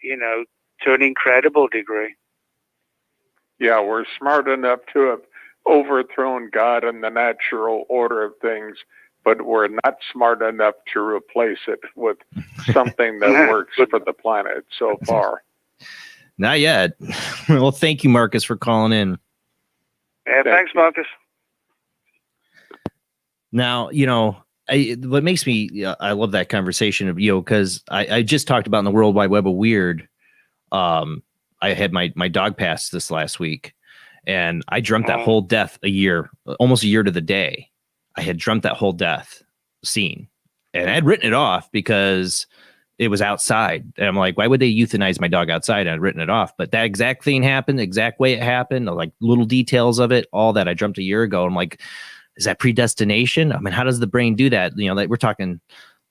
to an incredible degree. Yeah, we're smart enough to have overthrown God and the natural order of things but we're not smart enough to replace it with something that works for the planet so far. Not yet. Well, thank you, Marcus, for calling in. Yeah, thanks, Marcus. Now, what makes me, I love that conversation of, because I just talked about in the World Wide Web of Weird. I had my dog pass this last week, and I dreamt that whole death almost a year to the day. I had dreamt that whole death scene, and I had written it off because it was outside. And I'm like, why would they euthanize my dog outside? And I'd written it off, but that exact thing happened, the exact way it happened, like little details of it, all that I dreamt a year ago. I'm like, is that predestination? I mean, how does the brain do that? Like we're talking,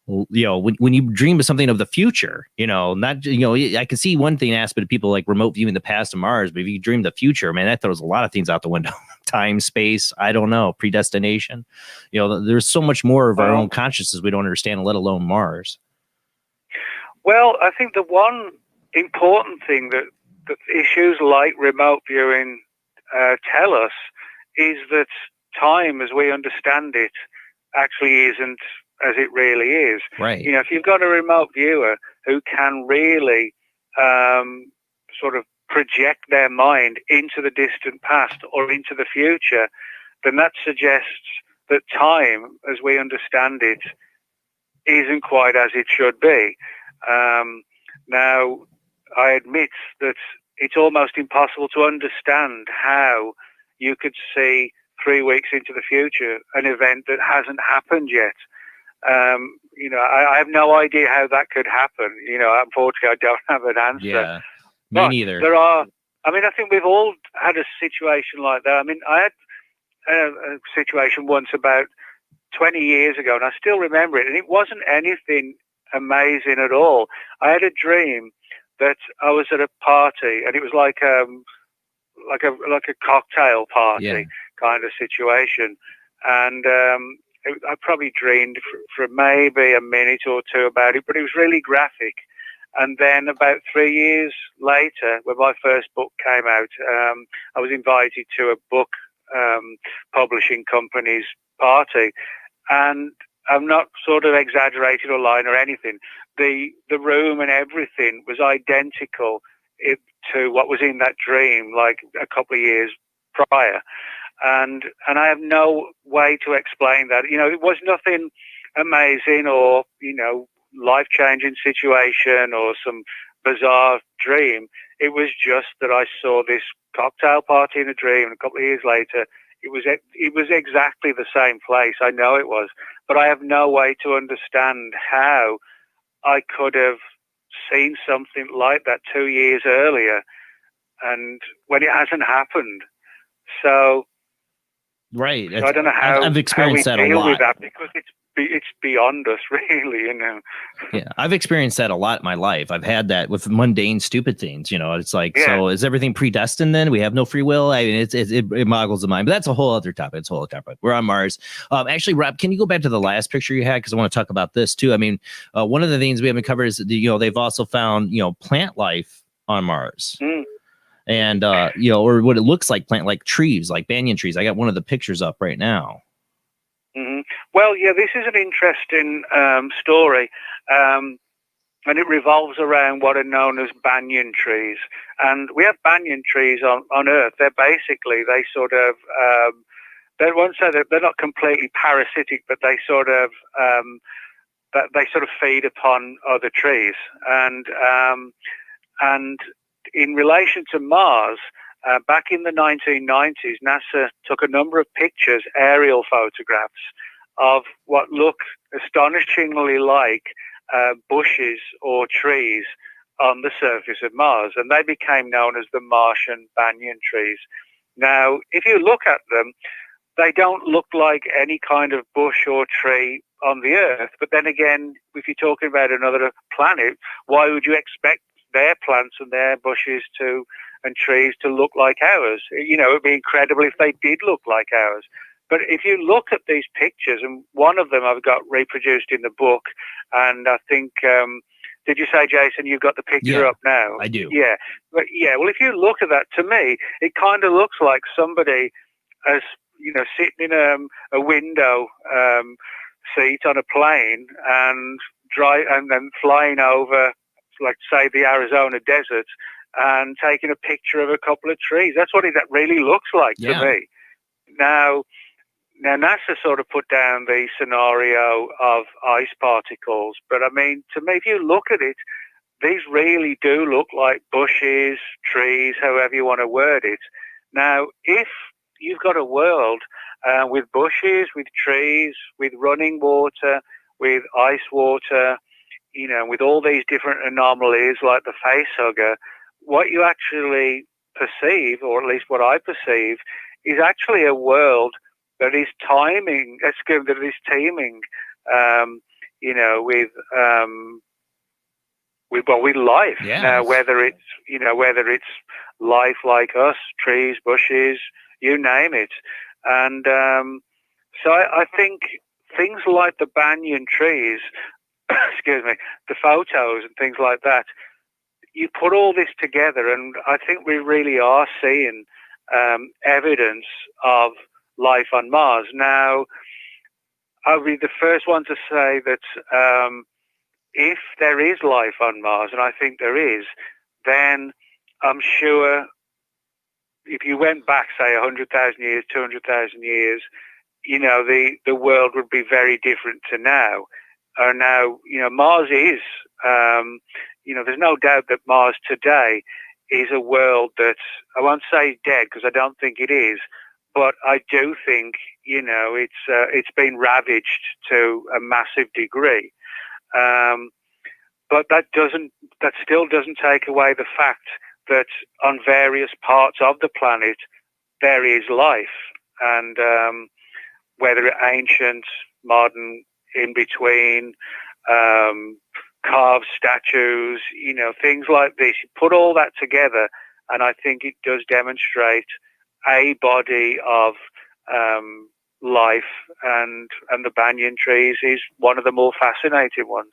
when you dream of something of the future, I can see one thing aspect of people like remote viewing the past of Mars, but if you dream the future, man, that throws a lot of things out the window. Time, space, I don't know, predestination. There's so much more of our own consciousness we don't understand, let alone Mars. Well, I think the one important thing that issues like remote viewing tell us is that time, as we understand it, actually isn't as it really is. Right. If you've got a remote viewer who can really sort of project their mind into the distant past or into the future, then that suggests that time, as we understand it, isn't quite as it should be. Now, I admit that it's almost impossible to understand how you could see 3 weeks into the future an event that hasn't happened yet. I have no idea how that could happen. Unfortunately, I don't have an answer. Yeah, me neither. I think we've all had a situation like that. I mean, I had a situation once about 20 years ago, and I still remember it, and it wasn't anything amazing at all. I had a dream that I was at a party, and it was like a cocktail party kind of situation, and I probably dreamed for maybe a minute or two about it, but it was really graphic. And then about 3 years later, when my first book came out, I was invited to a book publishing company's party, and I'm not sort of exaggerating or lying or anything. The room and everything was identical to what was in that dream, like a couple of years prior. And I have no way to explain that. It was nothing amazing or, life-changing situation or some bizarre dream. It was just that I saw this cocktail party in a dream, and a couple of years later, it was exactly the same place. I know it was, but I have no way to understand how I could have seen something like that 2 years earlier, and when it hasn't happened. So, right. So I don't know how I've experienced how we that a deal lot. with that, because it's beyond us, really. Yeah, I've experienced that a lot in my life. I've had that with mundane, stupid things. It's like, so is everything predestined? Then we have no free will. I mean, it boggles the mind. But that's a whole other topic. It's a whole other topic. We're on Mars. Actually, Rob, can you go back to the last picture you had, because I want to talk about this too. I mean, one of the things we haven't covered is they've also found plant life on Mars. And or what it looks like, plant like trees, like banyan trees. I got one of the pictures up right now. Mm-hmm. Well, yeah, this is an interesting story, and it revolves around what are known as banyan trees. And we have banyan trees on Earth. They're basically, they sort of, they won't say that they're not completely parasitic, but they sort of feed upon other trees. And in relation to Mars, back in the 1990s, NASA took a number of pictures, aerial photographs, of what look astonishingly like bushes or trees on the surface of Mars, and they became known as the Martian banyan trees. Now, if you look at them, they don't look like any kind of bush or tree on the Earth, but then again, if you're talking about another planet, why would you expect their plants and their bushes and trees to look like ours? It would be incredible if they did look like ours. But if you look at these pictures, and one of them I've got reproduced in the book, and I think, did you say, Jason, you've got the picture up now? I do. Yeah. But yeah, well, if you look at that, to me, it kind of looks like somebody as, sitting in a window, seat on a plane and then flying over, like say, the Arizona desert and taking a picture of a couple of trees. That's what that really looks like to me. Now NASA sort of put down the scenario of ice particles, but I mean, to me, if you look at it, these really do look like bushes, trees, however you want to word it. Now, if you've got a world with bushes, with trees, with running water, with ice water, you know, with all these different anomalies like the facehugger, what you actually perceive, or at least what I perceive, is actually a world that is teeming, you know, with life. Yes. Now, whether it's life like us, trees, bushes, you name it. And so I think things like the banyan trees, excuse me, the photos and things like that, you put all this together, and I think we really are seeing evidence of life on Mars. Now, I'll be the first one to say that if there is life on Mars, and I think there is, then I'm sure if you went back, say, 100,000 years, 200,000 years, you know, the world would be very different to now. Now, you know, Mars is, you know, there's no doubt that Mars today is a world that, I won't say dead because I don't think it is, but I do think, you know, it's been ravaged to a massive degree. But that still doesn't take away the fact that on various parts of the planet there is life, and whether it's ancient, modern, in between, carved statues, you know, things like this. You put all that together, and I think it does demonstrate a body of life, and the banyan trees is one of the more fascinating ones.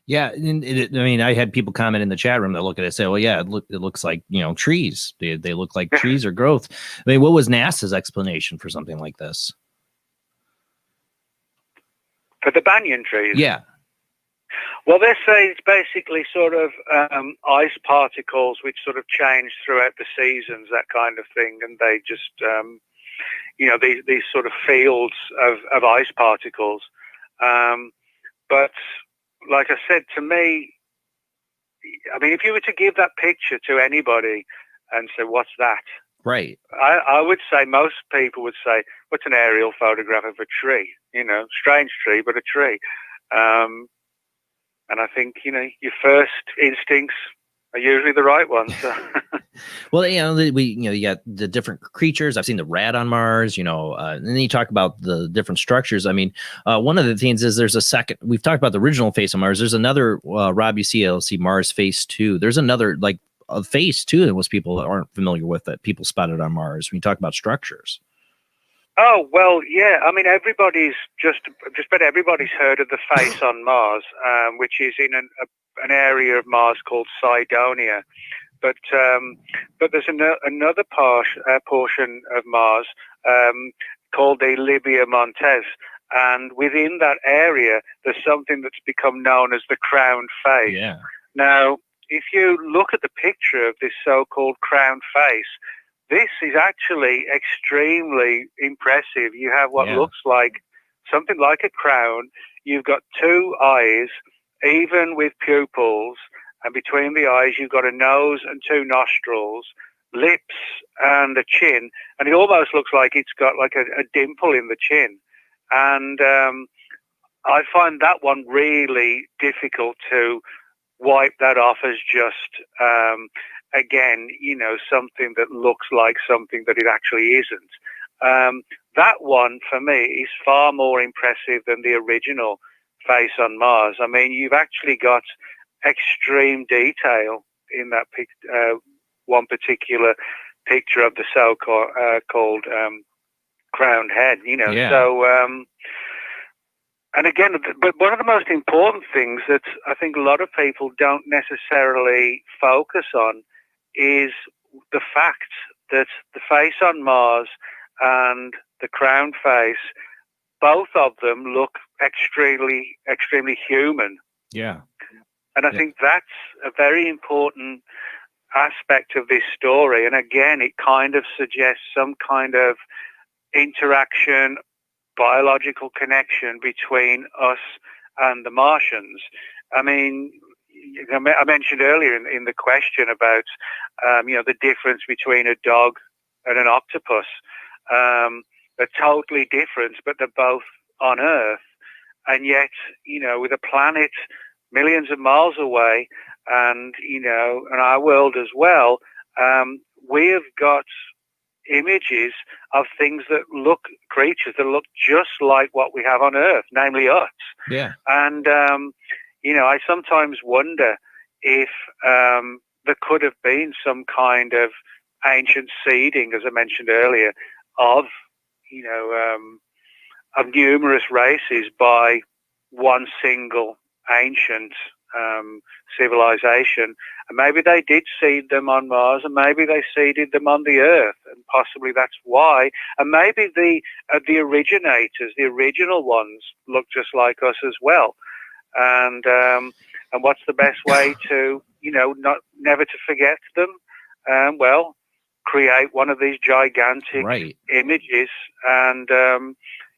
Yeah, I mean, I had people comment in the chat room that look at it and say, "Well, yeah, it looks like, you know, trees. They look like trees or growth." I mean, what was NASA's explanation for something like this? For the banyan trees? Yeah. Well, they say it's basically sort of ice particles which sort of change throughout the seasons, that kind of thing, and they just, you know, these sort of fields of ice particles. But like I said, to me, I mean, if you were to give that picture to anybody and say, "What's that?" Right. I would say most people would say, "What's an aerial photograph of a tree? You know, strange tree, but a tree." And I think, you know, your first instincts are usually the right ones. So. Well, you know, you got the different creatures. I've seen the rat on Mars, you know, and then you talk about the different structures. I mean, one of the things is there's a second, we've talked about the original face on Mars. There's another, Rob, you see Mars Phase 2. There's another, like, a Phase 2 that most people aren't familiar with that people spotted on Mars when you talk about structures. Oh, well, yeah. I mean, just about everybody's heard of the face on Mars, which is in an area of Mars called Cydonia. But there's another portion of Mars called the Libia Montes, and within that area, there's something that's become known as the crowned face. Yeah. Now, if you look at the picture of this so-called crowned face, this is actually extremely impressive. You have what looks like something like a crown. You've got two eyes, even with pupils, and between the eyes you've got a nose and two nostrils, lips and a chin, and it almost looks like it's got like a dimple in the chin. And I find that one really difficult to wipe that off as just again, you know, something that looks like something that it actually isn't. That one, for me, is far more impressive than the original face on Mars. I mean, you've actually got extreme detail in that one particular picture of the so-called crowned head, you know. Yeah. So, and again, but one of the most important things that I think a lot of people don't necessarily focus on is the fact that the face on Mars and the crowned face both of them look extremely human. Yeah. And I think that's a very important aspect of this story. And again, it kind of suggests some kind of interaction, biological connection between us and the Martians. I mean, I mentioned earlier in the question about, the difference between a dog and an octopus. They're totally different, but they're both on Earth. And yet, with a planet millions of miles away and, in our world as well, we have got images of things that creatures that look just like what we have on Earth, namely us. Yeah. And, I sometimes wonder if there could have been some kind of ancient seeding, as I mentioned earlier, of numerous races by one single ancient civilization. And maybe they did seed them on Mars, and maybe they seeded them on the Earth, and possibly that's why. And maybe the originators, the original ones, look just like us as well. And what's the best way to, never to forget them? Well, create one of these gigantic images, and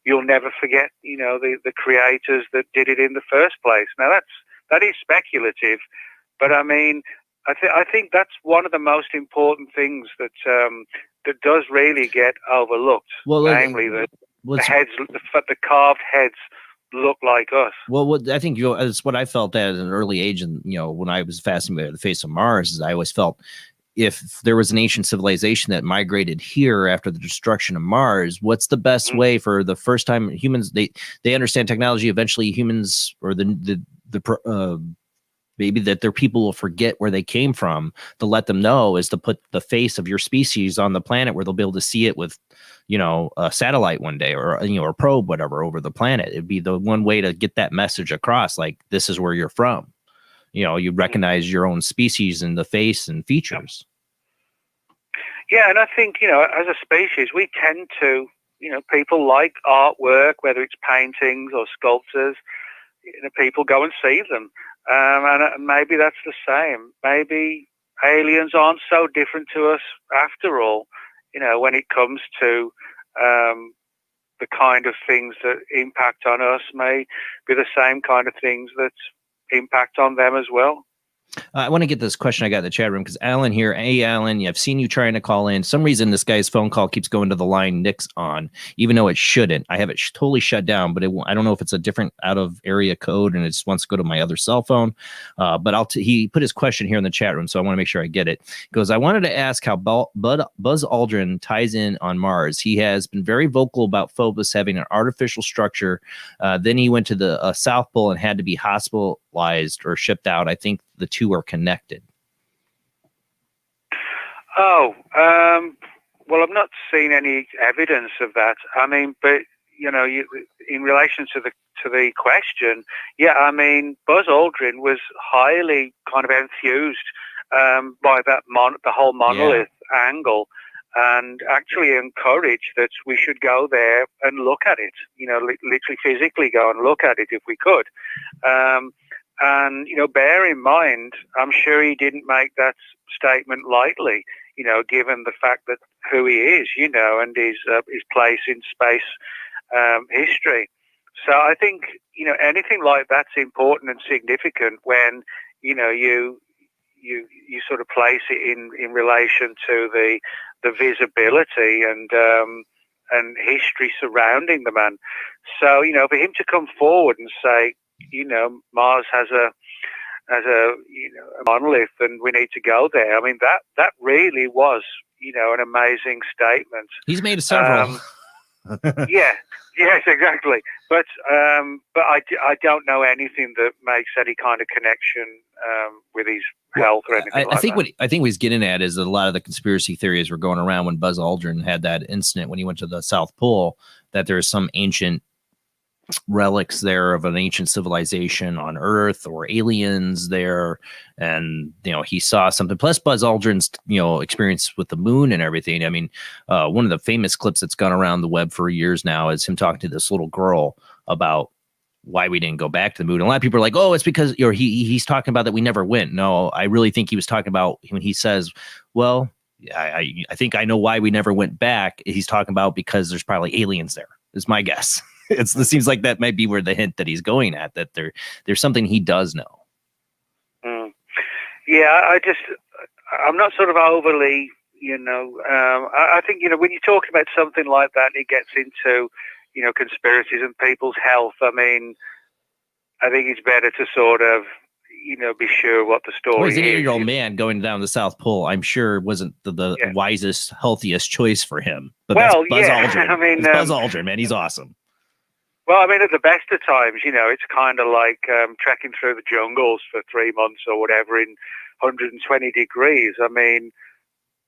you'll never forget, the creators that did it in the first place. Now that is speculative, but I mean, I think that's one of the most important things that that does really get overlooked. Well, namely the heads, the carved heads look like us. Well, I think it's what I felt at an early age, and when I was fascinated by the face of Mars, is I always felt if there was an ancient civilization that migrated here after the destruction of Mars, what's the best way for the first time humans? They understand technology. Eventually, humans or maybe that their people will forget where they came from. To let them know is to put the face of your species on the planet where they'll be able to see it with, a satellite one day or a probe, whatever, over the planet. It'd be the one way to get that message across. Like, this is where you're from. You recognize your own species in the face and features. Yeah, and I think, as a species, we tend to, people like artwork, whether it's paintings or sculptures, people go and see them. And maybe that's the same. Maybe aliens aren't so different to us after all, when it comes to the kind of things that impact on us may be the same kind of things that impact on them as well. I want to get this question I got in the chat room because Alan here. Hey, Alan, I've seen you trying to call in. Some reason this guy's phone call keeps going to the line Nick's on, even though it shouldn't. I have it totally shut down, but I don't know if it's a different out of area code and it just wants to go to my other cell phone. But he put his question here in the chat room, so I want to make sure I get it. He goes, I wanted to ask how Buzz Aldrin ties in on Mars. He has been very vocal about Phobos having an artificial structure. Then he went to the South Pole and had to be hospitalized or shipped out. I think the two are connected. Well, I've not seen any evidence of that. I mean, but in relation to the question, yeah, I mean, Buzz Aldrin was highly kind of enthused by that the whole monolith angle, and actually encouraged that we should go there and look at it. Literally physically go and look at it if we could. And, bear in mind, I'm sure he didn't make that statement lightly, given the fact that who he is, and his place in space history. So I think, anything like that's important and significant when, you sort of place it in relation to the visibility and history surrounding the man. So, for him to come forward and say, Mars has a monolith and we need to go there. I mean, that really was, an amazing statement. He's made several. Yes, exactly. But I don't know anything that makes any kind of connection with his health or anything I think what he's getting at is that a lot of the conspiracy theories were going around when Buzz Aldrin had that incident when he went to the South Pole, that there's some ancient relics there of an ancient civilization on Earth or aliens there. And, he saw something. Plus Buzz Aldrin's, experience with the moon and everything. I mean, one of the famous clips that's gone around the web for years now is him talking to this little girl about why we didn't go back to the moon. And a lot of people are like, oh, it's because he's talking about that we never went. No, I really think he was talking about when he says, well, I think I know why we never went back. He's talking about because there's probably aliens there, is my guess. It seems like that might be where the hint that he's going at, that there's something he does know. Yeah, I'm not sort of overly, I think, when you talk about something like that, it gets into, conspiracies and people's health. I mean, I think it's better to sort of, be sure what the story He's an is. 8-year-old man going down the South Pole. I'm sure wasn't the wisest, healthiest choice for him. But Well, that's Buzz yeah, Aldrin. I mean, It's Buzz Aldrin, man. He's awesome. Well, I mean, at the best of times, it's kind of like trekking through the jungles for 3 months or whatever in 120 degrees. I mean,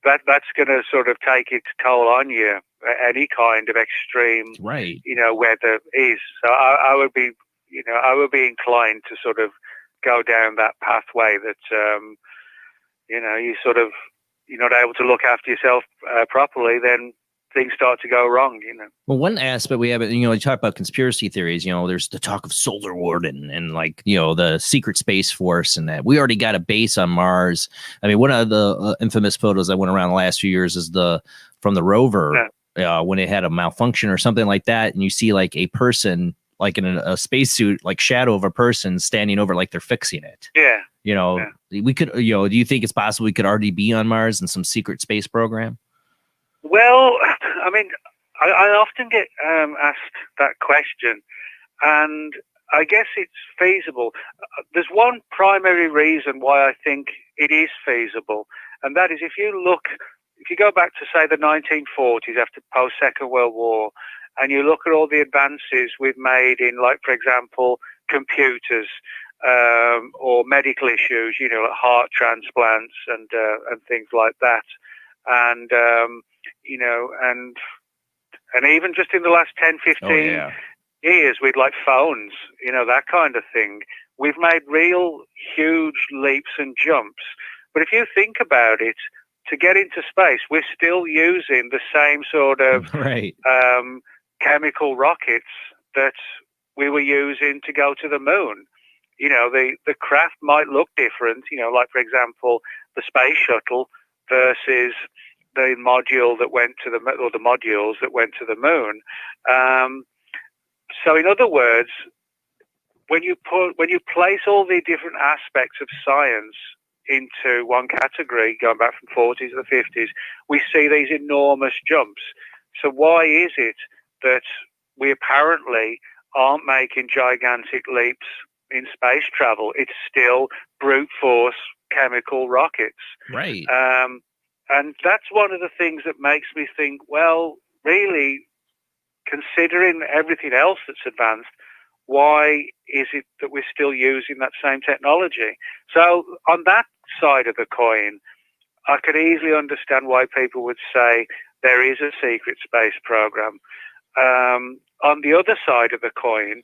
that's going to sort of take its toll on you. Any kind of extreme, right? Weather is. So I would be, inclined to sort of go down that pathway that, you sort of, you're not able to look after yourself properly, then things start to go wrong, Well, one aspect we have, you talk about conspiracy theories, there's the talk of Solar Warden and like, the secret space force and that we already got a base on Mars. I mean, one of the infamous photos that went around the last few years is from the rover when it had a malfunction or something like that. And you see like a person, like in a spacesuit, like shadow of a person standing over, like they're fixing it. Yeah. We could, do you think it's possible we could already be on Mars in some secret space program? Well, I mean, I often get asked that question, and I guess it's feasible. There's one primary reason why I think it is feasible, and that is if you go back to, say, the 1940s after post-Second World War, and you look at all the advances we've made in, like, for example, computers or medical issues, like heart transplants and things like that, and and even just in the last 10, 15 years with like phones, that kind of thing, we've made real huge leaps and jumps. But if you think about it, to get into space, we're still using the same sort of chemical rockets that we were using to go to the moon. The craft might look different, like, for example, the space shuttle versus the module that went to the modules that went to the moon. So in other words, when you place all the different aspects of science into one category, going back from 40s to the 50s, we see these enormous jumps. So why is it that we apparently aren't making gigantic leaps in space travel? It's still brute force chemical rockets. Right. And that's one of the things that makes me think, well, really, considering everything else that's advanced, why is it that we're still using that same technology? So on that side of the coin, I could easily understand why people would say there is a secret space program. On the other side of the coin,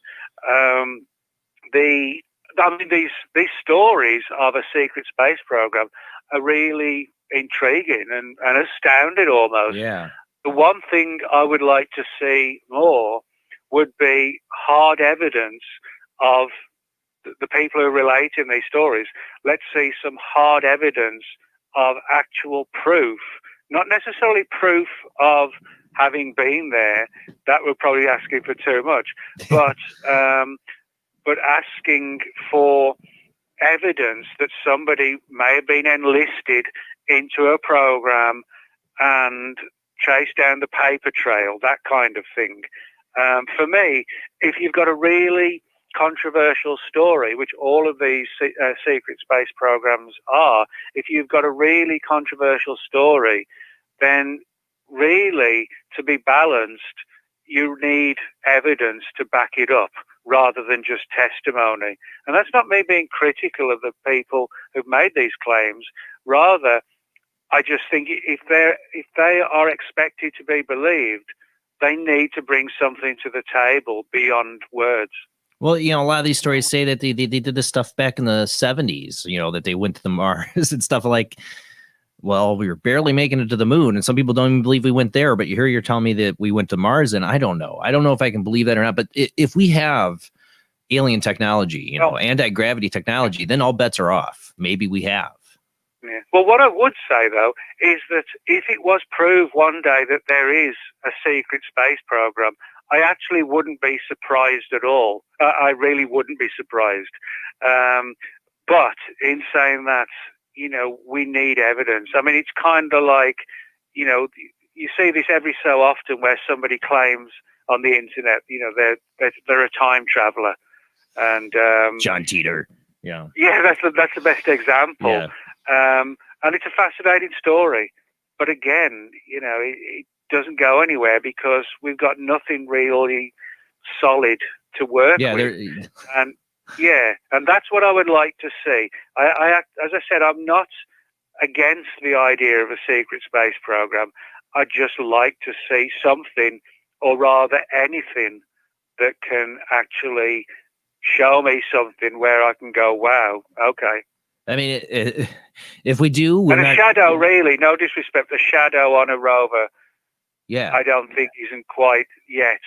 these stories of a secret space program are really intriguing and astounded almost. Yeah. The one thing I would like to see more would be hard evidence of the people who are relating these stories. Let's see some hard evidence of actual proof, not necessarily proof of having been there. That would probably be asking for too much, but asking for evidence that somebody may have been enlisted into a program and chase down the paper trail, that kind of thing. For me, if you've got a really controversial story, which all of these secret space programs are, if you've got a really controversial story, then really, to be balanced, you need evidence to back it up rather than just testimony. And that's not me being critical of the people who've made these claims. Rather, I just think if they are expected to be believed, they need to bring something to the table beyond words. Well, a lot of these stories say that they did this stuff back in the 70s, that they went to the Mars and stuff like, well, we were barely making it to the moon. And some people don't even believe we went there. But you're telling me that we went to Mars, and I don't know. I don't know if I can believe that or not. But if we have alien technology, anti-gravity technology, then all bets are off. Maybe we have. Yeah. Well, what I would say, though, is that if it was proved one day that there is a secret space program, I actually wouldn't be surprised at all. I really wouldn't be surprised. But in saying that, we need evidence. I mean, it's kind of like, you see this every so often where somebody claims on the internet, they're a time traveler. And John Teeter. Yeah. Yeah, that's the best example. Yeah. And it's a fascinating story. But again, it doesn't go anywhere because we've got nothing really solid to work with. And that's what I would like to see. I as I said, I'm not against the idea of a secret space program. I just like to see something, or rather anything, that can actually show me something where I can go, wow, okay. I mean, if we do... And a shadow, really, no disrespect, a shadow on a rover, yeah, I don't think isn't quite yet,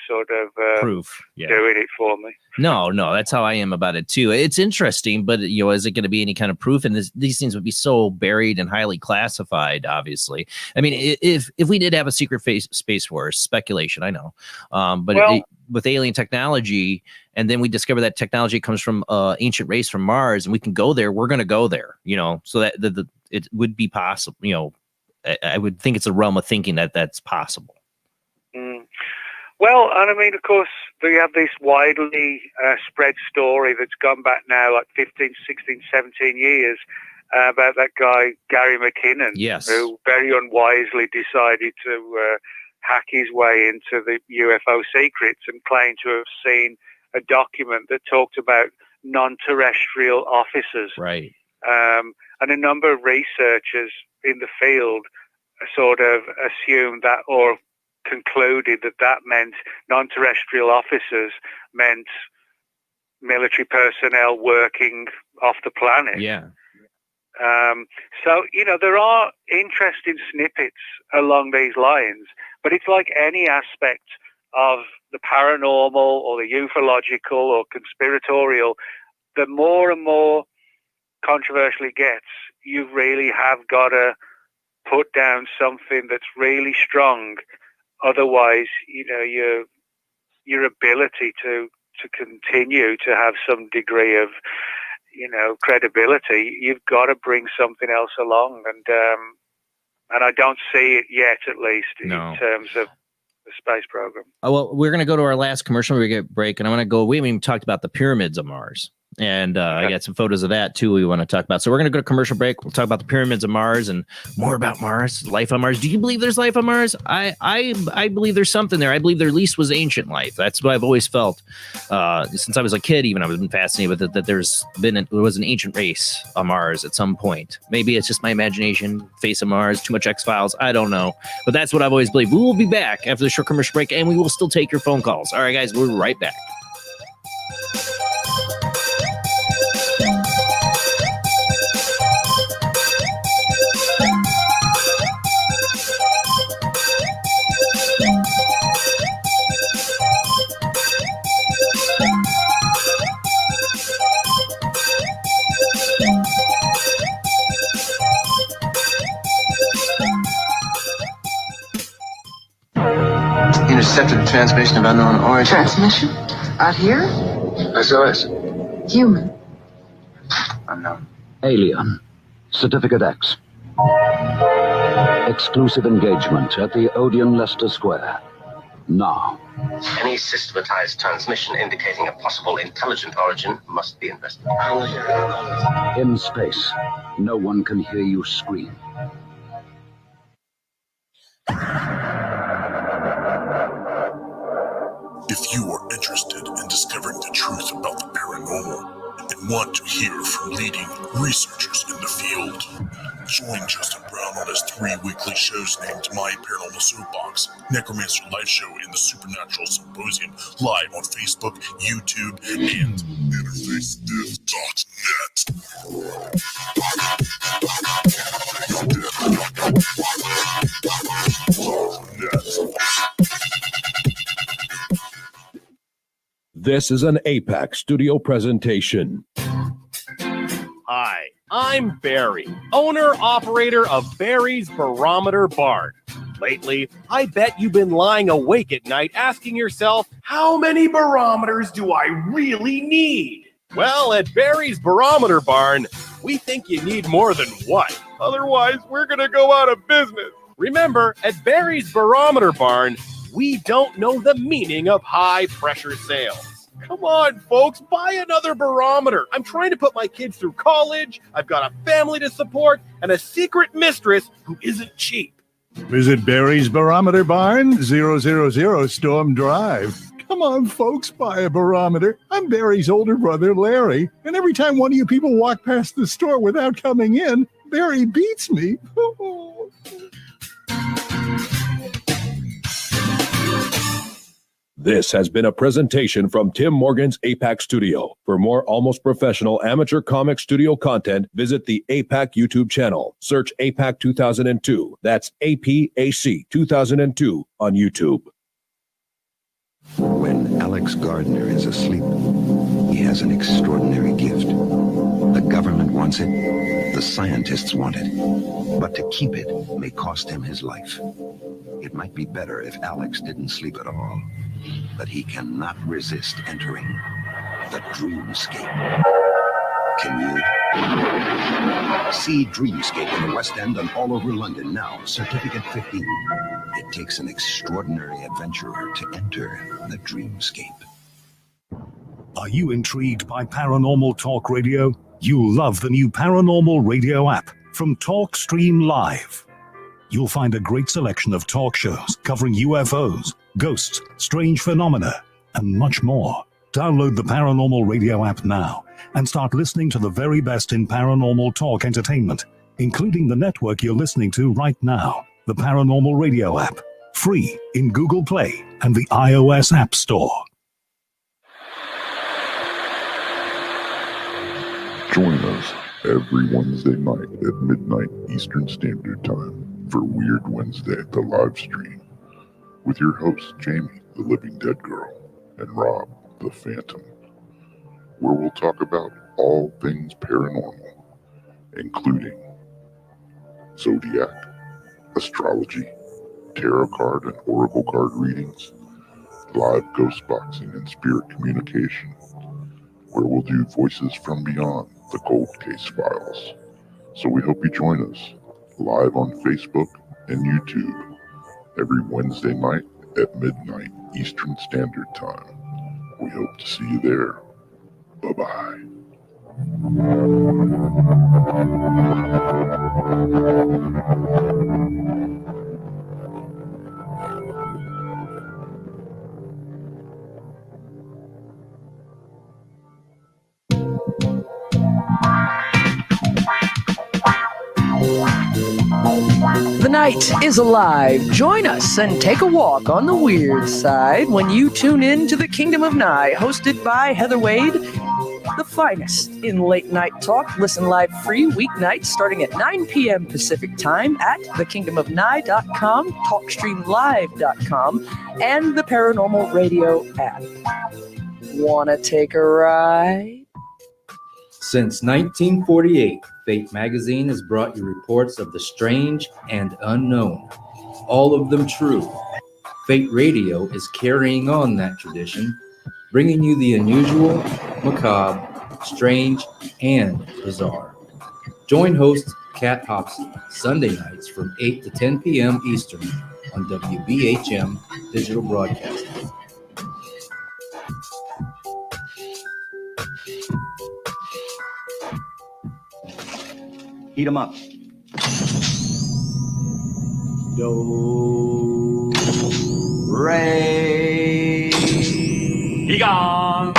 sort of proof doing it for me. No, that's how I am about it too. It's interesting, but is it going to be any kind of proof? And these things would be so buried and highly classified. Obviously, I mean, if we did have a secret space force, speculation, I know, but with alien technology, and then we discover that technology comes from ancient race from Mars, and we can go there, we're going to go there. So that it would be possible. I would think it's a realm of thinking that that's possible. Mm. Well, and I mean, of course, we have this widely spread story that's gone back now like 15, 16, 17 years about that guy, Gary McKinnon, yes, who very unwisely decided to hack his way into the UFO secrets and claimed to have seen a document that talked about non-terrestrial officers. Right. And a number of researchers in the field sort of assumed that, or concluded that meant non-terrestrial officers meant military personnel working off the planet. Yeah. So, there are interesting snippets along these lines, but it's like any aspect of the paranormal or the ufological or conspiratorial, the more and more controversial it gets, you really have got to put down something that's really strong. Otherwise, your ability to continue to have some degree of, credibility, you've got to bring something else along. And I don't see it yet, at least, in terms of the space program. Well, we're going to go to our last commercial break, and I want to go, we haven't even talked about the pyramids of Mars. And I got some photos of that too we want to talk about. So we're going to go to commercial break. We'll talk about the pyramids of Mars and more about Mars, life on Mars. Do you believe there's life on Mars? I believe there's something there. I believe there at least was ancient life. That's what I've always felt since I was a kid. Even I've been fascinated with it, that there was an ancient race on Mars at some point. Maybe it's just my imagination. Face of Mars, too much X-Files. I don't know, but that's what I've always believed. We will be back after the short commercial break, and we will still take your phone calls. All right, guys, we're right back. Intercepted transmission of unknown origin. Transmission? Out here? SOS. Human. Unknown. Alien. Certificate X. Exclusive engagement at the Odeon Leicester Square. Now. Any systematized transmission indicating a possible intelligent origin must be investigated. In space, no one can hear you scream. If you are interested in discovering the truth about the paranormal and want to hear from leading researchers in the field, join Justin Brown Paranormal has 3 weekly shows named My Paranormal Soapbox, Necromancer Live Show in the Supernatural Symposium, live on Facebook, YouTube, and This is an APAC studio presentation. Hi, I'm Barry, owner-operator of Barry's Barometer Barn. Lately, I bet you've been lying awake at night asking yourself, how many barometers do I really need? Well, at Barry's Barometer Barn, we think you need more than one. Otherwise, we're going to go out of business. Remember, at Barry's Barometer Barn, we don't know the meaning of high-pressure sales. Come on, folks, buy another barometer. I'm trying to put my kids through college. I've got a family to support and a secret mistress who isn't cheap. Visit Barry's Barometer Barn, 000 Storm Drive. Come on, folks, buy a barometer. I'm Barry's older brother, Larry, and every time one of you people walk past the store without coming in, Barry beats me. This has been a presentation from Tim Morgan's APAC Studio. For more almost professional amateur comic studio content, visit the APAC YouTube channel. Search APAC 2002. That's APAC 2002 on YouTube. When Alex Gardner is asleep, he has an extraordinary gift. The government wants it, the scientists want it, but to keep it may cost him his life. It might be better if Alex didn't sleep at all, but he cannot resist entering the dreamscape. Can you? See Dreamscape in the West End and all over London now, Certificate 15. It takes an extraordinary adventurer to enter the dreamscape. Are you intrigued by Paranormal Talk Radio? You'll love the new Paranormal Radio app from Talkstream Live. You'll find a great selection of talk shows covering UFOs, ghosts, strange phenomena, and much more. Download the Paranormal Radio app now and start listening to the very best in paranormal talk entertainment, including the network you're listening to right now, the Paranormal Radio app, free in Google Play and the iOS App Store. Join us every Wednesday night at midnight Eastern Standard Time for Weird Wednesday, the live stream, with your hosts Jamie, the Living Dead Girl, and Rob, the Phantom, where we'll talk about all things paranormal, including zodiac, astrology, tarot card and oracle card readings, live ghost boxing and spirit communication, where we'll do voices from beyond the cold case files. So we hope you join us live on Facebook and YouTube every Wednesday night at midnight Eastern Standard Time. We hope to see you there. Bye-bye. The night is alive. Join us and take a walk on the weird side when you tune in to the Kingdom of Nye, hosted by Heather Wade, the finest in late night talk. Listen live free weeknights starting at 9 p.m. Pacific time at thekingdomofnye.com, talkstreamlive.com, and the Paranormal Radio app. Wanna take a ride? Since 1948, Fate Magazine has brought you reports of the strange and unknown, all of them true. Fate Radio is carrying on that tradition, bringing you the unusual, macabre, strange, and bizarre. Join host Kat Hobson Sunday nights from 8 to 10 p.m. Eastern on WBHM Digital Broadcasting. Heat 'em up. Do, re, He gone.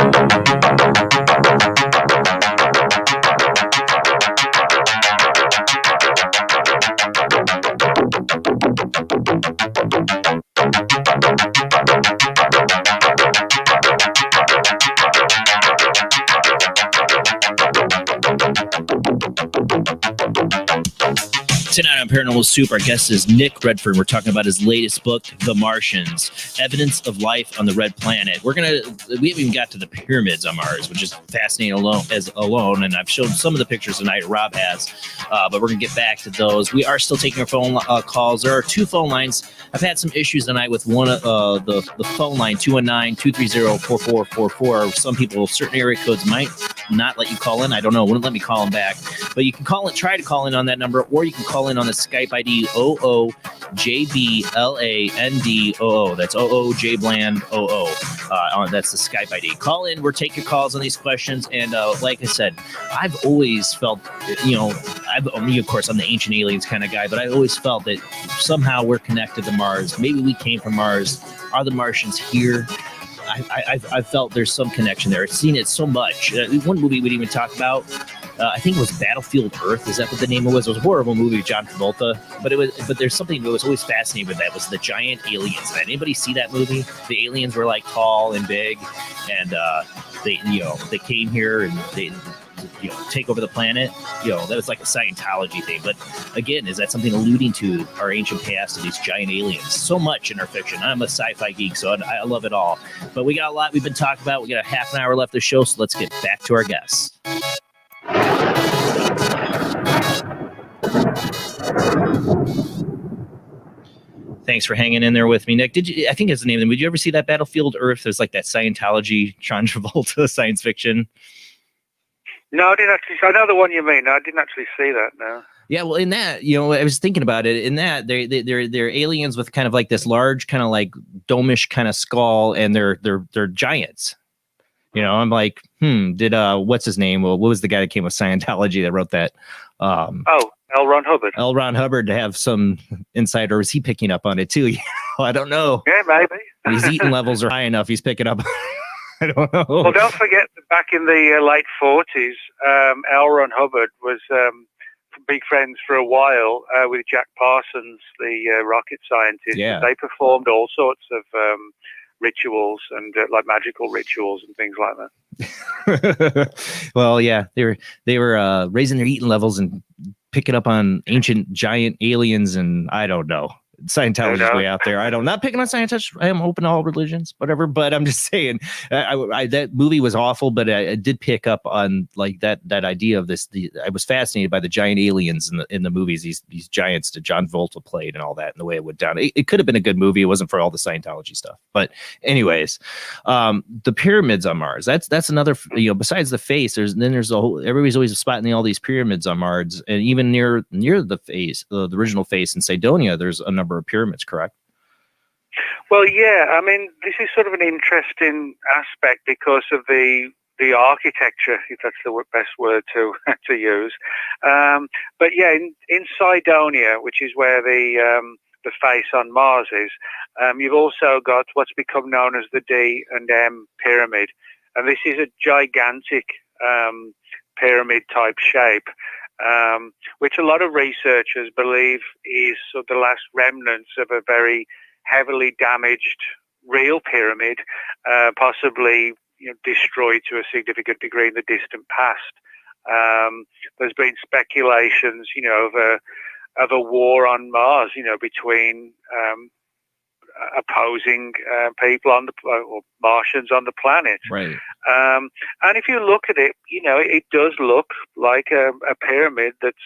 Tonight on Paranormal Soup, our guest is Nick Redfern. We're talking about his latest book, The Martians, Evidence of Life on the Red Planet. We haven't even got to the pyramids on Mars, which is fascinating alone, and I've showed some of the pictures tonight, Rob has, but we're going to get back to those. We are still taking our phone calls. There are two phone lines. I've had some issues tonight with one of the phone line, 219-230-4444. Some people, certain area codes might not let you call in. I don't know. It wouldn't let me call them back. But you can call in, try to call in on that number, or you can call in on the Skype ID OOJBLANDOO. That's OOJBlandOO. That's the Skype ID. Call in. We're taking calls on these questions. And like I said, I've always felt, of course, I'm the ancient aliens kind of guy, but I always felt that somehow we're connected to Mars. Maybe we came from Mars. Are the Martians here? I felt there's some connection there. I've seen it so much. One movie we didn't even talk about, I think it was Battlefield Earth. Is that what the name was? It was a horrible movie with John Travolta. But there's something that was always fascinating with that, was the giant aliens. Did anybody see that movie? The aliens were like tall and big, and they came here and they take over the planet. That was like a Scientology thing. But again, is that something alluding to our ancient past of these giant aliens? So much in our fiction. I'm a sci-fi geek, so I love it all. But we got a lot we've been talking about. We got a half an hour left of the show, so let's get back to our guests. Thanks for hanging in there with me, Nick. I think it's the name of them. Did you ever see that Battlefield Earth? There's like that Scientology, John Travolta science fiction. No, I didn't actually. I know the one you mean. I didn't actually see that. No. Yeah, well, in that, I was thinking about it. In that, they're aliens with kind of like this large, kind of like domish kind of skull, and they're giants. I'm like, did what's his name? Well, what was the guy that came with Scientology that wrote that? L. Ron Hubbard. L. Ron Hubbard, to have some insight, or is he picking up on it too? I don't know. Yeah, maybe. His eating levels are high enough. He's picking up. I don't know. Well, don't forget that back in the late 40s, L. Ron Hubbard was big friends for a while with Jack Parsons, the rocket scientist. Yeah. They performed all sorts of rituals and like magical rituals and things like that. Well, yeah, they were raising their eating levels and picking up on ancient giant aliens, and I don't know. Scientology is way out there. Not picking on Scientology. I am open to all religions, whatever. But I'm just saying, that movie was awful. But I did pick up on like that idea of this. I was fascinated by the giant aliens in the movies. These giants that John Travolta played and all that, and the way it went down. It could have been a good movie. It wasn't for all the Scientology stuff. But anyways, the pyramids on Mars. That's another. Besides the face, there's a whole. Everybody's always spotting all these pyramids on Mars, and even near the face, the original face in Cydonia, there's a number of pyramids, correct? Well, yeah. I mean, this is sort of an interesting aspect because of the architecture, if that's the best word to use. But yeah, in Cydonia, which is where the face on Mars is, you've also got what's become known as the D and M pyramid, and this is a gigantic pyramid type shape. Which a lot of researchers believe is sort of the last remnants of a very heavily damaged real pyramid, possibly destroyed to a significant degree in the distant past. There's been speculations, of a war on Mars, between opposing people on or Martians on the planet. Right. And if you look at it, it does look like a pyramid that's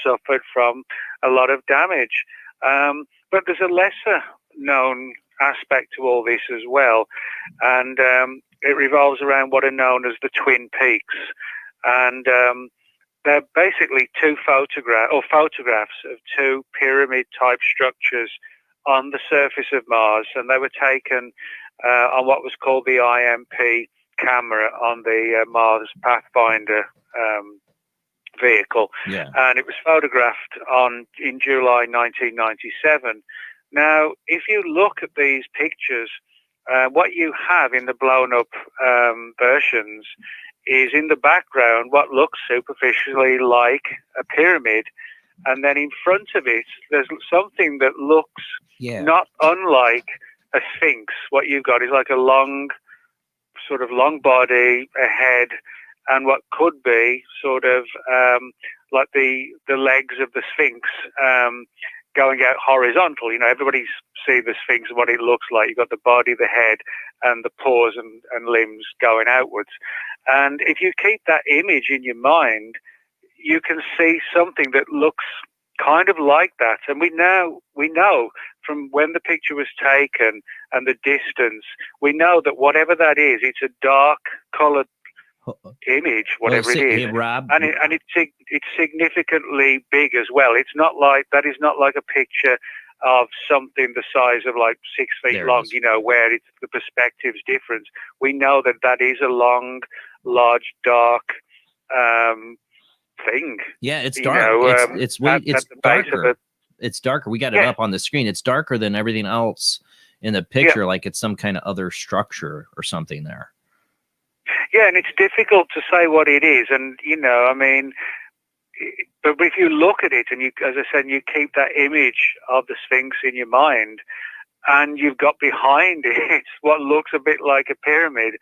suffered from a lot of damage. But there's a lesser known aspect to all this as well. And it revolves around what are known as the Twin Peaks. And they're basically photographs of two pyramid type structures on the surface of Mars, and they were taken on what was called the IMP camera on the Mars Pathfinder vehicle. Yeah. And it was photographed in July 1997. Now, if you look at these pictures, what you have in the blown up versions is in the background what looks superficially like a pyramid, and then in front of it there's something that looks not unlike a sphinx. What you've got is like a long body, a head, and what could be sort of like the legs of the Sphinx going out horizontal. Everybody's seen the Sphinx and what it looks like. You've got the body, the head, and the paws and limbs going outwards. And if you keep that image in your mind, you can see something that looks kind of like that. And we know from when the picture was taken and the distance, we know that whatever that is, it's a dark colored image, whatever it is. Hey, Rob. And it's significantly big as well. It's not like, that is not like a picture of something the size of like 6 feet long, where the perspective's different. We know that is a long, large, dark thing. Yeah, it's dark. It's darker. It's darker. We got it up on the screen. It's darker than everything else in the picture, like it's some kind of other structure or something there. Yeah, and it's difficult to say what it is. And, but if you look at it and you, as I said, you keep that image of the Sphinx in your mind and you've got behind it what looks a bit like a pyramid,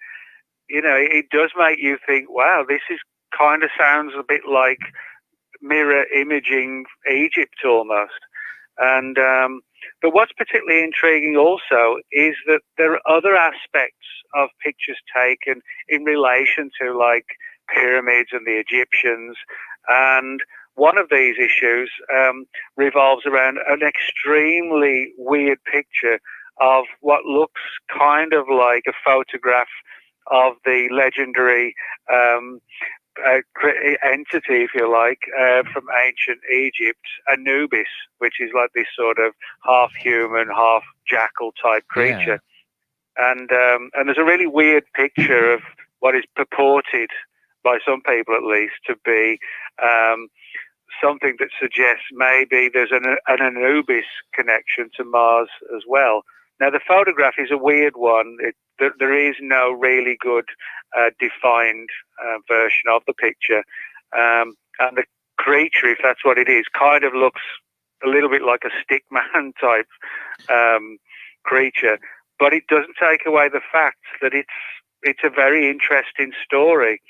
it does make you think, wow, this is kind of sounds a bit like mirror imaging Egypt almost. And but what's particularly intriguing also is that there are other aspects of pictures taken in relation to like pyramids and the Egyptians. And one of these issues revolves around an extremely weird picture of what looks kind of like a photograph of the legendary entity, if you like, from ancient Egypt, Anubis, which is like this sort of half human, half jackal type creature. Yeah. And there's a really weird picture of what is purported by some people, at least, to be something that suggests maybe there's an Anubis connection to Mars as well. Now, the photograph is a weird one. There is no really good defined version of the picture. And the creature, if that's what it is, kind of looks a little bit like a stickman type creature. But it doesn't take away the fact that it's a very interesting story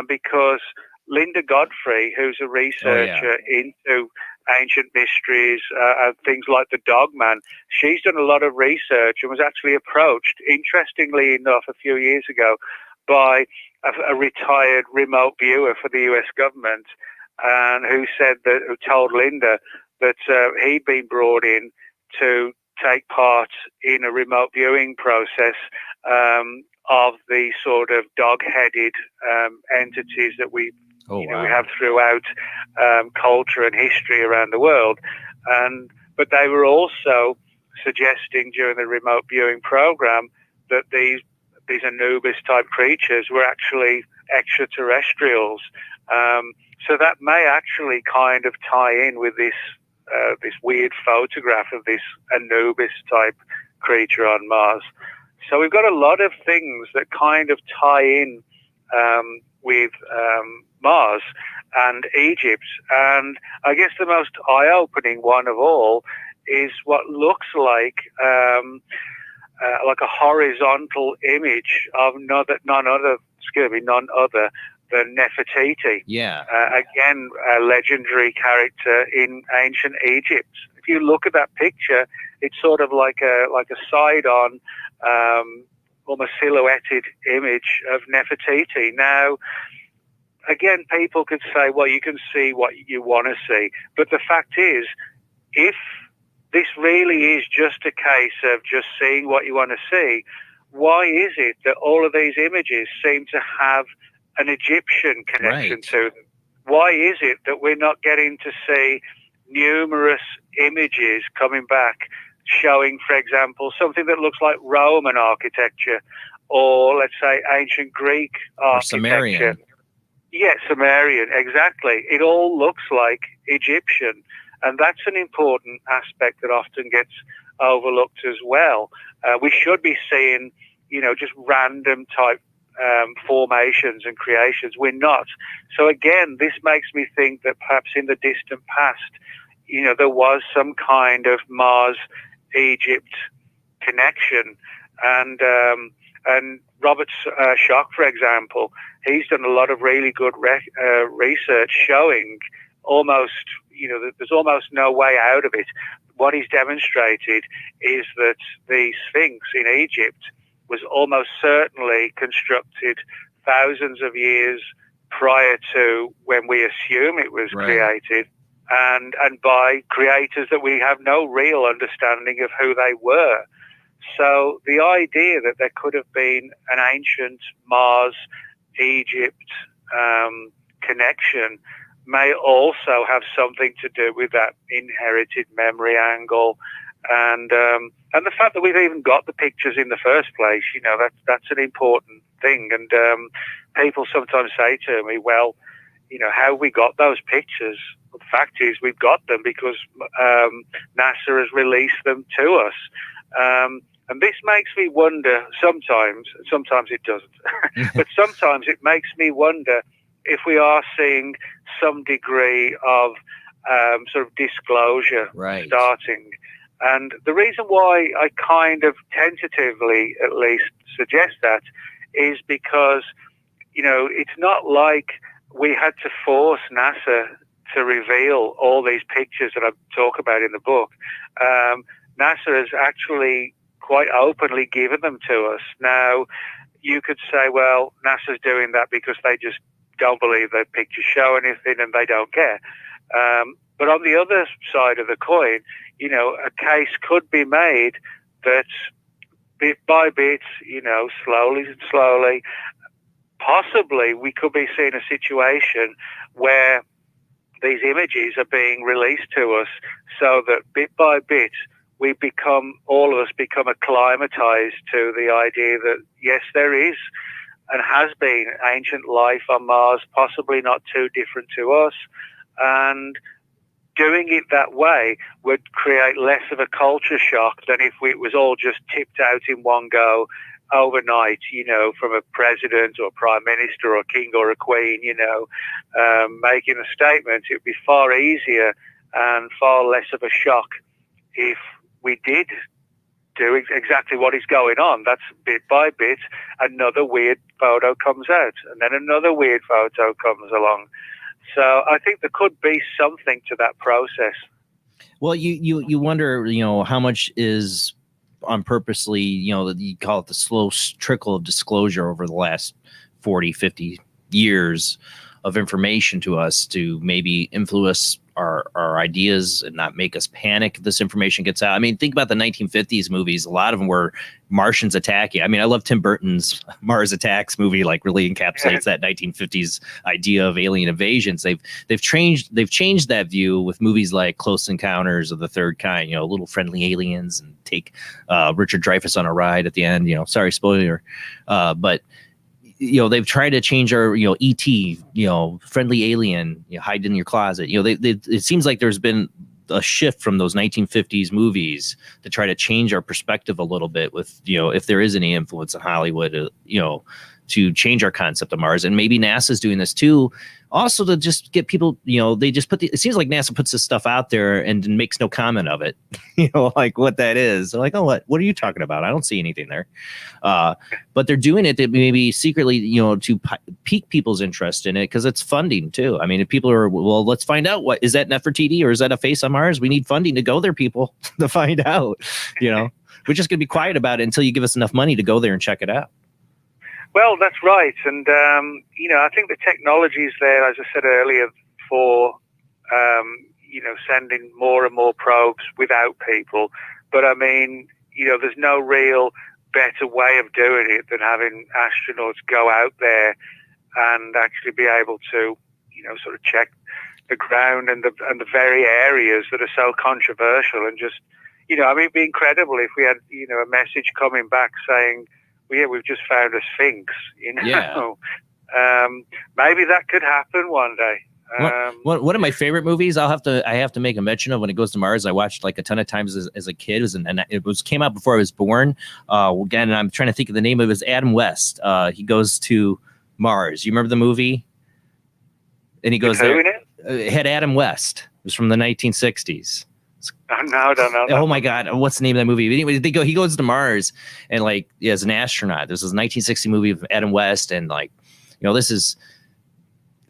because Linda Godfrey, who's a researcher into ancient mysteries and things like the Dogman, she's done a lot of research and was actually approached, interestingly enough, a few years ago by a retired remote viewer for the US government, and who told Linda that he'd been brought in to take part in a remote viewing process of the sort of dog-headed entities that we have throughout culture and history around the world. But they were also suggesting during the remote viewing program that these Anubis-type creatures were actually extraterrestrials. So that may actually kind of tie in with this weird photograph of this Anubis-type creature on Mars. So we've got a lot of things that kind of tie in with Mars and Egypt. And I guess the most eye-opening one of all is what looks like a horizontal image of none other than Nefertiti. Yeah. Again, a legendary character in ancient Egypt. If you look at that picture, it's sort of like a side-on, almost silhouetted image of Nefertiti. Now, again, people could say, well, you can see what you want to see. But the fact is, if this really is just a case of just seeing what you want to see, why is it that all of these images seem to have an Egyptian connection to them? Why is it that we're not getting to see numerous images coming back showing, for example, something that looks like Roman architecture, or let's say ancient Greek architecture? Or Sumerian. Yeah, Sumerian, exactly. It all looks like Egyptian. And that's an important aspect that often gets overlooked as well. We should be seeing, just random type formations and creations. We're not. So again, this makes me think that perhaps in the distant past, there was some kind of Mars-Egypt connection. And Robert Schoch, for example, he's done a lot of really good research showing almost, there's almost no way out of it. What he's demonstrated is that the Sphinx in Egypt was almost certainly constructed thousands of years prior to when we assume it was created, and by creators that we have no real understanding of who they were. So the idea that there could have been an ancient Mars-Egypt connection may also have something to do with that inherited memory angle, and the fact that we've even got the pictures in the first place. That's an important thing. And people sometimes say to me, "Well, how we got those pictures?" The fact is, we've got them because NASA has released them to us. And this makes me wonder sometimes it doesn't, but sometimes it makes me wonder if we are seeing some degree of sort of disclosure starting. And the reason why I kind of tentatively at least suggest that is because, it's not like we had to force NASA to reveal all these pictures that I talk about in the book. NASA has actually quite openly given them to us. Now, you could say, well, NASA's doing that because they just don't believe their pictures show anything and they don't care. But on the other side of the coin, a case could be made that bit by bit, slowly and slowly, possibly we could be seeing a situation where these images are being released to us so that bit by bit all of us become acclimatized to the idea that, yes, there is and has been ancient life on Mars, possibly not too different to us. And doing it that way would create less of a culture shock than if it was all just tipped out in one go overnight, from a president or prime minister or king or a queen, making a statement. It would be far easier and far less of a shock if we did do exactly what is going on. That's bit by bit, another weird photo comes out, and then another weird photo comes along. So I think there could be something to that process. Well, you wonder, how much is on purposely, you call it the slow trickle of disclosure over the last 40, 50 years of information to us to maybe influence our ideas and not make us panic if this information gets out. I mean, think about the 1950s movies. A lot of them were Martians attacking. I mean, I love Tim Burton's Mars Attacks movie, like really encapsulates that 1950s idea of alien invasions. They've changed that view with movies like Close Encounters of the Third Kind, little friendly aliens, and take Richard Dreyfuss on a ride at the end, sorry, spoiler. But they've tried to change our, ET, friendly alien, hide in your closet. It seems like there's been a shift from those 1950s movies to try to change our perspective a little bit with, if there is any influence in Hollywood, to change our concept of Mars. And maybe NASA's doing this too, also to just get people, they just it seems like NASA puts this stuff out there and makes no comment of it, like what that is. They're like, oh, what are you talking about? I don't see anything there. But they're doing it to maybe secretly, to pique people's interest in it because it's funding too. I mean, if people are, well, let's find out, what is that Nefertiti or is that a face on Mars? We need funding to go there, people, to find out. We're just going to be quiet about it until you give us enough money to go there and check it out. Well, that's right. And, I think the technology is there, as I said earlier, for, sending more and more probes without people. But, I mean, there's no real better way of doing it than having astronauts go out there and actually be able to, sort of check the ground and the very areas that are so controversial and just, it'd be incredible if we had, a message coming back saying, well, yeah, we've just found a Sphinx, Yeah. Maybe that could happen one day. One of my favorite movies I have to make a mention of when it goes to Mars. I watched like a ton of times as a kid. It came out before I was born. Again, I'm trying to think of the name of it. Was Adam West. He goes to Mars. You remember the movie? And he goes there. It had Adam West. It was from the 1960s. No, I don't know. Oh my God, what's the name of that movie? Anyway, he goes to Mars and as an astronaut. This is a 1960 movie of Adam West, and this is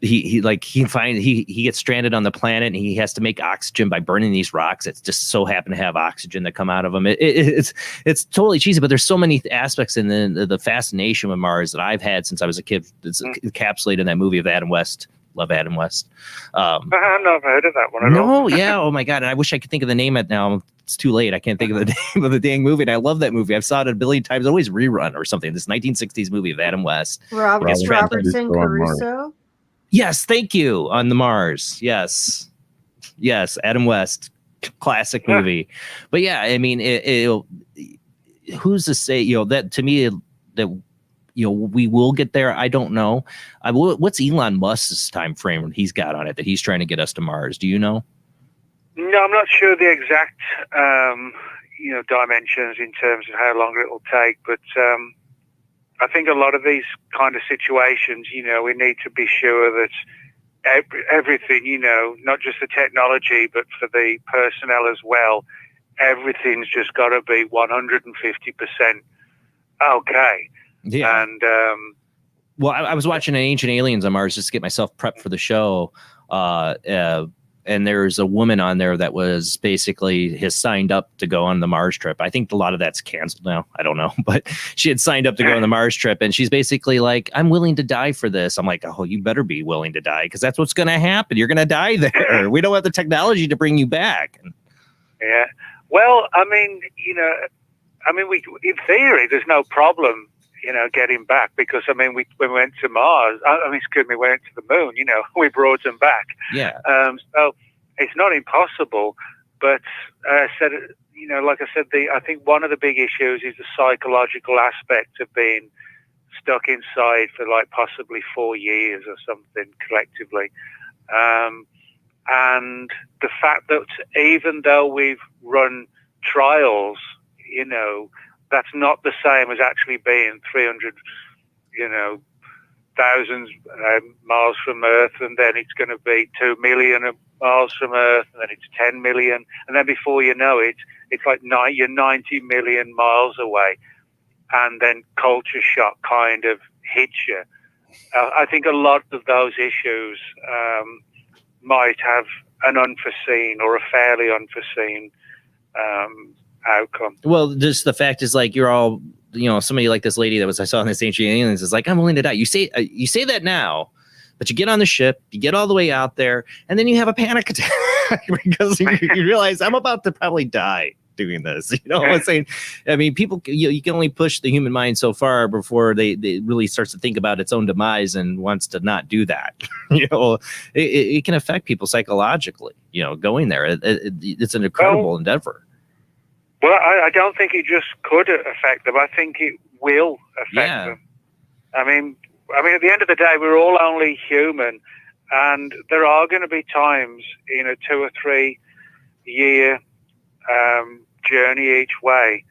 he gets stranded on the planet and he has to make oxygen by burning these rocks that just so happen to have oxygen that come out of them. It's totally cheesy, but there's so many aspects in the fascination with Mars that I've had since I was a kid. It's encapsulated in that movie of Adam West. Love Adam West. I've never heard of that one at all. No, yeah. Oh my God. And I wish I could think of the name of it now. It's too late. I can't think of the name of the dang movie. And I love that movie. I've saw it a billion times. Always rerun or something. This 1960s movie of Adam West. Robertson Caruso. Yes, thank you. On the Mars. Yes, Adam West, classic movie. But yeah, I mean, who's to say? That to me that we will get there. I don't know. What's Elon Musk's time frame he's got on it that he's trying to get us to Mars? Do you know? No, I'm not sure the exact dimensions in terms of how long it will take, but I think a lot of these kind of situations, we need to be sure that everything, not just the technology, but for the personnel as well, everything's just got to be 150% okay. Yeah. And well, I was watching Ancient Aliens on Mars just to get myself prepped for the show. And there's a woman on there that was basically has signed up to go on the Mars trip. I think a lot of that's canceled now. I don't know, but she had signed up to go on the Mars trip, and she's basically like, "I'm willing to die for this." I'm like, "Oh, you better be willing to die because that's what's going to happen. You're going to die there. We don't have the technology to bring you back." Yeah. Well, I mean, we in theory, there's no problem, getting back because when we went to Mars, we went to the moon, we brought them back. Yeah. So it's not impossible, but I think one of the big issues is the psychological aspect of being stuck inside for like possibly 4 years or something collectively. And the fact that even though we've run trials, that's not the same as actually being 300, thousands miles from Earth, and then it's going to be 2 million miles from Earth, and then it's 10 million, and then before you know it, it's like you're 90 million miles away, and then culture shock kind of hits you. I think a lot of those issues might have an unforeseen or a fairly unforeseen outcome. Well, just the fact is, like, you're all, somebody like this lady I saw in this Ancient Aliens is like, "I'm willing to die." You say that now, but you get on the ship, you get all the way out there, and then you have a panic attack because you realize I'm about to probably die doing this. I'm saying? I mean, people, you can only push the human mind so far before they really starts to think about its own demise and wants to not do that. It can affect people psychologically, going there. It's an incredible endeavor. Well, I don't think it just could affect them. I think it will affect them. I mean, at the end of the day, we're all only human, and there are going to be times in a 2 or 3 year journey each way,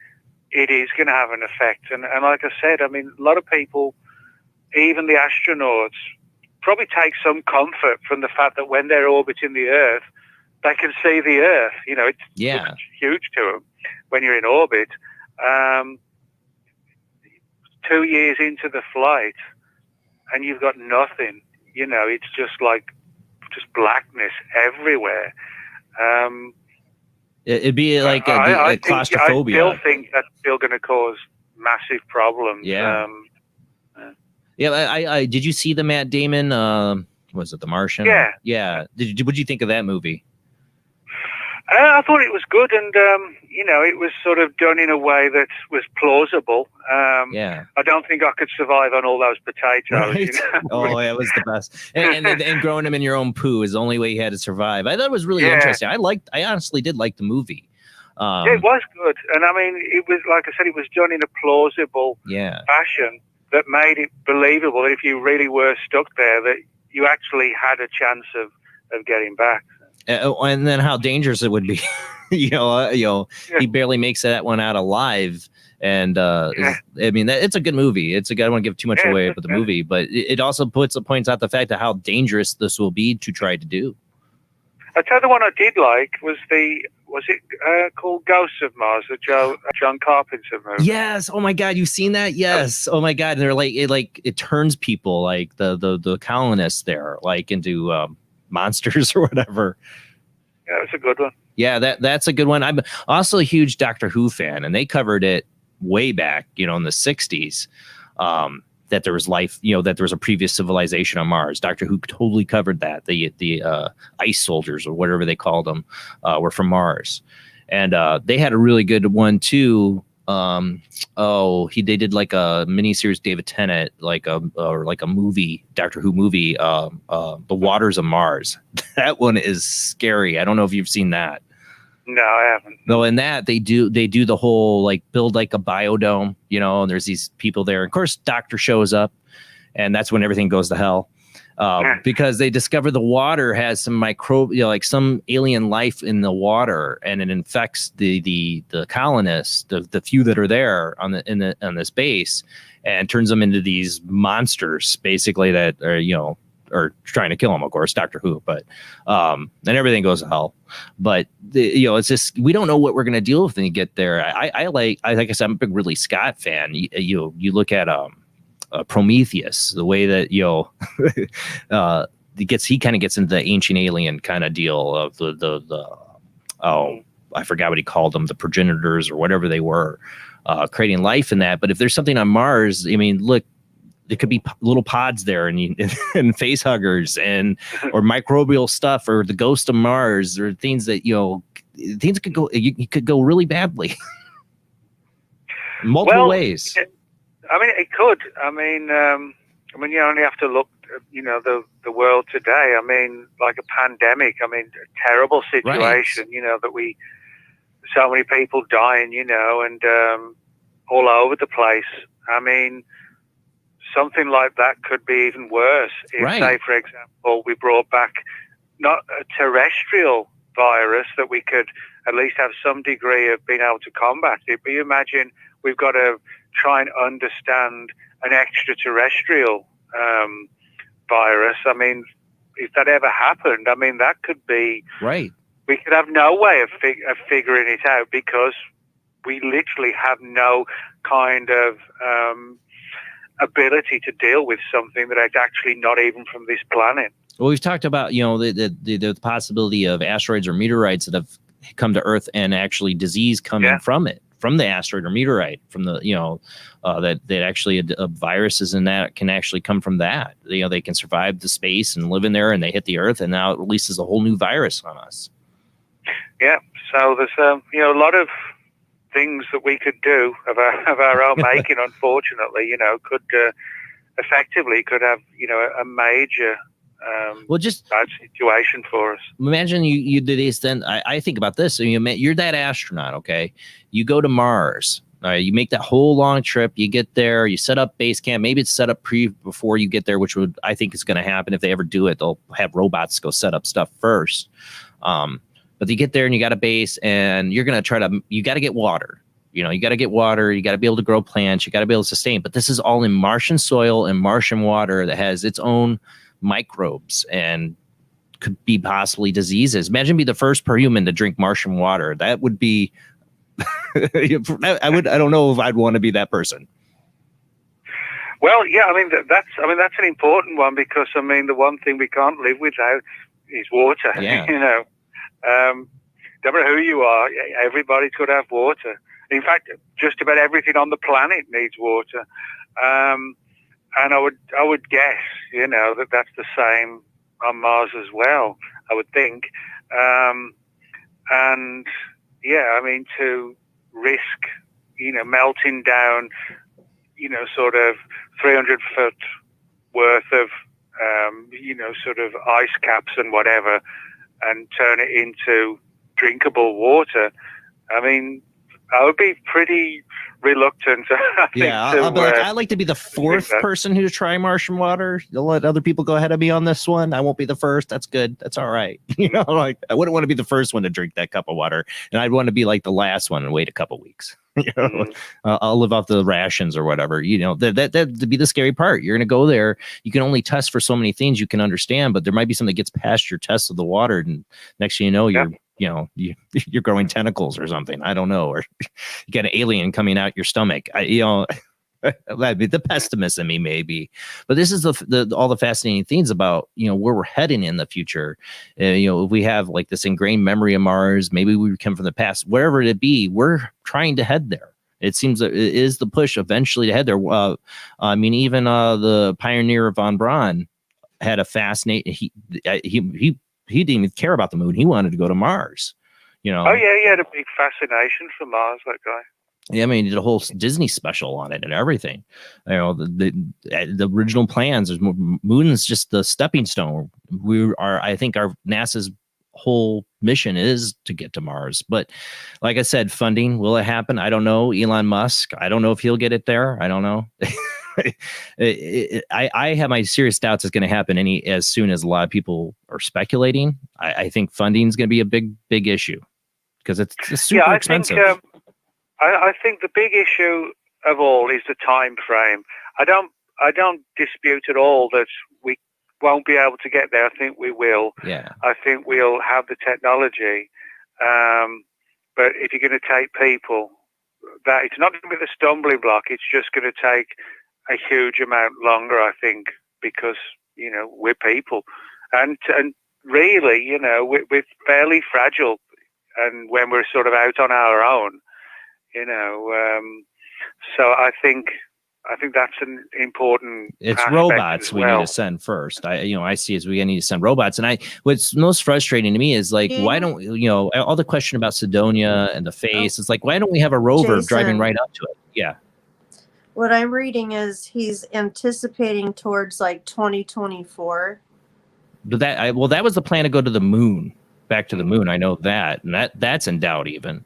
it is going to have an effect. And like I said, a lot of people, even the astronauts, probably take some comfort from the fact that when they're orbiting the Earth, they can see the Earth. It's huge to them when you're in orbit. 2 years into the flight, and you've got nothing. It's just blackness everywhere. It'd be like a claustrophobia. I still think that's still going to cause massive problems. Yeah. I did you see the Matt Damon? Was it The Martian? Yeah. Yeah. What'd you think of that movie? I thought it was good, and it was sort of done in a way that was plausible. I don't think I could survive on all those potatoes. Right? Oh, yeah, it was the best. And growing them in your own poo is the only way you had to survive. I thought it was really interesting. I honestly did like the movie. It was good, and it was, like I said, it was done in a plausible fashion that made it believable that if you really were stuck there, that you actually had a chance of getting back. And then how dangerous it would be. He barely makes that one out alive. And it's a good movie. I don't want to give too much away about the movie, but it also points out the fact of how dangerous this will be to try to do. I tell you, the one I did like was was it called Ghosts of Mars, the John Carpenter movie? Yes. Oh my God, you've seen that? Yes. Oh my God, and they're like it turns people like the colonists there like into monsters or whatever. Yeah, it was a good one. Yeah, that's a good one. I'm also a huge Doctor Who fan, and they covered it way back, in the 60s. That there was life, that there was a previous civilization on Mars. Doctor Who totally covered that. The ice soldiers or whatever they called them were from Mars, and they had a really good one too. They did like a miniseries, David Tennant, like a movie, Doctor Who movie, The Waters of Mars. That one is scary. I don't know if you've seen that. No, I haven't. No, in that they do the whole like build like a biodome, and there's these people there. Of course, Doctor shows up, and that's when everything goes to hell. Because they discover the water has some like some alien life in the water, and it infects the colonists, the few that are there on this base, and turns them into these monsters, basically that are trying to kill them. Of course, Doctor Who, but and everything goes to hell. But it's just we don't know what we're gonna deal with when you get there. Like I said, I'm a big Ridley Scott fan. You look at Prometheus, the way that he kind of gets into the ancient alien kind of deal of I forgot what he called them, the progenitors or whatever they were, creating life in that. But if there's something on Mars, I mean, look, there could be little pods there and face huggers or microbial stuff or the ghost of Mars or things that things could go could go really badly. Multiple ways. I mean, it could. I mean, you only have to look at, the world today. I mean, like a pandemic. I mean, a terrible situation, right. That so many people dying, and all over the place. I mean, something like that could be even worse. If, right. Say, for example, we brought back not a terrestrial virus that we could at least have some degree of being able to combat it. But you imagine we've got to try and understand an extraterrestrial virus. I mean, if that ever happened, I mean, that could be... Right. We could have no way of figuring it out because we literally have no kind of ability to deal with something that is actually not even from this planet. Well, we've talked about, the possibility of asteroids or meteorites that have come to Earth and actually disease coming from it. From the asteroid or meteorite, from the that actually viruses and that can actually come from that. They can survive the space and live in there, and they hit the Earth, and now it releases a whole new virus on us. Yeah, so there's a lot of things that we could do of our own making. Unfortunately, could effectively could have a major bad situation for us. Imagine you do this. Then I think about this. So you're that astronaut, okay? You go to Mars. All right, you make that whole long trip. You get there. You set up base camp. Maybe it's set up before you get there, which I think is going to happen if they ever do it. They'll have robots go set up stuff first. But you get there and you got a base, and you're going to you got to get water. You got to get water. You got to be able to grow plants. You got to be able to sustain. But this is all in Martian soil and Martian water that has its own microbes and could be possibly diseases. Imagine be the first per human to drink Martian water. That would be I don't know if I'd want to be that person. Well, yeah, I mean that's an important one because the one thing we can't live without is water. Yeah. No matter who you are, everybody's got to have water. In fact, just about everything on the planet needs water. And I would guess, that that's the same on Mars as well, I would think. And yeah, I mean, to risk, melting down, sort of 300 foot worth of, sort of ice caps and whatever, and turn it into drinkable water. I mean, I would be pretty reluctant. I'd like to be the fourth person who to try Martian water. You'll let other people go ahead of me on this one. I won't be the first. That's good. That's all right. I wouldn't want to be the first one to drink that cup of water, and I'd want to be like the last one and wait a couple weeks. I'll live off the rations or whatever. That'd be the scary part. You're going to go there. You can only test for so many things you can understand, but there might be something that gets past your test of the water, and next thing you know, you're you're growing tentacles or something. I don't know, or you got an alien coming out your stomach. That'd be the pessimist in me, maybe. But this is all the fascinating things about where we're heading in the future. If we have like this ingrained memory of Mars, maybe we come from the past, wherever it be, we're trying to head there. It seems that it is the push eventually to head there. I mean, even the pioneer von Braun had a fascinating. He didn't even care about the moon. He wanted to go to Mars. Oh yeah, he had a big fascination for Mars. That guy. Yeah, I mean, he did a whole Disney special on it and everything. The original plans. Moon's just the stepping stone. I think our NASA's whole mission is to get to Mars. But like I said, funding, will it happen? I don't know. Elon Musk, I don't know if he'll get it there. I don't know. I have my serious doubts it's going to happen as soon as a lot of people are speculating. I think funding is going to be a big issue because it's super expensive. I think the big issue of all is the time frame. I don't dispute at all that we won't be able to get there. I think we will. Yeah. I think we'll have the technology. But if you're going to take people, that it's not going to be the stumbling block. It's just going to take a huge amount longer, I think, because we're people, and really, we're fairly fragile, and when we're sort of out on our own. So I think that's an important. It's robots we need to send first. I see as we need to send robots, and what's most frustrating to me is like, why don't all the question about Cydonia and the face? It's like, why don't we have a rover driving right up to it? Yeah. What I'm reading is he's anticipating towards like 2024. But that was the plan to go to the moon, back to the moon. I know that, and that's in doubt even.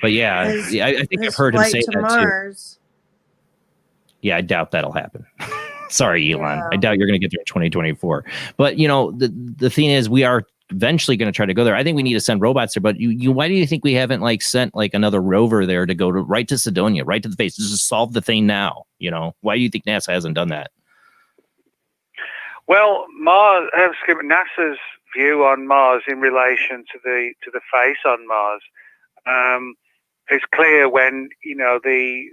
But yeah, I think I've heard him say that Mars. Too. Yeah, I doubt that'll happen. Sorry, Elon. Yeah. I doubt you're going to get there in 2024. But the thing is, we are eventually going to try to go there. I think we need to send robots there. But why do you think we haven't sent another rover there to go right to Cydonia, right to the face, just solve the thing now? Why do you think NASA hasn't done that? Well, NASA's view on Mars in relation to the face on Mars. It's clear when the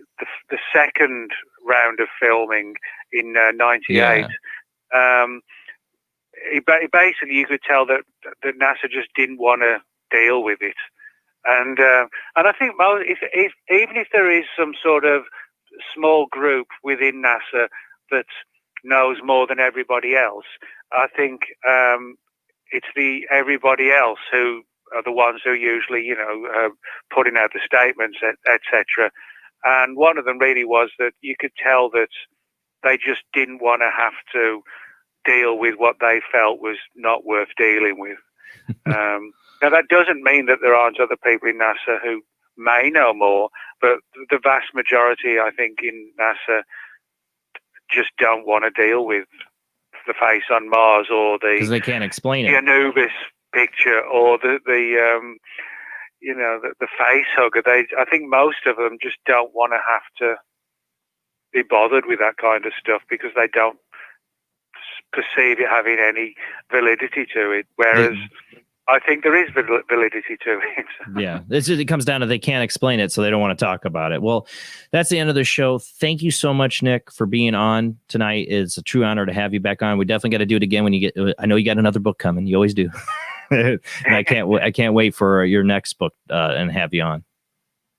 second round of filming in '98. Basically, you could tell that NASA just didn't want to deal with it, and I think even if there is some sort of small group within NASA that knows more than everybody else, I think it's the everybody else who are the ones who usually, putting out the statements, etc. And one of them really was that you could tell that they just didn't want to have to deal with what they felt was not worth dealing with. Now, that doesn't mean that there aren't other people in NASA who may know more, but the vast majority, I think, in NASA just don't want to deal with the face on Mars or because they can't explain the Anubis picture or the face hugger. I think most of them just don't want to have to be bothered with that kind of stuff because they don't perceive it having any validity to it. Whereas I think there is validity to it. Yeah, it comes down to they can't explain it, so they don't want to talk about it. Well, that's the end of the show. Thank you so much, Nick, for being on tonight. It's a true honor to have you back on. We definitely got to do it again when you get. I know you got another book coming. You always do. And I can't wait for your next book and have you on.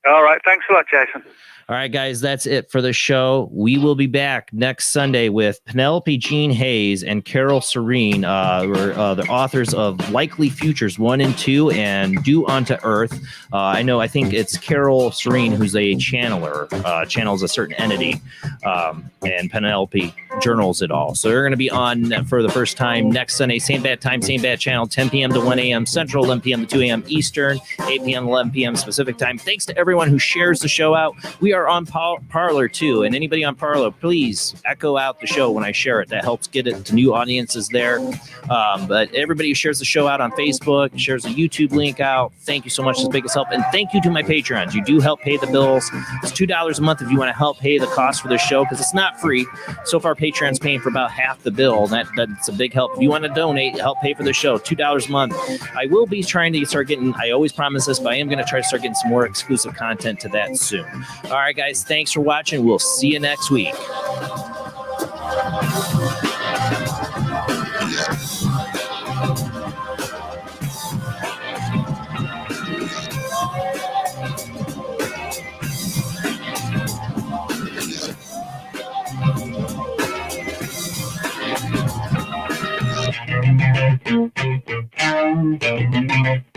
All right. Thanks a lot, Jason. All right, guys, that's it for the show. We will be back next Sunday with Penelope Jean Hayes and Carol Serene, the authors of Likely Futures 1 and 2 and Due Unto Earth. I think it's Carol Serene who's a channeler, channels a certain entity, and Penelope journals it all. So they're going to be on for the first time next Sunday, same bad time, same bad channel, 10 p.m. to 1 a.m. Central, 11 p.m. to 2 a.m. Eastern, 8 p.m. to 11 p.m. Pacific time. Thanks to everyone who shares the show out. We are on Parler too, and anybody on Parler, please echo out the show when I share it. That helps get it to new audiences there. But everybody who shares the show out on Facebook, shares the YouTube link out, thank you so much. It's the biggest help. And thank you to my Patreons. You do help pay the bills. It's $2 a month if you want to help pay the cost for the show because it's not free. So far, Patreon Patreon's paying for about half the bill. That's a big help. If you want to donate, help pay for the show, $2 a month. I will be trying to start getting, I always promise this, but I am going to try to start getting some more exclusive content to that soon. All right, guys, thanks for watching. We'll see you next week. Thank you.